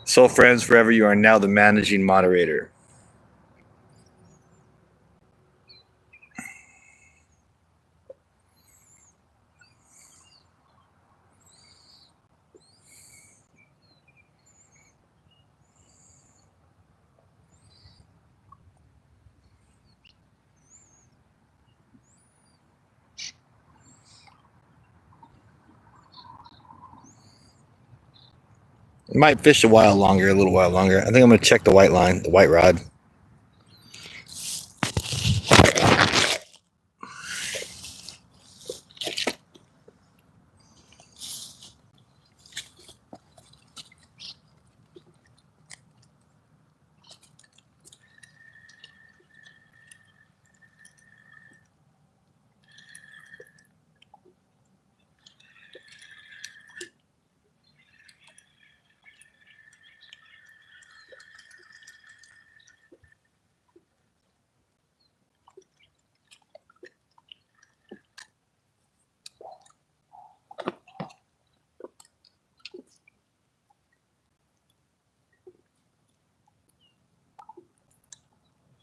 So, friends, forever, you are now the managing moderator. Might fish a little while longer. I think I'm gonna check the white line, the white rod.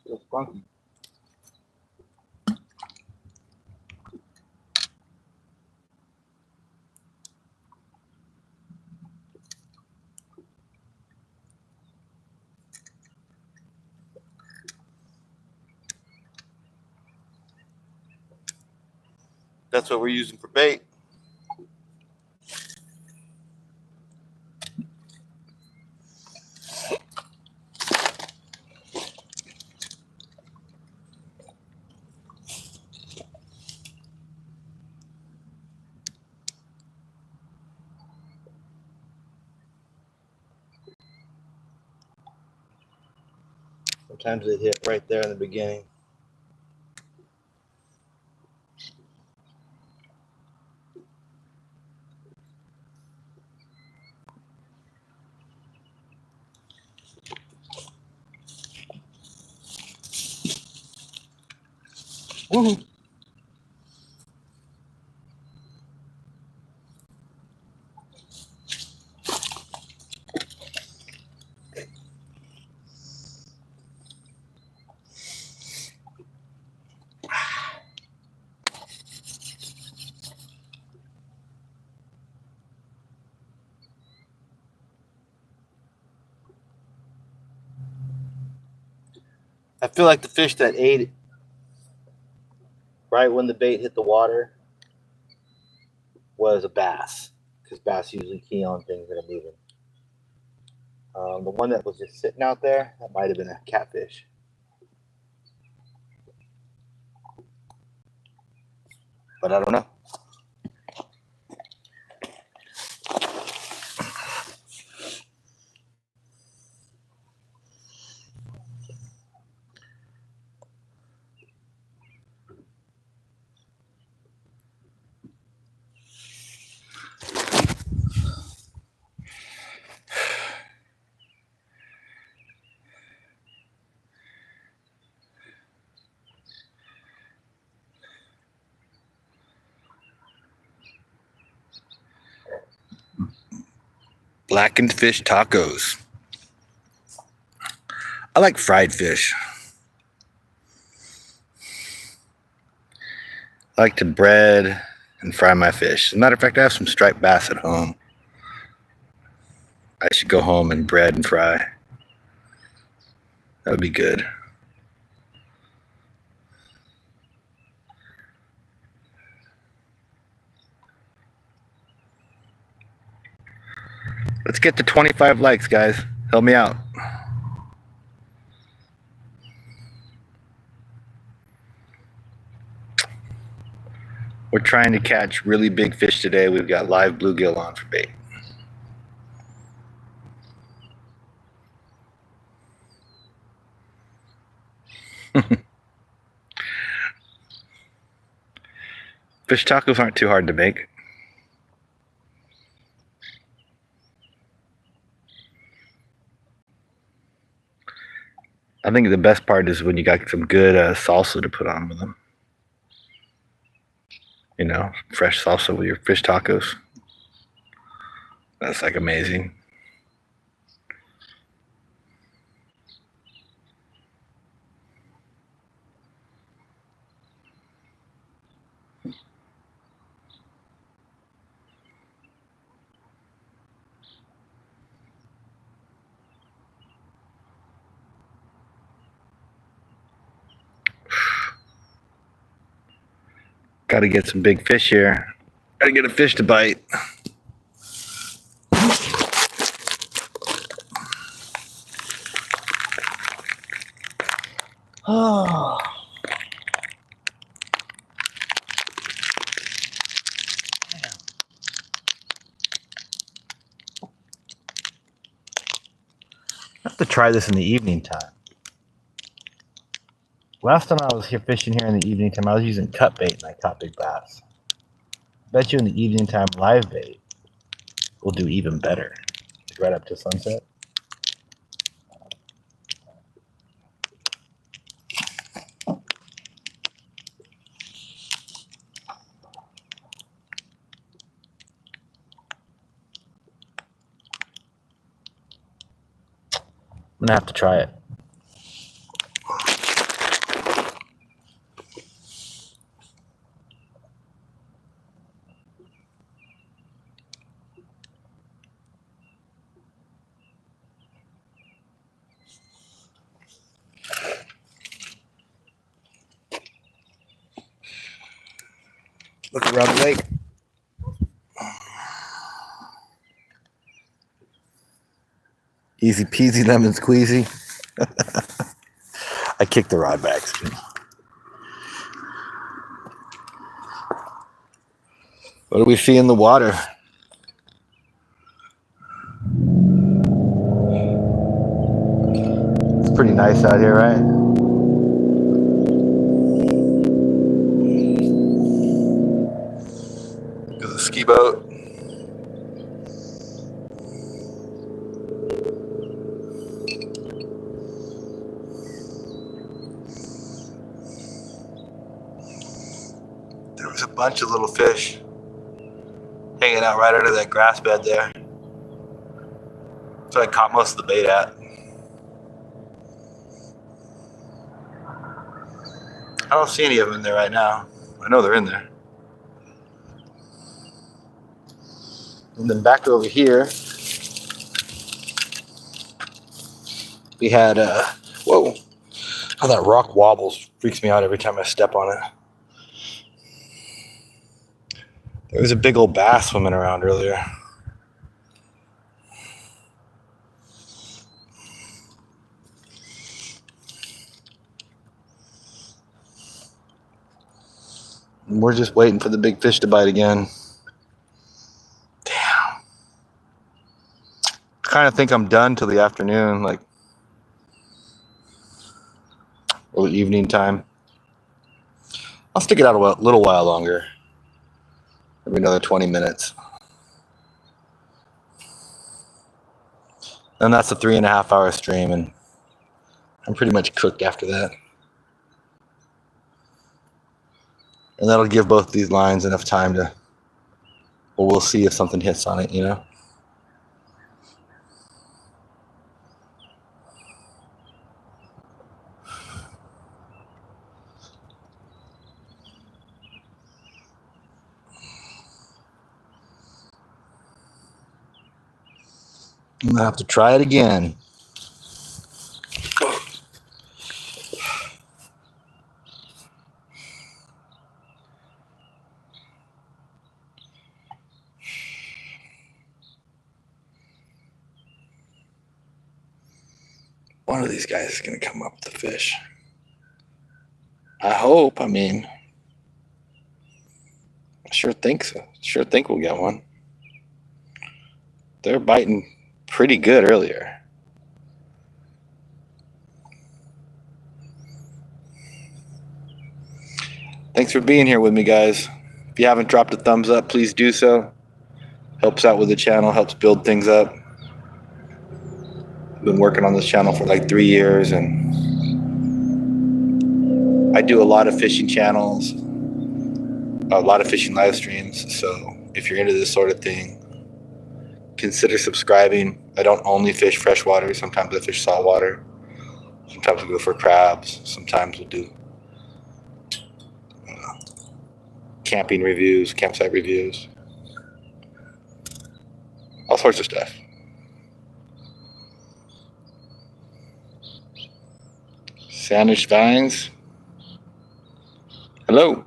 Still funky. That's what we're using for bait. Sometimes they hit right there in the beginning. Woohoo! I feel like the fish that ate it right when the bait hit the water was a bass, because bass usually key on things that are moving. The one that was just sitting out there, that might have been a catfish. But I don't know. Blackened fish tacos. I like fried fish. I like to bread and fry my fish. As a matter of fact, I have some striped bass at home. I should go home and bread and fry. That would be good. Let's get to 25 likes, guys. Help me out. We're trying to catch really big fish today. We've got live bluegill on for bait. Fish tacos aren't too hard to make. I think the best part is when you got some good salsa to put on with them. You know, fresh salsa with your fish tacos. That's like amazing. Got to get some big fish here. Got to get a fish to bite. Oh. I have to try this in the evening time. Last time I was here fishing here in the evening time, I was using cut bait and I caught big bass. Bet you in the evening time live bait will do even better. Right up to sunset. I'm gonna have to try it. Look around the lake. Easy peasy lemon squeezy. I kicked the rod back. What do we see in the water? It's pretty nice out here, right? There's a ski boat. There was a bunch of little fish hanging out right under that grass bed there. So I caught most of the bait at. I don't see any of them in there right now. I know they're in there. And then back over here, we had, whoa. How that rock wobbles freaks me out every time I step on it. There was a big old bass swimming around earlier. And we're just waiting for the big fish to bite again. Damn. I kind of think I'm done till the afternoon, like, or the evening time. I'll stick it out a little while longer. Maybe another 20 minutes. And that's a 3.5 hour stream, and I'm pretty much cooked after that. And that'll give both these lines enough time to, well, we'll see if something hits on it, you know? I'm gonna have to try it again. One of these guys is gonna come up with a fish. I hope. I mean, I sure think so. Sure think we'll get one. They're biting pretty good earlier. Thanks for being here with me, guys. If you haven't dropped a thumbs up, please do so. Helps out with the channel, helps build things up. I've been working on this channel for like 3 years, and I do a lot of fishing channels, a lot of fishing live streams. So if you're into this sort of thing, consider subscribing. I don't only fish freshwater. Sometimes I fish saltwater. Sometimes we go for crabs. Sometimes we'll do camping reviews, campsite reviews, all sorts of stuff. Sandwich Vines. Hello.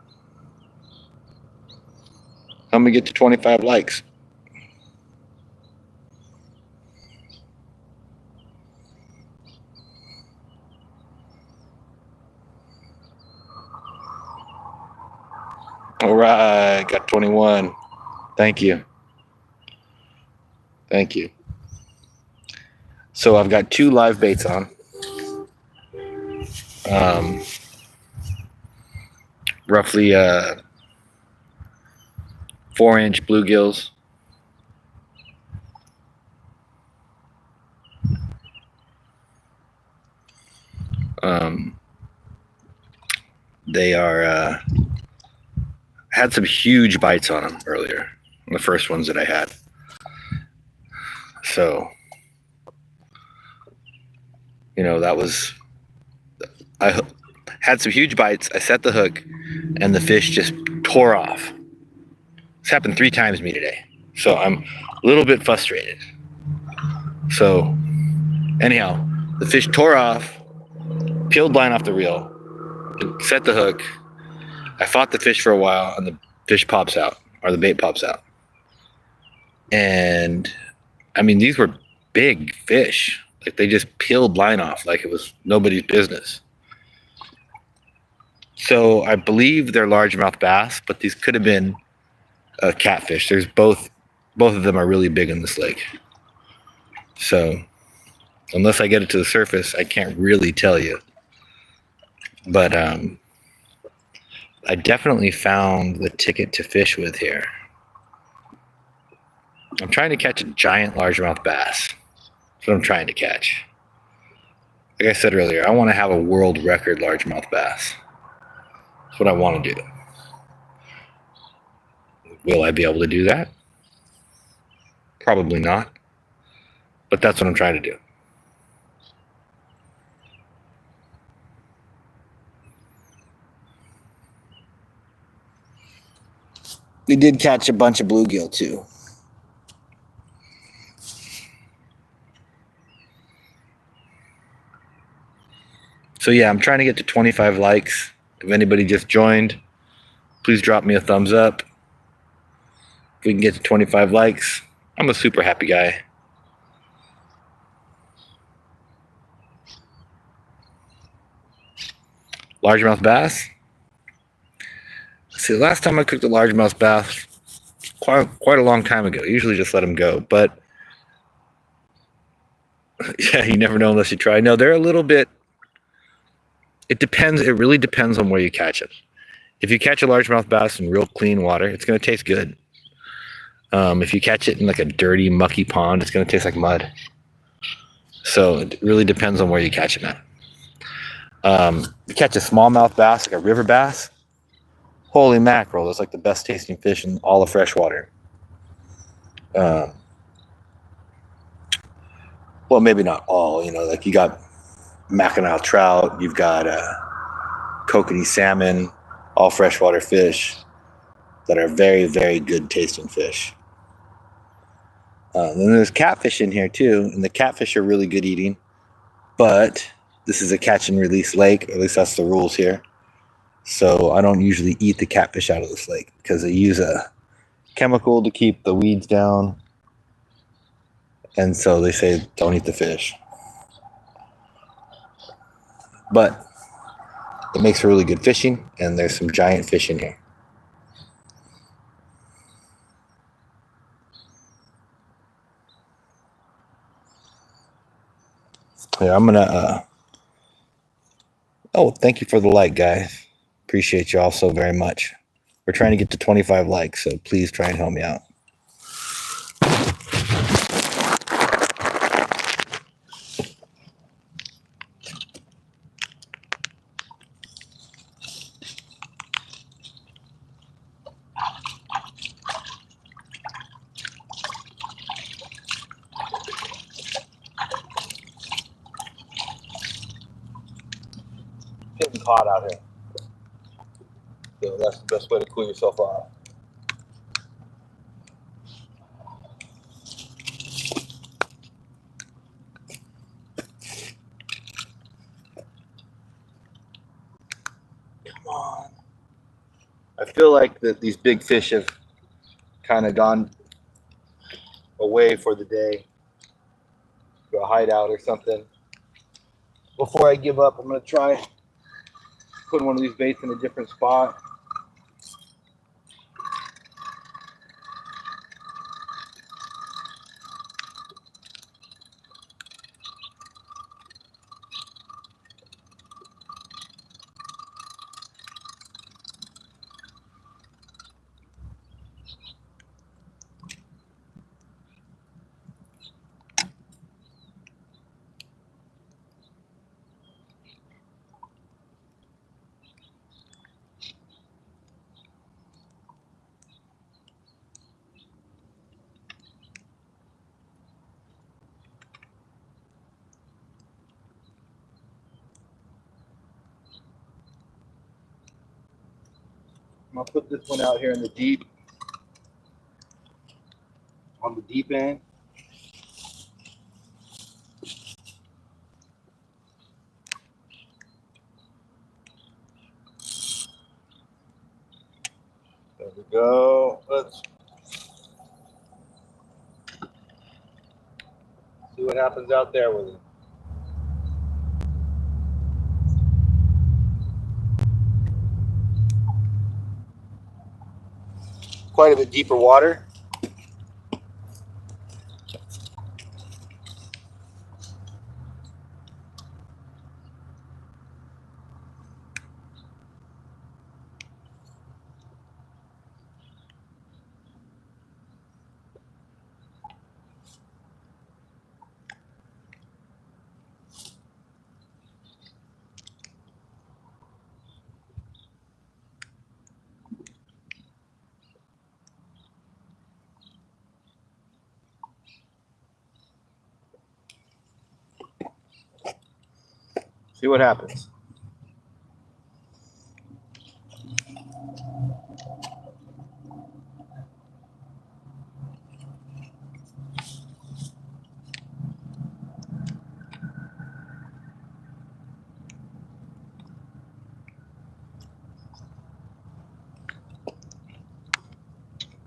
Help me get to 25 likes. All right, got 21. Thank you. Thank you. So I've got 2 live baits on. Roughly 4-inch bluegills. They are had some huge bites on them earlier, the first ones that I had. So, that was, I had some huge bites. I set the hook, and the fish just tore off. It's happened 3 times to me today. So I'm a little bit frustrated. So anyhow, the fish tore off, peeled line off the reel, set the hook. I fought the fish for a while, and the fish pops out, or the bait pops out. And I mean, these were big fish. Like, they just peeled line off like it was nobody's business. So I believe they're largemouth bass, but these could have been catfish. There's both of them are really big in this lake. So unless I get it to the surface, I can't really tell you. But I definitely found the ticket to fish with here. I'm trying to catch a giant largemouth bass. That's what I'm trying to catch. Like I said earlier, I want to have a world record largemouth bass. That's what I want to do. Will I be able to do that? Probably not. But that's what I'm trying to do. We did catch a bunch of bluegill too. So yeah, I'm trying to get to 25 likes. If anybody just joined, please drop me a thumbs up. If we can get to 25 likes, I'm a super happy guy. Largemouth bass. See, the last time I cooked a largemouth bass, quite a long time ago. Usually just let them go, but yeah, you never know unless you try. No, they're a little bit. It depends. It really depends on where you catch it. If you catch a largemouth bass in real clean water, it's going to taste good. If you catch it in like a dirty, mucky pond, it's going to taste like mud. So it really depends on where you catch it at. You catch a smallmouth bass, like a river bass. Holy mackerel, that's like the best tasting fish in all of freshwater. Well, maybe not all, like you got Mackinaw trout, you've got kokanee salmon, all freshwater fish that are very, very good tasting fish. Then there's catfish in here too, and the catfish are really good eating, but this is a catch and release lake, or at least that's the rules here. So I don't usually eat the catfish out of this lake because they use a chemical to keep the weeds down. And so they say don't eat the fish. But it makes for really good fishing, and there's some giant fish in here. Yeah, I'm gonna oh, thank you for the like, guys. Appreciate you all so very much. We're trying to get to 25 likes, so please try and help me out. Getting caught out here. So that's the best way to cool yourself off. Come on. I feel like that these big fish have kind of gone away for the day, to a hideout or something. Before I give up, I'm going to try putting one of these baits in a different spot. I'm gonna put this one out here in the deep, on the deep end. There we go. Let's see what happens out there with it. Quite a bit deeper water. See what happens.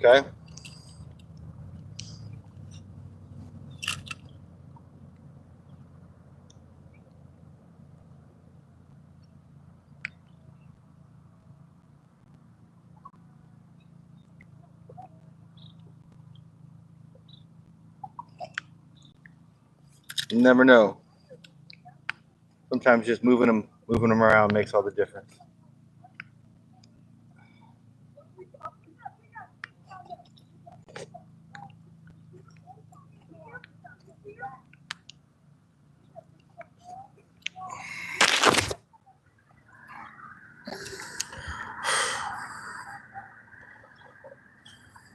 Okay. You never know. Sometimes just moving them around makes all the difference.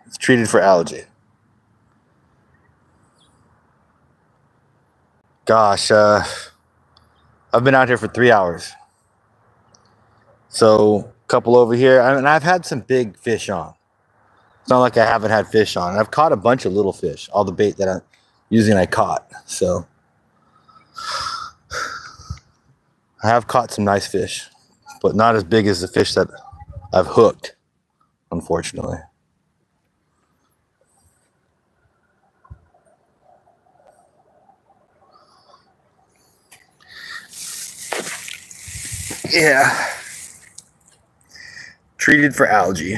It's treated for algae. Gosh, I've been out here for 3 hours. So, a couple over here. And I've had some big fish on. It's not like I haven't had fish on. I've caught a bunch of little fish. All the bait that I'm using, I caught. So, I have caught some nice fish, but not as big as the fish that I've hooked, unfortunately. Yeah. Treated for algae.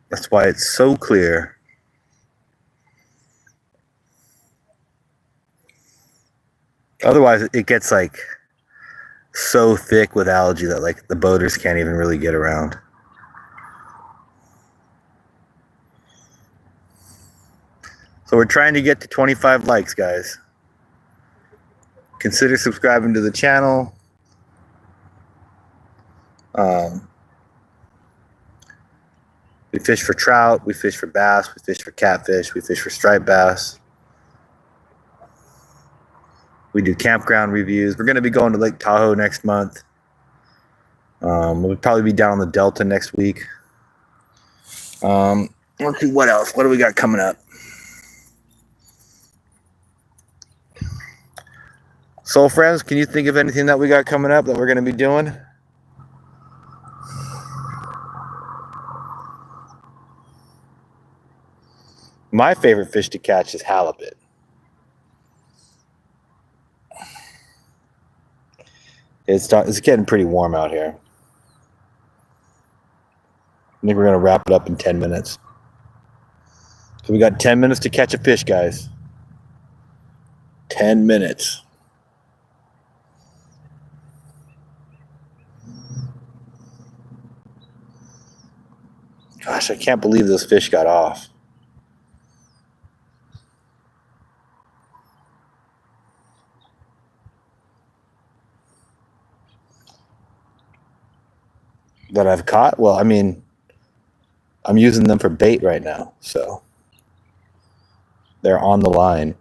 That's why it's so clear. Otherwise, it gets like so thick with algae that like the boaters can't even really get around. So we're trying to get to 25 likes, guys. Consider subscribing to the channel. We fish for trout, we fish for bass, we fish for catfish, we fish for striped bass. We do campground reviews. We're going to be going to Lake Tahoe next month. We'll probably be down in the Delta next week. Let's see what else. What do we got coming up? Soul friends, can you think of anything that we got coming up that we're going to be doing? My favorite fish to catch is halibut. It's getting pretty warm out here. I think we're going to wrap it up in 10 minutes. So we got 10 minutes to catch a fish, guys. 10 minutes. Gosh, I can't believe those fish got off. That I've caught? Well, I mean, I'm using them for bait right now, so they're on the line.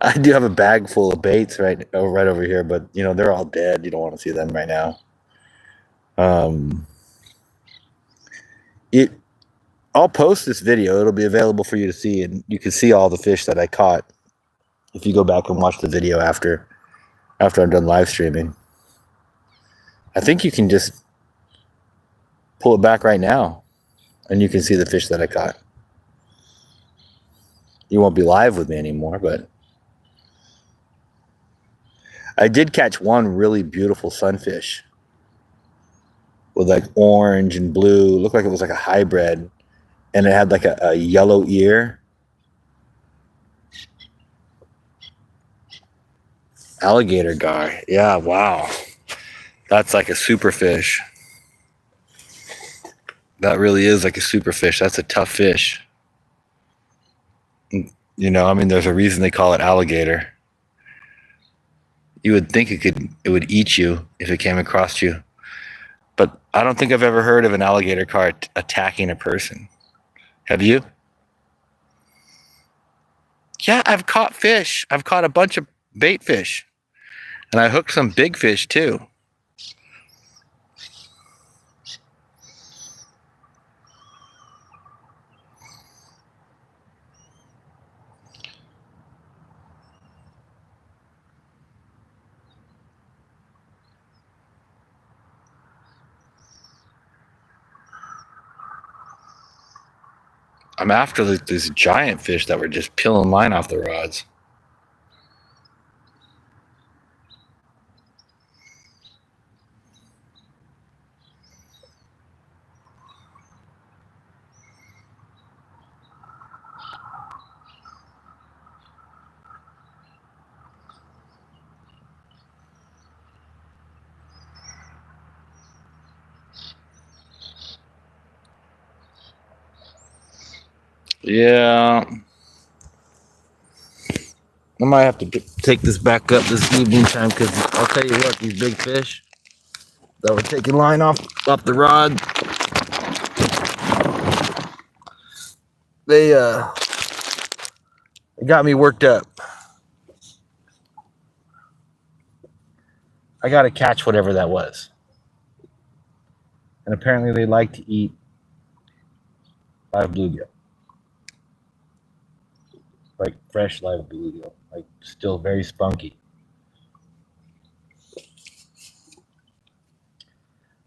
I do have a bag full of baits right over here, but you know they're all dead. You don't want to see them right now. I'll post this video. It'll be available for you to see, and you can see all the fish that I caught if you go back and watch the video after I'm done live streaming. I think you can just pull it back right now, and you can see the fish that I caught. You won't be live with me anymore, but I did catch one really beautiful sunfish with like orange and blue. Looked like it was like a hybrid, and it had like a yellow ear. Alligator gar. Yeah, wow. That's like a super fish. That really is like a super fish. That's a tough fish. You know, I mean, there's a reason they call it alligator. You would think it would eat you if it came across you. But I don't think I've ever heard of an alligator gar attacking a person. Have you? Yeah, I've caught fish. I've caught a bunch of bait fish. And I hooked some big fish too. I'm after these giant fish that were just peeling line off the rods. Yeah. I might have to take this back up this evening time because I'll tell you what, these big fish that were taking line off the rod, they got me worked up. I got to catch whatever that was. And apparently they like to eat live bluegill. Like fresh live bluegill. Like still very spunky.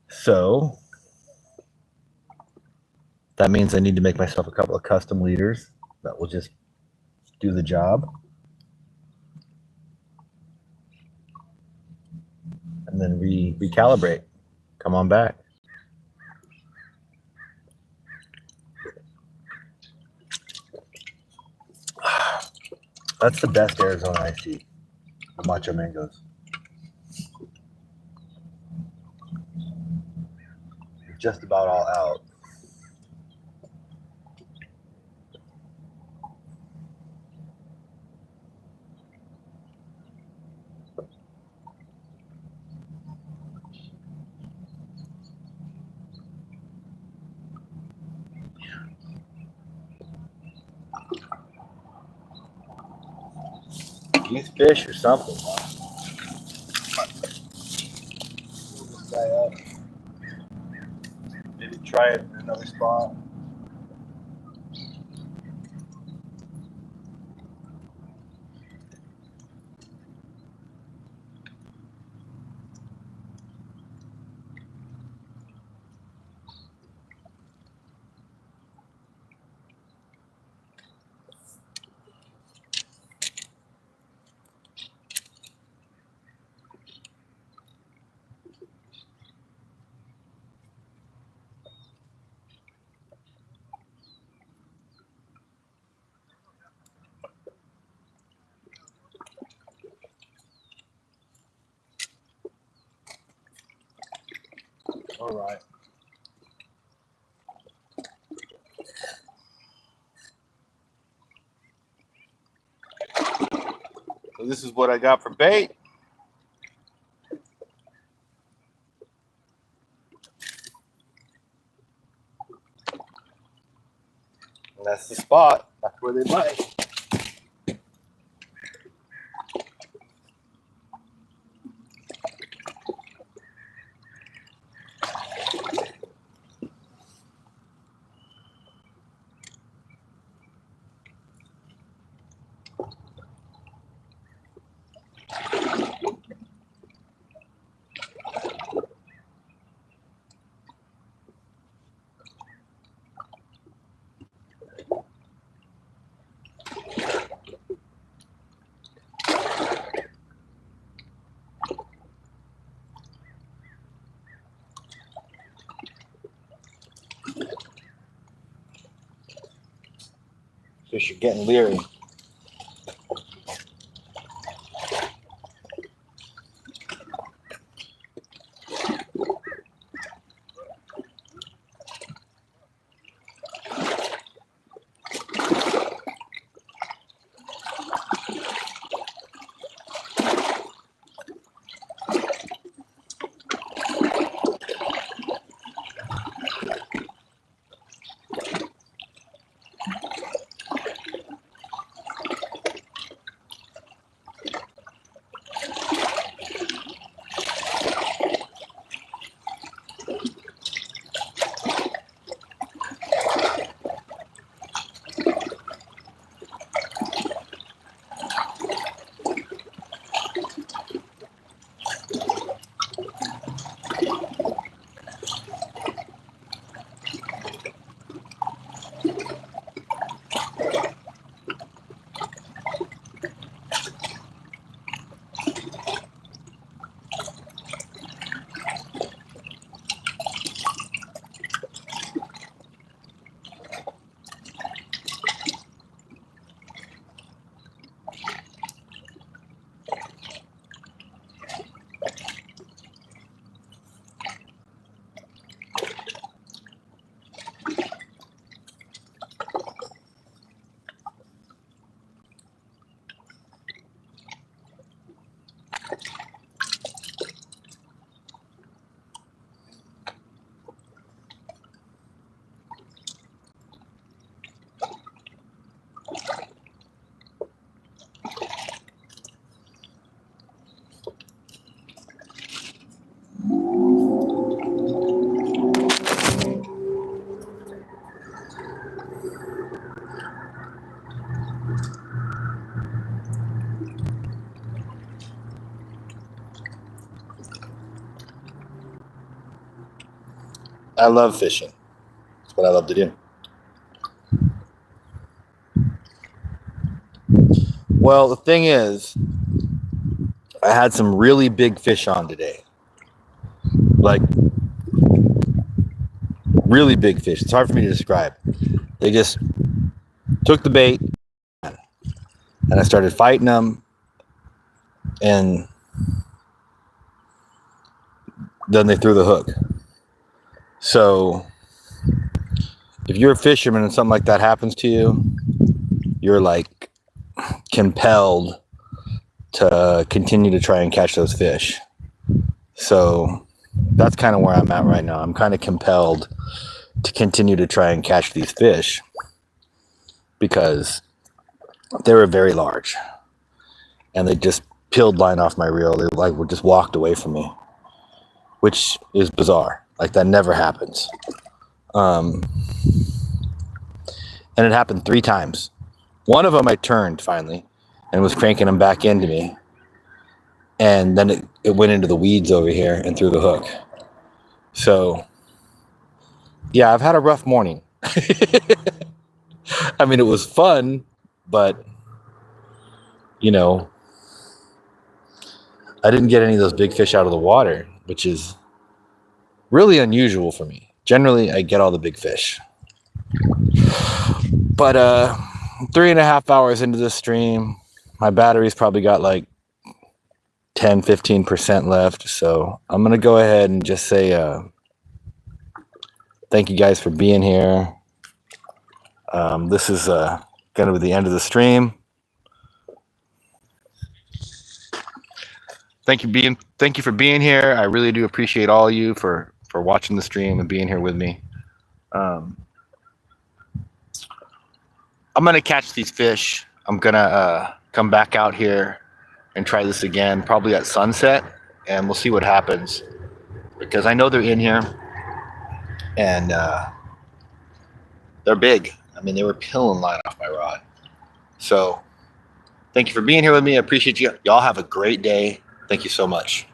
So that means I need to make myself a couple of custom leaders that will just do the job. And then recalibrate. Come on back. That's the best Arizona I see. The macho mangoes. They're just about all out. These fish or something. Pull this guy up. Maybe try it in another spot. All right. So this is what I got for bait. And that's the spot. That's where they bite. Fish are getting leery. I love fishing. It's what I love to do. Well, the thing is, I had some really big fish on today. Like, really big fish. It's hard for me to describe. They just took the bait, and I started fighting them, and then they threw the hook. So, if you're a fisherman and something like that happens to you, you're like compelled to continue to try and catch those fish. So that's kind of where I'm at right now. I'm kind of compelled to continue to try and catch these fish because they were very large and they just peeled line off my reel. They like just walked away from me, which is bizarre. Like that never happens. And it happened 3 times. One of them I turned finally and was cranking them back into me. And then it went into the weeds over here and threw the hook. So, yeah, I've had a rough morning. I mean, it was fun, but, you know, I didn't get any of those big fish out of the water, which is really unusual for me. Generally, I get all the big fish. But 3.5 hours into this stream, my battery's probably got like 10-15% left. So I'm going to go ahead and just say thank you guys for being here. This is going to be the end of the stream. Thank you for being here. I really do appreciate all of you for watching the stream and being here with me. I'm going to catch these fish. I'm going to come back out here and try this again, probably at sunset, and we'll see what happens. Because I know they're in here, and they're big. I mean, they were peeling line off my rod. So, thank you for being here with me. I appreciate you. Y'all have a great day. Thank you so much.